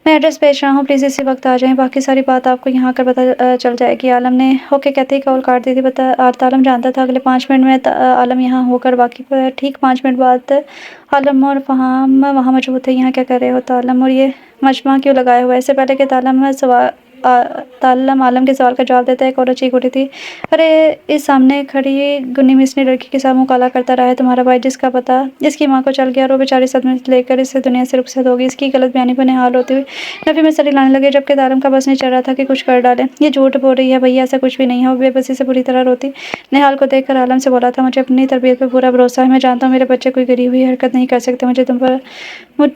मैं एड्रेस भेज रहा हूँ, प्लीज़ इसी वक्त आ जाएं। बाकी सारी बात आपको यहाँ आकर पता चल जाएगी। आलम ने ओके कहते ही कॉल काट दी थी। आलम जानता था अगले 5 मिनट में आलम यहाँ होकर बाकी पर ठीक 5 मिनट बाद आलम और फ़हाम वहाँ मौजूद थे। यहाँ क्या कर रहे हो आलम और ये मजमा क्यों लगाया हुआ है? इससे पहले कि आलम ताल्लम आलम के सवाल का जवाब देता एक औरत चीख उठी थी, अरे इस सामने खड़ी गुन्नी मिसनी लड़की के साथ मुँह काला करता रहा है तुम्हारा भाई, जिसकी माँ को चल गया और वो बेचारी सदमे से लेकर इस दुनिया से रुखसत होगी। इसकी गलत बयानी पर निहाल होते हुए नफी में सरी लाने लगे, जबकि तालम का बस नहीं चल रहा था कि कुछ कर डाले। ये झूठ बोल रही है भैया, ऐसा कुछ भी नहीं है। वो बेबसी से बुरी तरह रोती निहाल को देखकर आलम से बोला था, मुझे अपनी तरबियत पर पूरा भरोसा है, मैं जानता हूँ मेरे बच्चे कोई गिरी हुई हरकत नहीं कर सकते।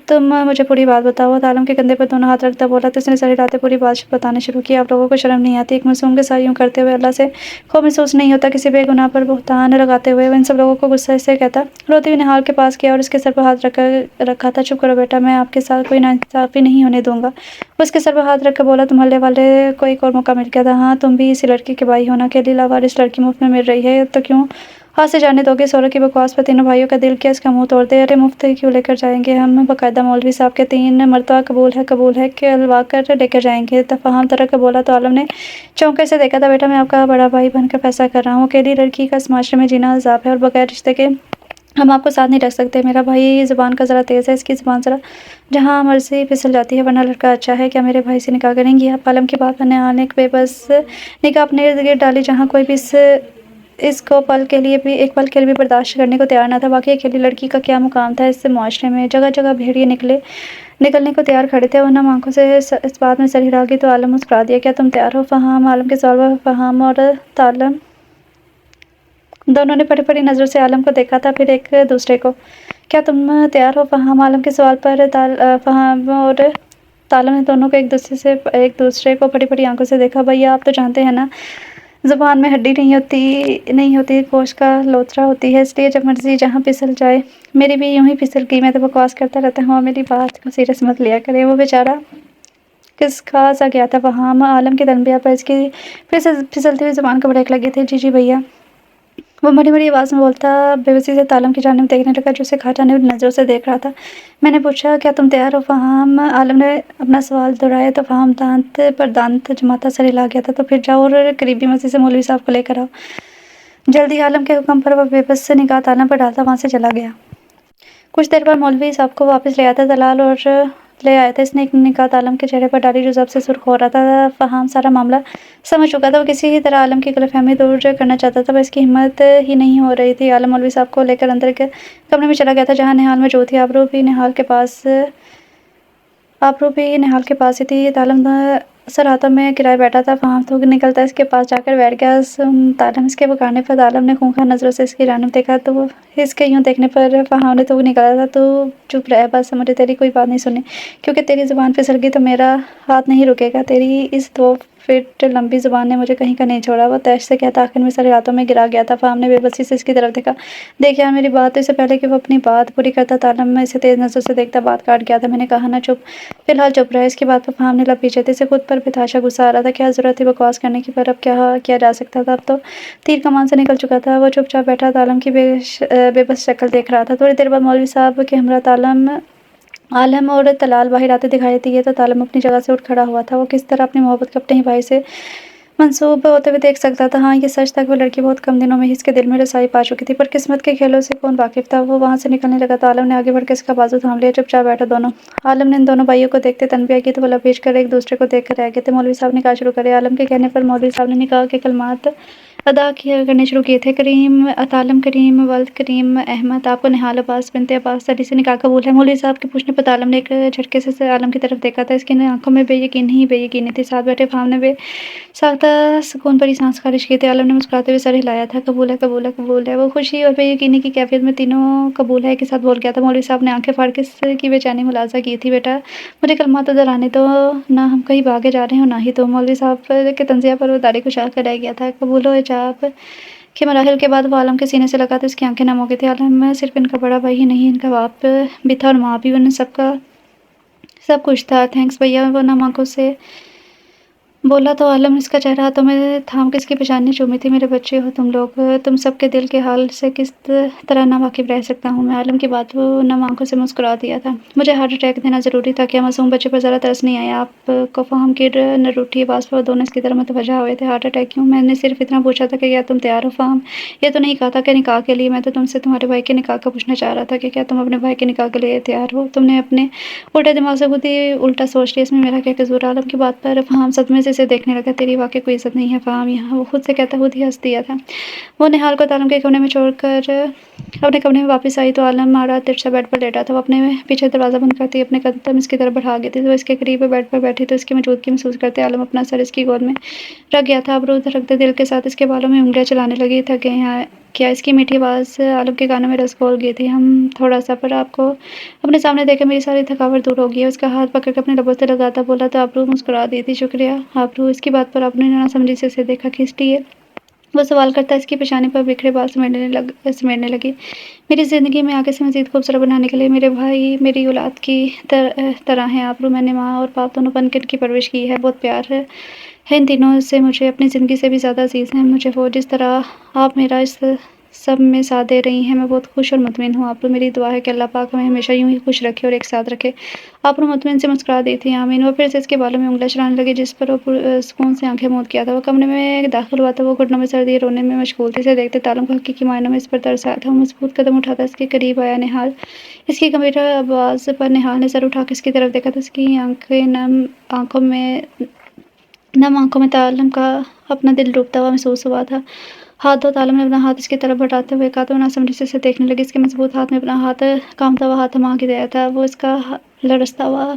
तुम मुझे पूरी बात बताओ। तालम के कंधे पर दोनों हाथ रखता बोला तो उसने सरी लाते पूरी बात बताने शुरू की। आप लोगों को शर्म नहीं आती? एक मासूम के साथ यूं करते हुए अल्लाह से खौफ महसूस नहीं होता? किसी बेगुनाह पर बुहतान लगाते हुए वो इन सब लोगों को गुस्सा से कहता। रोती हुई निहाल के पास गया और उसके सर पर हाथ रखा था। चुप करो बेटा, मैं आपके साथ कोई नाइंसाफी नहीं होने दूंगा। उसके सर पर हाथ रखकर बोला, तुम मोहल्ले वाले को एक और मौका मिल गया था। हाँ, तुम भी इसी लड़की के भाई हो ना? अकेली लावारिस लड़की मुफ्त में मिल रही है तो क्यों हाथ से जाने दोगे? सौरभ की बकवास पर तीनों भाइयों का दिल किया इसका मुंह तोड़ दे। अरे मुफ्त क्यों लेकर जाएंगे हम? बाकायदा मौलवी साहब के 3 मरतबा कबूल है कि हलवा कर लेकर जाएंगे। तफाहम तरह का बोला तो आलम ने चौंके से देखा था। बेटा, मैं आपका बड़ा भाई बनकर फैसला कर रहा हूँ। अकेली लड़की का इस माशरे में जीना अजाब है और बगैर रिश्ते के हम आपको साथ नहीं रख सकते। मेरा भाई ज़ुबान का ज़रा तेज़ है, इसकी ज़ुबान ज़रा जहाँ मर्जी फिसल जाती है, वरना लड़का अच्छा है। क्या मेरे भाई से निकाह करेंगी आप? आलम की बात करने आने एक बेबस निकाह अपने इर्द गिर्द डाली, जहाँ कोई भी इसको एक पल के लिए भी बर्दाश्त करने को तैयार न था। बाकी अकेली लड़की का क्या मुकाम था इस मुआशरे में? जगह जगह भेड़िए निकलने को तैयार खड़े थे। वरना आंखों से इस बात में सर हिला गई तो आलम मुस्कुरा दिया। क्या तुम तैयार हो फहाम? आलम के सवाल पर फहाम और तालम दोनों ने पड़ी नज़रों से आलम को देखा था, फिर एक दूसरे को। क्या तुम तैयार हो फहाम? आलम के सवाल पर फहाम और तालम ने दोनों को एक दूसरे को पड़ी आंखों से देखा। भैया, आप तो जानते हैं ना, ज़ुबान में हड्डी नहीं होती, गोश्त का लोथरा होती है, इसलिए जब मर्जी जहाँ फिसल जाए। मेरी भी यूं ही फिसल गई, मैं तो बकवास करता रहता हूँ, मेरी बात को सीरियस मत लिया करे। वो बेचारा किसका सा गया था फहाम? आलम की तलबिया पर इसकी फिर से फिसलती हुई ज़ुबान को ब्रेक लगी थी। जी भैया, वो मरी आवाज़ में बोलता बेबसी से तालम की जानिब देखने लगा, जो उसे खाचाने हुई नज़रों से देख रहा था। मैंने पूछा, क्या तुम तैयार हो फहाम? आलम ने अपना सवाल दोहराया तो फहाम दांत पर दांत जमाता सर हिला गया था। तो फिर जाओ और करीबी मस्जिद से मौलवी साहब को लेकर आओ जल्दी। आलम के हुक्म पर वह बेबस से निगाह तालम पर डालता वहाँ से चला गया। कुछ देर बाद मौलवी साहब को वापस ले आता दलाल और ले आया था। इसने एक निगाह आलम के चेहरे पर डाली, जो जब से सुर्ख हो रहा था। फहाम सारा मामला समझ चुका था। वो किसी ही तरह आलम की गलतफहमी दूर करना चाहता था, बस इसकी हिम्मत ही नहीं हो रही थी। आलम मौलवी साहब को लेकर अंदर के कमरे में चला गया था, जहाँ निहाल मौजूद थी। आबरू भी निहाल के पास ही थी। तालम सर हाथों में गिराए बैठा था। फहाम थूक निकलता इसके पास जाकर बैठ गया। तालम इसके पुकारने पर तालम ने खूंखार नज़रों से इसकी जानिब देखा, तो इसके यूँ देखने पर फहाम ने थूक निकाला था। तो चुप रह, बस मुझे तेरी कोई बात नहीं सुनी, क्योंकि तेरी ज़ुबान फिसल गई तो मेरा हाथ नहीं रुकेगा। तेरी इस 2 फीट लंबी ज़ुबान ने मुझे कहीं का नहीं छोड़ा। वो तैश से कहता आखिर में सारे हाथों में गिरा गया था। फहाम ने बेबसी से इसकी तरफ देखा। देख यार, मेरी बात तो इससे पहले कि वो अपनी बात पूरी करता, तालम में इसे तेज़ नज़र से देखता बात काट गया था। मैंने कहा ना चुप, फिलहाल चुप रहा। इसकी बात पर फहाम ने लब पीछे थे। इसे खुद पर बेतहाशा गुस्सा आ रहा था। क्या ज़रूरत थी बकवास करने की? पर अब क्या किया जा सकता था? अब तो तीर कमान से निकल चुका था। वो चुपचाप बैठा तालम की बेबस शक्ल देख रहा था। थोड़ी देर बाद मौलवी साहब के हमरा आलम और तलाल बाहर आते दिखाई दिए तो तालम अपनी जगह से उठ खड़ा हुआ था। वो किस तरह अपनी मोहब्बत को अपने ही भाई से मंसूब होते हुए देख सकता था। हाँ, ये सच था कि वो लड़की बहुत कम दिनों में ही इसके दिल में रसाई पा चुकी थी, पर किस्मत के खेलों से कौन वाकिफ था? वो वहाँ से निकलने लगा तो आलम ने आगे बढ़कर इसका बाजू थाम लिया। चुपचाप बैठा दोनों। आलम ने इन दोनों भाइयों को देखते तनबिया की तो वो लपेट कर एक दूसरे को देख कर रह गए थे। मौलवी साहब निकाह शुरू करे। आलम के कहने पर मौलवी साहब ने निकाह के कलमात अदा करने शुरू किए थे। तालम करीम वल्द करीम अहमद, आपको निहाल अब्बास बिनते अब्बास अली से निकाह कबूल है। मौलवी साहब के पूछने पर तालम ने एक झटके से आलम की तरफ देखा था। इसकी आंखों में बेयकीनी थी। साथ बैठे फाम ने बेसाख्ता सुकून भरी सांस खारिज की थी। आलम ने मुस्कुराते हुए सर हिलाया था। कबूल है। वो खुशी और बेयकीनी की कैफियत में तीनों कबूल है के साथ बोल गया था। मौलवी साहब ने आंखें फाड़ के की बेचैनी मुलाजा की थी। बेटा, मुझे कलमात तो दिलाने तो, ना हम कहीं भागे जा रहे हो ना ही तो। मौलवी साहब के तंजिया पर वो दाढ़ी कुचल कर रह गया था। कबूल हो जाप के मराहिल के बाद वो आलम के सीने से लगा तो इसकी आंखें नम हो गई थी। आलम सिर्फ इनका बड़ा भाई ही नहीं, इनका बाप भी था और माँ भी। उन्हें सब कुछ था। थैंक्स भैया, वो नम आंखों से बोला तो आलम इसका चेहरा हाथों में थाम के इसकी पेशानी चूमी थी। मेरे बच्चे हो तुम लोग, तुम सबके दिल के हाल से किस तरह ना वाकिफ रह सकता हूँ मैं। आलम की बात वो नम आंखों से मुस्कुरा दिया था। मुझे हार्ट अटैक देना ज़रूरी था क्या? मासूम बच्चे पर ज़रा तरस नहीं आया आपको? फहाम की न रूठी आवाज़ पर दोनों इसकी तरफ मुतवज्जा हुए थे। हार्ट अटैक क्यों? मैंने सिर्फ इतना पूछा था कि क्या तुम तैयार हो फहाम? ये तो नहीं कहा था कि निकाह के लिए। मैं तो तुमसे तुम्हारे भाई के निकाह का पूछना चाह रहा था कि क्या तुम अपने भाई के निकाह के लिए तैयार हो? तुमने अपने उल्टे दिमाग से खुद ही उल्टा सोच लिया। इसमें मेरा क्या कसूर? आलम की बात पर फहाम सदमे से उसे देखने लगा। तेरी वाकई कोई इज्जत नहीं है फ़ाहम यहाँ, वो खुद से कहता खुद ही हंस दिया था। वो निहाल को तालम के कोने में छोड़कर अपने कमरे में वापस आई तो आलम आड़ा तिरछा बेड पर लेटा था। वो अपने पीछे दरवाज़ा बंद करती अपने कदम इसकी तरफ बढ़ा गई थी। तो इसके करीब बेड पर बैठी तो इसकी मौजूदगी महसूस करते आलम अपना सर इसकी गोद में रख गया था। अबरू धड़कते दिल के साथ इसके बालों में उंगलियां चलाने लगी। थक गए हैं क्या? इसकी मीठी आवाज़ आलम के कानों में रस घोल गई थी। हम थोड़ा सा पर आपको अपने सामने देखे मेरी सारी थकावट दूर हो गई है। उसका हाथ पकड़ कर अपने लबों से लगाता बोला तो अबरू मुस्कुरा दी थी। शुक्रिया अबरू। इसकी बात पर आपने ना समझी से उसे देखा खींच लिए। वो सवाल करता इसकी पेशानी पर बिखरे बाल समेटने लगी। मेरी ज़िंदगी में आगे से मज़ीद खूबसूरत बनाने के लिए मेरे भाई मेरी औलाद की तरह हैं आबरू। मैंने माँ और बाप दोनों बन के इनकी परवरिश की है। बहुत प्यार है इन तीनों से मुझे अपनी ज़िंदगी से भी ज़्यादा अजीज़ हैं मुझे वो। जिस तरह आप मेरा इस सब में साथ दे रही हैं मैं बहुत खुश और मुतमिन हूँ आबरू। मेरी दुआ है कि अल्लाह पाक हमें हमेशा यूं ही खुश रखे और एक साथ रखे। आबरू मुतमिन से मुस्कुरा दी थी। आमीन। वो फिर से इसके बालों में उंगलियां चलाने लगी जिस पर वो सुकून से आंखें मूंद किया था। वो कमरे में दाखिल हुआ तो वो घुटनों में सर दिए रोने में मशगूल थी। इसे देखते तालुम को हकीकी मायनों में इस पर तरस आया था। वो मजबूत कदम उठाता इसके करीब आया। निहाल इसकी गंभीर आवाज़ पर निहाल ने सर उठा कर इसकी तरफ देखा तो इसकी नम आंखों में तालम का अपना दिल डूबता हुआ महसूस हुआ था। हाथ धो तालम ने अपना हाथ इसकी तरफ बढ़ाते हुए कहा तो नासमझी से देखने लगी। इसके मजबूत हाथ में अपना हाथ कामता हुआ हाथ थमा के दिया था। वो इसका लड़सता हुआ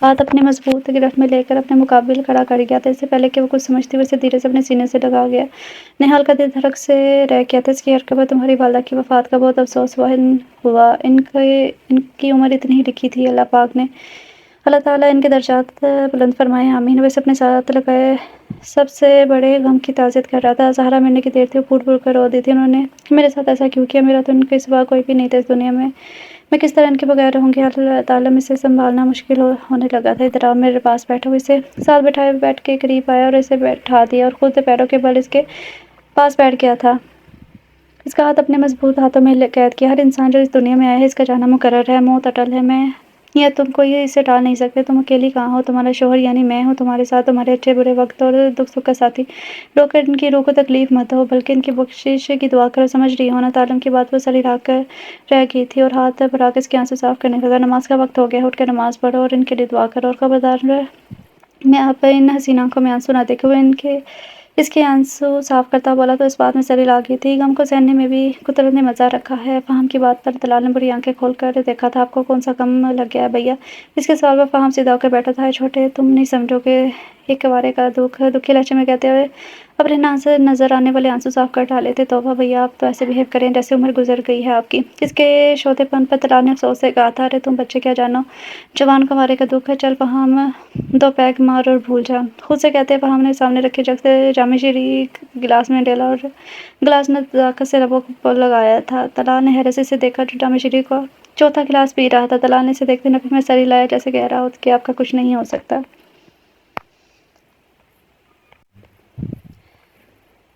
हाथ अपने मजबूत गिरफ्त में लेकर अपने मुकाबिल खड़ा कर गया था। इससे पहले कि वो कुछ समझती हुई धीरे से अपने सीने से लगा गया। निहाल का दिल धड़क से रह गया था। इसकी हरकत पर तुम्हारी वालदा की वफात का बहुत अफसोस हुआ। इनकी उम्र इतनी ही लिखी थी। अल्लाह ताला इनके दर्जात बुलंद फरमाए आमीन। वैसे अपने साथ लगाए सबसे बड़े गम की ताज़ियत कर रहा था। ज़हरा मिलने की देर थी। वो फूट फूट कर रो दी थी। उन्होंने मेरे साथ ऐसा क्यों किया? मेरा तो इनके सिवा कोई भी नहीं था इस दुनिया में। मैं किस तरह इनके बगैर रहूँगी? अल्लाह ताला में इसे संभालना मुश्किल होने लगा था। इधर मेरे पास बैठा हुआ इसे साथ बैठाए बैठ के करीब आया और इसे बैठा दिया और खुद पैरों के बल इसके पास बैठ गया था। इसका हाथ अपने मजबूत हाथों में कैद किया। हर इंसान जो इस दुनिया में आया है इसका जाना मुकर्रर है। मौत अटल है। मैं या तुम कोई इसे टाल नहीं सकते। तुम अकेली कहाँ हो? तुम्हारा शोहर यानी मैं हूँ तुम्हारे साथ। तुम्हारे अच्छे बुरे वक्त और दुख सुख का साथी। रोकर इनकी रूह को तकलीफ मत हो बल्कि इनकी बख्शिश की दुआ करो। समझ रही हो ना? तालम की बात पर सर हिला कर रह गई थी और हाथ भरा कर इसके आंसू साफ करने लगा। नमाज का वक्त हो गया। उठ कर नमाज पढ़ो और इनके लिए दुआ करो और खबरदार मैं आप इन हसीन आंखों में आंसू ना देखे। वो इसके आंसू साफ करता बोला तो इस बात में सरी लागी थी। गम को सहने में भी कुदरत ने मज़ा रखा है। फ़ाहम की बात पर तलाल ने बुरी आंखें खोल कर देखा था। आपको कौन सा गम लग गया है भैया? इसके सवाल पर फ़ाहम सीधा होकर बैठा था। छोटे तुम नहीं समझोगे एक कवारे का दुख। दुखी लहजे में कहते हुए अपने नाक से नज़र आने वाले आंसू साफ कर डाले थे। तौबा भैया आप तो ऐसे बिहेव करें जैसे उम्र गुजर गई है आपकी। इसके शोधेपन पर तलाल ने अफसोस से कहा था अरे तुम बच्चे क्या जानो जवान कवारे का दुख है। चल फ़ाहम 2 पैग मार और भूल जा। खुद से कहते फ़ाहम ने सामने रखे जग से जामे शीरी गिलास में डाला और गिलास नज़ाकत से लबों पर लगाया था। तलाल ने हैरत से देखा जो जामे शीरी को चौथा गिलास पी रहा था। तलाल ने इसे देखते नफे में सर हिलाया जैसे कह रहा हो कि आपका कुछ नहीं हो सकता।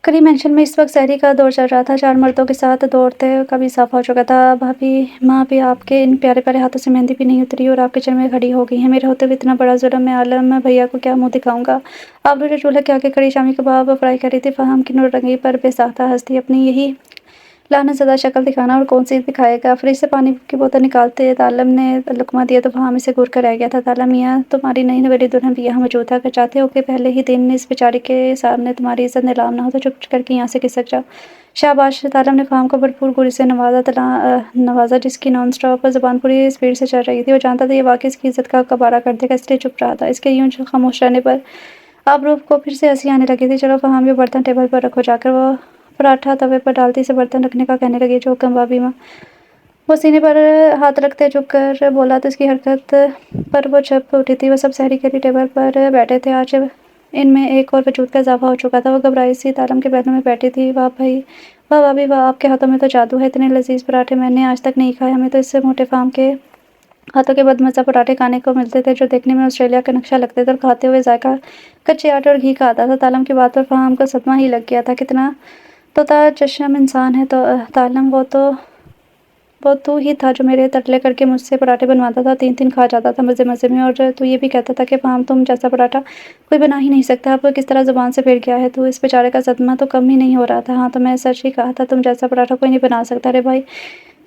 करी मेंशन में इस वक्त सहरी का दौर चल रहा था। 4 मर्दों के साथ दौड़ते का भी इजाफा हो चुका था। भाभी माँ भी आपके इन प्यारे प्यारे हाथों से मेहंदी भी नहीं उतरी और आप किचन में खड़ी हो गई हैं। मेरे होते हुए इतना बड़ा जुल्म मैं आलम भैया को क्या मुँह दिखाऊंगा? आप लोग चूल्हे के आगे खड़ी शामी कबाब फ्राई कर रही थी। फ़ाहम की नौरंगी पर बेसाख्ता हंसती अपनी यही लानत ज़दा शक्ल दिखाना और कौन सी दिखाएगा? फ्रिज से पानी की बोतल निकालते तालम ने लुकमा दिया तो फ़ाहम इसे घूर कर रह गया था। तालम मियाँ तुम्हारी नई नवेली दुल्हन भी यहाँ मौजूद था। अगर चाहते हो कि पहले ही दिन इस बेचारी के सामने तुम्हारी इज्जत नीलाम ना हो तो चुप करके यहाँ से खिसक जाओ। शाबाश। तालम ने फ़ाहम को भरपूर गोली से नवाजा जिसकी नॉन स्टॉप ज़बान पूरी स्पीड से चल रही थी। वो जानता था ये वाकई इसकी इज्जत का कबाड़ा कर देगा इसलिए चुप रहा था। इसके यूं खामोश रहने पर आबरू को फिर से हंसी आने लगी थी। चलो फ़ाहम ये बर्तन टेबल पर रखो जाकर। वो पराठा तवे पर डालती से बर्तन रखने का कहने लगी। जो हुक्म भाभी माँ। वो सीने पर हाथ रखते झुक कर बोला तो इसकी हरकत पर वो झप उठी थी। वो सब सहरी के लिए टेबल पर बैठे थे। आज इनमें एक और वजूद का इजाफा हो चुका था। वो घबराई सी तालम के पहलू में बैठी थी। वाह भाई वाह भाभी वाह आपके हाथों में तो जादू है। इतने लजीज पराठे मैंने आज तक नहीं खाए। हमें तो इससे मोटे फ़ाहम के हाथों के बदमज़ा पराठे खाने को मिलते थे जो देखने में ऑस्ट्रेलिया का नक्शा लगते थे और खाते हुए जायका कच्चे आटे और घी का आता था। तालम की बात पर फ़ाहम को सदमा ही लग गया था। कितना तोता चशम इंसान है तो तालम वो तू ही था जो मेरे तरले करके मुझसे पराठे बनवाता था। 3 खा जाता था मज़े मज़े में और तू ये भी कहता था कि फ़ाहम तुम जैसा पराठा कोई बना ही नहीं सकता। अब किस तरह ज़ुबान से फिर गया है तू? इस बेचारे का सदमा तो कम ही नहीं हो रहा था। हाँ तो मैं सच ही कहा था तुम जैसा पराठा कोई नहीं बना सकता। अरे भाई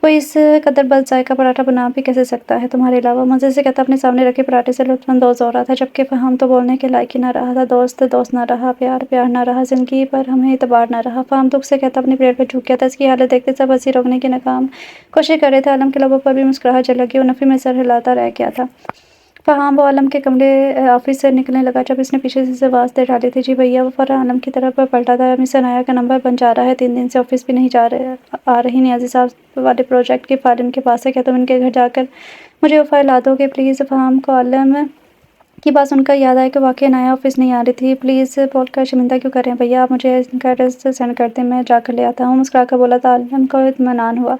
कोई इस कदर बद-ज़ायक़ा पराठा बना भी कैसे सकता है तुम्हारे अलावा? मज़े से कहता अपने सामने रखे पराठे से लुत्फ़अंदोज़ हो रहा था, जबकि फ़हम तो बोलने के लायक ही ना रहा था। दोस्त दोस्त ना रहा, प्यार प्यार ना रहा, ज़िंदगी पर हमें एतबार ना रहा। फ़हम दुःख से कहता अपनी प्लेट पर झुक गया था। इसकी हालत देखते सब हँसी रोकने की नाकाम कोशिश कर रहे थे। आलम के लबों पर भी मुस्कुराहट झलक गई और नफ़ी में सर हिलाता रह गया था। फ़हम वो आलम के कमरे ऑफ़िस से निकलने लगा जब इसने पीछे से आवाज़ दे डाली थी। जी भैया। वो फ़ौरन आलम की तरफ पलटा था। मिस अनाया का नंबर बन जा रहा है, 3 दिन से ऑफ़िस भी नहीं आ रही। नियाज़ी साहब वाले प्रोजेक्ट की फ़ाइल इनके पास है, क्या तुम इनके घर जाकर मुझे वो फ़ाइल ला दोगे प्लीज़? फ़हम को आलम की बात सुनकर याद आया कि वाक़ई अनाया ऑफ़िस नहीं आ रही थी। प्लीज़ बोलकर शर्मिंदा क्यों कर रहे हैं भैया? आप मुझे इनका एड्रेस सेंड कर दें, मैं जाकर ले आता हूँ। मुस्कुराकर बोला था। आलम को इत्मीनान हुआ।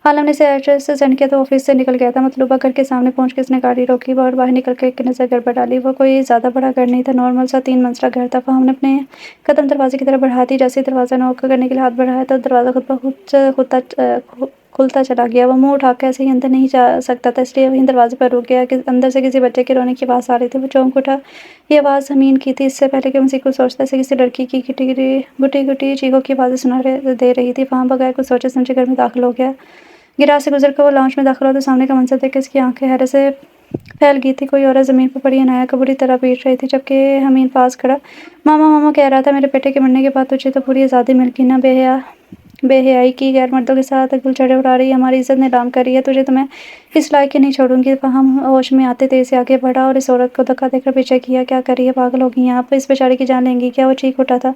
आलम ने इसे एड्रेस सेंड किया तो ऑफिस से निकल गया था। मतलूबा घर के सामने पहुंचकर इसने गाड़ी रोकी और बाहर निकल कर एक नज़र घर पर डाली। वो कोई ज़्यादा बड़ा घर नहीं था, नॉर्मल सा 3 मंजिला घर था। फ़हम ने अपने कदम दरवाजे की तरफ बढ़ा दी। जैसे ही दरवाज़ा नॉक करने के लिए हाथ बढ़ाया तो दरवाज़ा खुलता चला गया। वो मुँह उठाकर ऐसे ही अंदर नहीं जा सकता था, इसलिए वहीं दरवाजे पर रुक गया कि अंदर से किसी बच्चे के रोने की आवाज़ आ रही थी। वो चौंक उठा। ये आवाज़ हमीन की थी। इससे पहले कि किसी को सोचता ऐसे किसी लड़की की गुटी गुटी चीखों की आवाज़ें दे रही थी। फ़हम बगैर कुछ सोचे समझे घर में दाखिल हो गया। गिराज से गुजरकर वो लाउंज में दाखिल हुआ तो सामने का मंजर देख इसकी आंखें हैरत से फैल गई थी। कोई औरत ज़मीन पर पड़ी अनाया को बुरी तरह पीट रही थी, जबकि हमीन पास खड़ा मामा मामा कह रहा था, मेरे बेटे के मरने के बाद तुझे तो पूरी आज़ादी मिल गई ना, बेहयाई की, गैर मर्दों के साथ गुलछड़े उड़ा रही है, हमारी इज्जत नीलाम कर रही है, तुझे तो मैं इस लायक ही नहीं छोड़ूंगी। हम होश में आते तेज से आगे बढ़ा और इस औरत को धक्का देकर पीछे किया। क्या कर रही है, पागल हो गई हैं आप? इस बेचारी की जान लेंगी क्या? वो चीख उठा था।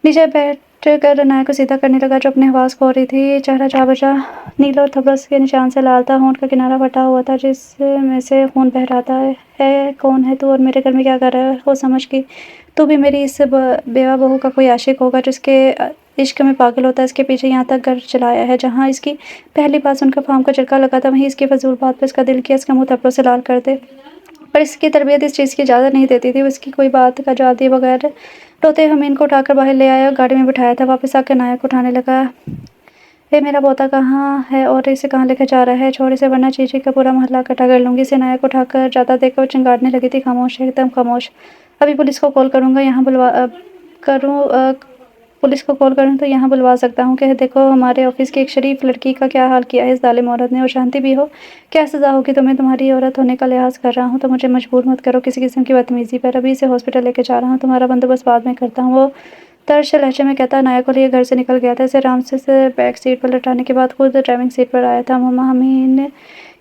नीचे बैठ कर अनाया को सीधा करने लगा जो अपनी आवाज़ खो रही थी। चेहरा जा बचा नीला और थपड़स के निशान से लाल था। होंठ का किनारा फटा हुआ था जिसमें से खून बह रहा था। है कौन है तू और मेरे घर में क्या कर रहा है? वो समझ की तू भी मेरी इस बेवा बहू का कोई आशिक होगा जिसके इश्क में पागल होता है। इसके पीछे यहाँ तक घर चलाया है। जहाँ इसकी पहली बात सुनकर फ़हम को झटका लगा था, वहीं इसकी फजूल बात पर इसका दिल किया इसका मुँह थप्पड़ों से लाल कर दे, पर इसकी तरबियत इस चीज़ की इजाज़त नहीं देती थी। वो इसकी कोई बात का जवाब दिए बगैर रोते हमीन को उठाकर बाहर ले आया और गाड़ी में बिठाया था। वापस आकर अनाया को उठाने लगा। हे मेरा पोता कहाँ है और इसे कहाँ लेकर जा रहा है? छोड़ इसे वरना चीची का पूरा मोहल्ला इकट्ठा कर लूँगी। इसे अनाया को उठाकर जाता देखकर वो चिंगारने लगी थी। खामोश है, एकदम खामोश। अभी पुलिस को कॉल करूँगा, यहाँ पुलिस को कॉल करूँ तो यहाँ बुलवा सकता हूँ कि देखो हमारे ऑफिस की एक शरीफ लड़की का क्या हाल किया है इस जालिम औरत ने। और शांति भी हो, क्या सज़ा होगी तुम्हें? तुम्हारी औरत होने का लिहाज कर रहा हूँ तो मुझे मजबूर मत करो किसी किस्म की बदतमीज़ी पर। अभी इसे हॉस्पिटल लेके जा रहा हूँ, तुम्हारा बंदोबस्त बाद में करता हूँ। वो तर्श लहजे में कहता अनाया को लिए घर से निकल गया था। इसे आराम से बैक सीट पर लटाने के बाद खुद ड्राइविंग सीट पर आया था। मामा हमीन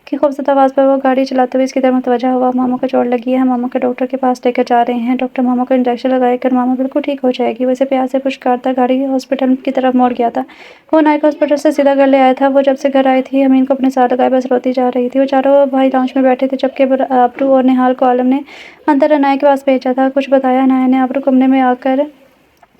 की खूबसूरत आवाज़ पर वो गाड़ी चलाते हुए इसकी तरफ मुतवज्जा हुआ। मामा को चोट लगी है, मामा को डॉक्टर के पास लेकर जा रहे हैं। डॉक्टर मामा को इंजेक्शन लगाकर मामा बिल्कुल ठीक हो जाएगी। वैसे प्यार से पुचकारता गाड़ी हॉस्पिटल की तरफ मोड़ गया था। वो नायक हॉस्पिटल से सीधा घर ले आया था। वो जब से घर आई थी हमीन को अपने साथ लगाए बस रोती जा रही थी। वो चारों भाई लाउंज में बैठे थे, जबकि आबरू और निहाल को आलम ने अंदर अनाया के पास भेजा था। कुछ बताया अनाया ने। आबरू कमरे में आकर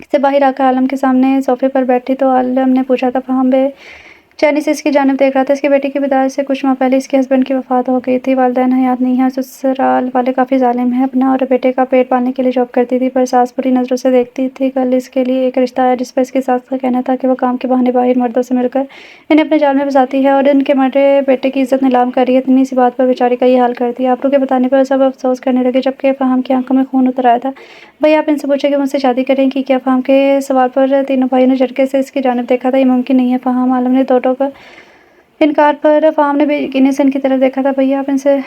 से बाहर आकर आलम के सामने सोफे पर बैठी तो आलम ने पूछा था। फ़हम बेचैनी से इसकी जानिब देख रहा था। इसकी बेटी की विदाई से कुछ माह पहले इसके हस्बैंड की वफ़ात हो गई थी। वालिदैन हयात नहीं है। ससुराल वाले काफ़ी ज़ालिम हैं। अपना और बेटे का पेट पालने के लिए जॉब करती थी, पर सास बुरी नज़रों से देखती थी। कल इसके लिए एक रिश्ता आया जिस पर इसकी सास का कहना था कि वो काम के बहाने बाहर मर्दों से मिलकर इन्हें अपने जाल में फंसाती है और इनके मरे बेटे की इज्जत नीलाम कर रही है। इतनी सी बात पर बेचारी का ये हाल कर दिया। आबरू के बताने पर सब अफसोस करने लगे, जबकि फ़हम की आंखों में खून उतर आया था। भैया आप इनसे पूछे कि मुझसे शादी करेंगी क्या? फ़हम के सवाल पर तीनों भाइयों ने झटके से इसकी जानिब देखा था। ये मुमकिन नहीं है फ़हम। आलम ने दोनों का इनकार पर फ़हम ने बेयकीनी से इनकी तरफ देखा था। भैया आप इनसे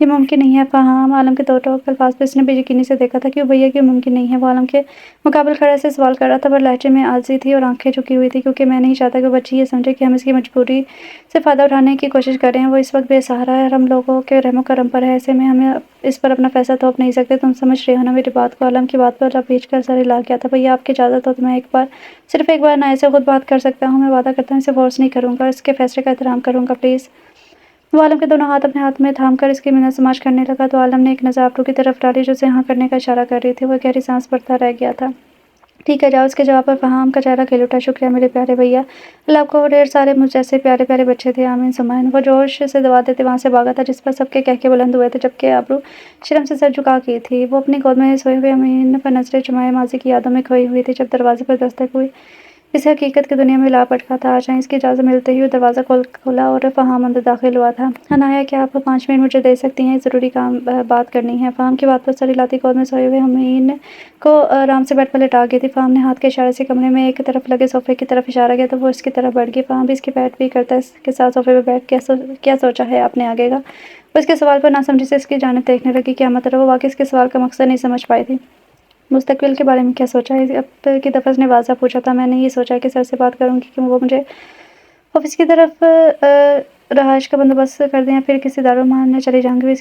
ये मुमकिन नहीं है फ़हम। आलम के दो टोक अल्फाज पर इसने बेयकीनी से देखा था। क्यों भैया क्यों मुमकिन नहीं है? वो आलम के मुकाबले खड़ा से सवाल कर रहा था, पर लहजे में आज़ी थी और आंखें झुकी हुई थी, क्योंकि मैं नहीं चाहता कि बच्ची ये समझे कि हम इसकी मजबूरी से फ़ायदा उठाने की कोशिश कर रहे हैं। वो इस वक्त बेसहारा है और हम लोगों के रहमो करम पर है। ऐसे में हमें इस पर अपना फैसला थोप नहीं सकते। तुम समझ रहे हो ना मेरी बात को? आलम की बात पर लपेट कर सर हिला गया था। भैया आपकी इजाज़त हो तो मैं सिर्फ एक बार नाय से खुद बात कर सकता हूँ। मैं वादा करता हूँ इसे फोर्स नहीं करूँगा, इसके फैसले का एहतराम करूँगा, प्लीज़। वो आलम के दोनों हाथ अपने हाथ में थाम कर इसकी मिन्नत समाज करने लगा तो आलम ने एक नज़र आबरू की तरफ डाली जो उसे हाँ करने का इशारा कर रही थी। वह गहरी सांस भरता रह गया था। ठीक है जाओ। इसके जवाब पर फ़हम का चेहरा खिल उठा। शुक्रिया मेरे प्यारे भैया, अल्लाह आपको ढेर सारे मुझ जैसे प्यारे प्यारे बच्चे थे, आमीन सुमाइन। वो जोश से दबा देते वहाँ से भागा था, जिस पर सबके कहके बुलंद हुए थे, जबकि आबरू शर्म से सर झुका की थी। वो अपनी गोद में सोए हुए अमीन पर नजरें जुमाए माजी की यादों में खोई हुई थी। जब दरवाजे पर दस्तक हुई इस हकीकत की दुनिया में लापट खा था। आ जाएँ, इसकी इजाज़त मिलते ही वो दरवाज़ा खोला और फ़हाम अंदर दाखिल हुआ था। अनाया, क्या आप 5 मिनट मुझे दे सकती हैं? ज़रूरी बात करनी है। फ़हाम की बात पर सर हिलाती गोद में सोए हुए हमीन को आराम से बेड पर लिटा गई थी। फ़हाम ने हाथ के इशारे से कमरे में एक तरफ लगे सोफ़े की तरफ इशारा किया तो वो इसकी तरफ बढ़ गई। फ़हाम भी इसकी पैठ भी करता इसके साथ सोफ़े पर बैठ क्या सोचा है आपने आगे का? वो इसके सवाल पर नासमझी से इसकी जानिब देखने लगी। क्या मतलब? वो वाक़ई इसके सवाल का मकसद नहीं समझ पाई थी। मुस्तकबिल के बारे में क्या सोचा है? अब की दफ़ा उसने वाज़ह पूछा था। मैंने ये सोचा है कि सर से बात करूँगी कि वो मुझे ऑफ़िस की तरफ रहाइश का बंदोबस्त कर दें या फिर किसी दारुल-मान में चली जाऊँगी।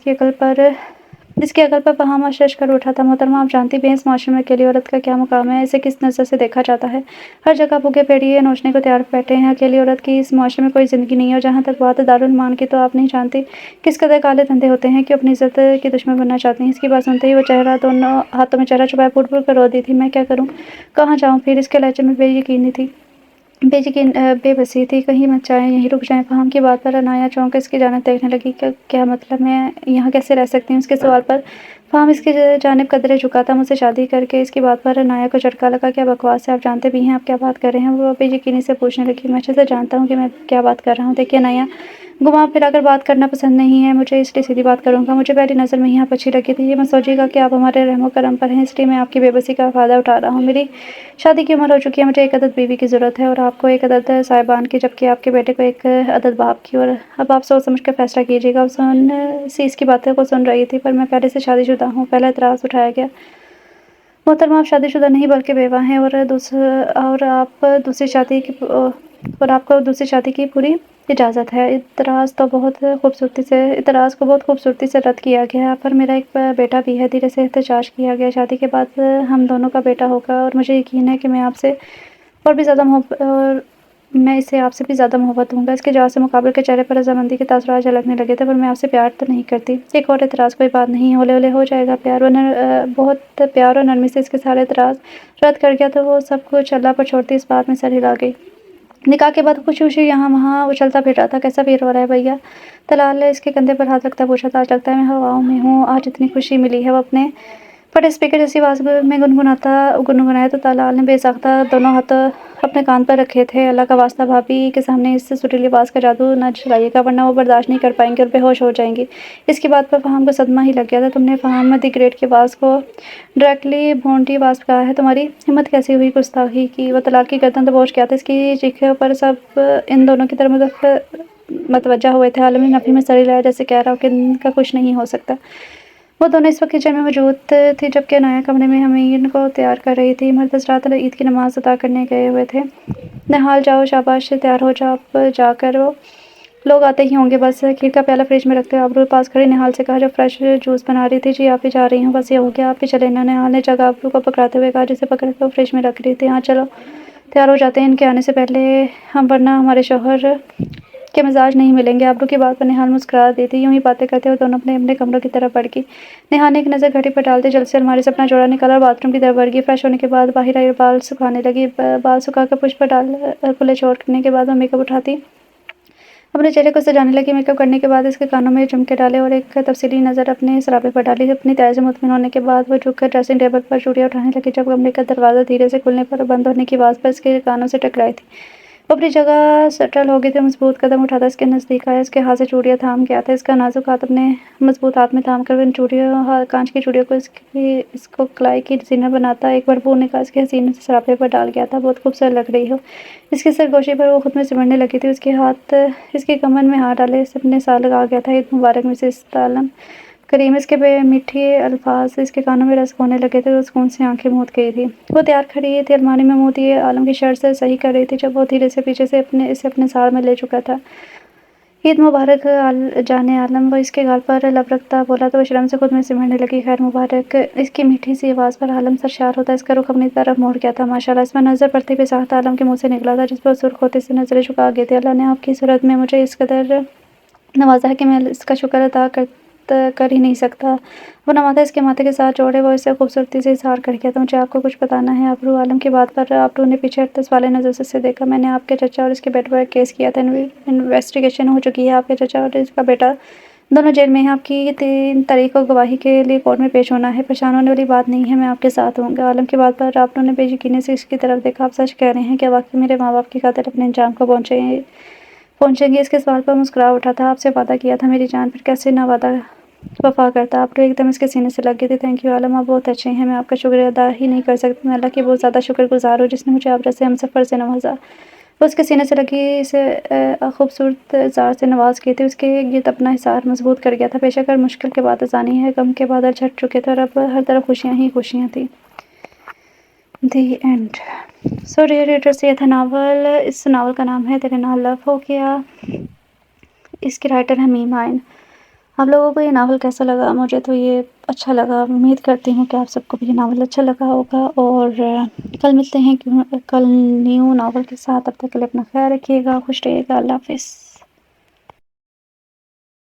जिसकी अकल पर फ़हाम अशश कर उठा था। मोहतरमा, आप जानती भी हैं इस माशरे में अकेली औरत का क्या मुकाम है, इसे किस नज़र से देखा जाता है। हर जगह भूखे पेड़िए नोचने को तैयार बैठे हैं। अकेली औरत की इस माशरे में कोई ज़िंदगी नहीं है। और जहाँ तक बात है दारुल मान की, तो आप नहीं जानती किस कदर काले धंधे होते हैं कि अपनी इज़्ज़त की दुश्मन बनना चाहती हैं। इसकी बात सुनते ही वो दोनों हाथों में चेहरा छुपाए फूट-फूट कर रो दी थी। मैं क्या करूँ? कहाँ जाऊँ फिर? इसके लहजे में बेबसी थी। कहीं मत जाएँ, यहीं रुक जाएँ। फ़हाम की बात पर अनाया चौंक कर इसकी जानिब देखने लगी। क्या मतलब? मैं यहाँ कैसे रह सकती हूँ? उसके सवाल पर फ़हाम इसकी जानिब कदरे झुका था। मुझसे शादी करके? इसकी बात पर अनाया को झटका लगा। क्या बकवास है? आप जानते भी हैं आप क्या बात कर रहे हैं? वो बेयकीनी से पूछने लगी। मैं अच्छे से जानता हूँ कि मैं क्या बात कर रहा हूँ। देखिए अनाया, घुमा फिरा कर बात करना पसंद नहीं है मुझे, इसलिए सीधी बात करूँगा। मुझे पहली नज़र में ही आप अच्छी लगी थी। ये मत सोचिएगा कि आप हमारे रहमो करम पर हैं, इसलिए मैं आपकी बेबसी का फ़ायदा उठा रहा हूँ। मेरी शादी की उम्र हो चुकी है, मुझे एक अदद बीवी की ज़रूरत है और आपको एक अदद साहिबान की, जबकि आपके बेटे को एक अदद बाप की। और अब आप सोच समझ कर फ़ैसला कीजिएगा। वो सी इसकी बातों को सुन रही थी। पर मैं पहले से शादीशुदा हूँ। पहला एतराज़ उठाया गया। मोहतरमा, आप शादीशुदा नहीं बल्कि बेवा हैं और आपको दूसरी शादी की पूरी इजाज़त है। इतराज़ को बहुत खूबसूरती से रद्द किया गया, पर मेरा एक बेटा भी है। धीरे से एहतजाज किया गया। शादी के बाद हम दोनों का बेटा होगा और मुझे यकीन है कि मैं इसे आपसे भी ज़्यादा मोहब्बत दूँगा। इसके जवाब से मुक़ाबिल के चेहरे पर रज़ामंदी के तासुरात झलकने लगे थे। पर मैं आपसे प्यार तो नहीं करती। एक और एतराज़ कोई बात नहीं, हौले-हौले हो जाएगा प्यार। बहुत प्यार और नरमी से इसके सारे एतराज़ रद्द कर गया तो वो सब कुछ अल्लाह पर छोड़ती इस बात में सर हिला गई। निकाह के बाद खुशी-खुशी यहाँ-वहाँ उछलता फिर रहा था। कैसा फ़ील हो रहा है भैया? तलाल ने इसके कंधे पर हाथ रखता पूछा था। आज लगता है मैं हवाओं में हूँ, आज इतनी खुशी मिली है। वो अपने फटे स्पीकर जैसी आवाज़ में गुनगुनाया तो तलाल ने बेसाख्ता दोनों हाथ अपने कान पर रखे थे। अल्लाह का वास्ता भाभी के सामने इस सुरीली आवाज़ का जादू न चलाइएगा, वरना वो बर्दाश्त नहीं कर पाएँगी और बेहोश हो जाएँगी। इसकी बात पर फ़हाम को सदमा ही लग गया था। तुमने फ़हाम द ग्रेट की आवाज़ को डायरेक्टली भोंडी आवाज़ कहा है। तुम्हारी हिम्मत कैसे हुई गुस्ताखी की? वो तलाल की गर्दन दबोच गया था। इसकी चीखों पर सब इन दोनों की तरफ मतवज्जा हुए थे। आलम ने नफ़ी में सर हिलाया जैसे कह रहा हो कि इनका कुछ नहीं हो सकता। वो दोनों इस वक्त किचन में मौजूद थी, जबकि अनाया कमरे में हमीन को तैयार कर रही थी। मर्द हज़रात ईद की नमाज़ अदा करने गए हुए थे। नहाल जाओ, शाबाश, तैयार हो जाओ। अब जाकर वो लोग आते ही होंगे। बस खीर का प्याला फ्रिज में रखते हुए अबरू पास खड़ी निहाल से कहा, जो फ्रेश जूस बना रही थी। जी, आप भी जा रही हूँ? बस ये हो गया, आप भी चले ना? निहाल ने जगह अबरू को पकड़ाते हुए कहा, जिसे पकड़ कर वो फ्रिज में रख रही थी। हाँ चलो, तैयार हो जाते हैं इनके आने से पहले हम, वरना हमारे शौहर के मिजाज नहीं मिलेंगे। आबरू की बात पर निहाल मुस्कुरा दी थी। यूं ही बातें करते हुए दोनों अपने अपने कमरों की तरफ बढ़ गई। निहाल ने एक नज़र घड़ी पर डालते जल्द से अलमारी से अपना जोड़ा निकाला और बाथरूम की तरफ बढ़ गई। फ्रेश होने के बाद बाहर आई और बाल सुखाने लगी। बाल सुखा कर पुश पर खुले छोड़ने के बाद वो मेकअप उठाती अपने चेहरे को सजाने लगी। मेकअप करने के बाद इसके कानों में झुमके डाले और एक तफसीली नज़र अपने सराबे पर डाली। अपनी तैयारी से मुतमिन होने के बाद वो झुककर ड्रेसिंग टेबल पर चूड़ियाँ उठाने लगी। जब कमरे का दरवाज़ा धीरे से खुलने पर बंद होने की आवाज़ पर इसके कानों से टकराई थी। वो अपनी जगह सेटल हो गई थी। मजबूत कदम उठाता इसके नज़दीक आया। इसके हाथ से चूड़ियाँ थाम गया था। इसका नाजुक हाथ अपने मजबूत हाथ में थाम कर इन कांच की चूड़ियों को इसको कलाई की जीनत बनाता एक भरपूर निगाह इसके हसीने से सरापे पर डाल गया था। बहुत खूबसूरत लग रही हो। इसकी सरगोशी पर वो खुद में सिमटने लगी थी। उसके हाथ इसके कमर में हाथ डाले अपने साथ लगा गया था। ईद मुबारक मिसेस तालम करीम। इसके मीठे अल्फाज इसके कानों में रस होने लगे थे तो सुकून से आंखें मूंद गई थी। वो तैयार खड़ी थी, अलमारी में मुंह दिए आलम की शर्ट से सही कर रही थी जब वो धीरे से पीछे से इसे अपने साथ में ले चुका था। ईद मुबारक जाने आलम। वो इसके गाल पर लब रखता बोला तो वो शर्म से खुद में सिमटने लगी। खैर मुबारक। इसकी मीठी सी आवाज़ पर आलम सरशार होता इसका रुख अपनी तरफ मोड़ गया था। माशाल्लाह, इसमें नज़र पड़ते भी साख्त आलम के मुँह से निकला था, जिस पर सुर्ख होते से नजरें झुका गए थे। अल्लाह ने आपकी सूरत में मुझे इस कदर नवाजा है कि मैं इसका शुक्र अदा कर ही नहीं सकता। वो नवाजा इसके माथे के साथ जोड़े वो इसे खूबसूरती से इजहार कर गया। तो मुझे आपको कुछ बताना है। आबरू आलम की बात पर आबरू ने पीछे हटते सवाले नज़र से उसे देखा। मैंने आपके चचा और इसके बेटे पर केस किया था। इन्वेस्टिगेशन हो चुकी है। आपके चचा और इसका बेटा دونوں جیل میں ہیں، آپ کی 3 تاریخ کو گواہی کے لیے کورٹ میں پیش ہونا ہے۔ پریشان ہونے والی بات نہیں ہے، میں آپ کے ساتھ ہوں گا۔ عالم کی بات پر رابطوں نے بے یقینی سے اس کی طرف دیکھا۔ آپ سچ کہہ رہے ہیں، کیا واقعی میرے ماں باپ کی قاتل اپنے انجام کو پہنچیں گے؟ اس کے سوال پر مسکرا اٹھا تھا۔ آپ سے وعدہ کیا تھا میری جان، پھر کیسے نہ وعدہ وفا کرتا؟ آپ تو ایک دم اس کے سینے سے لگ گئے تھے۔ تھینک یو عالم، آپ بہت اچھے ہیں، میں آپ کا شکریہ ادا ہی نہیں کر سکتی۔ میں اللہ کی بہت زیادہ شکر گزار ہوں جس نے مجھے عبرت سے ہمسفر سے نوازا۔ وہ اس کے سینے سے لگی اسے خوبصورت زار سے نواز کے تھے، اس کے گرد اپنا حصار مضبوط کر گیا تھا۔ بے شک ہر مشکل کے بعد آسانی ہے، غم کے بادل چھٹ چکے تھے اور اب ہر طرف خوشیاں ہی خوشیاں تھیں۔ The end. So dear readers, یہ تھا ناول۔ اس ناول کا نام ہے تیرے نال لو ہو گیا۔ اس کی رائٹر ہے میم عائن۔ آپ لوگوں کو یہ ناول کیسا لگا؟ مجھے تو یہ اچھا لگا، امید کرتی ہوں کہ آپ سب کو بھی یہ ناول اچھا لگا ہوگا، اور کل ملتے ہیں کل نیو ناول کے ساتھ۔ اب تک کے لیے اپنا خیال رکھیے گا، خوش رہیے گا، اللہ حافظ۔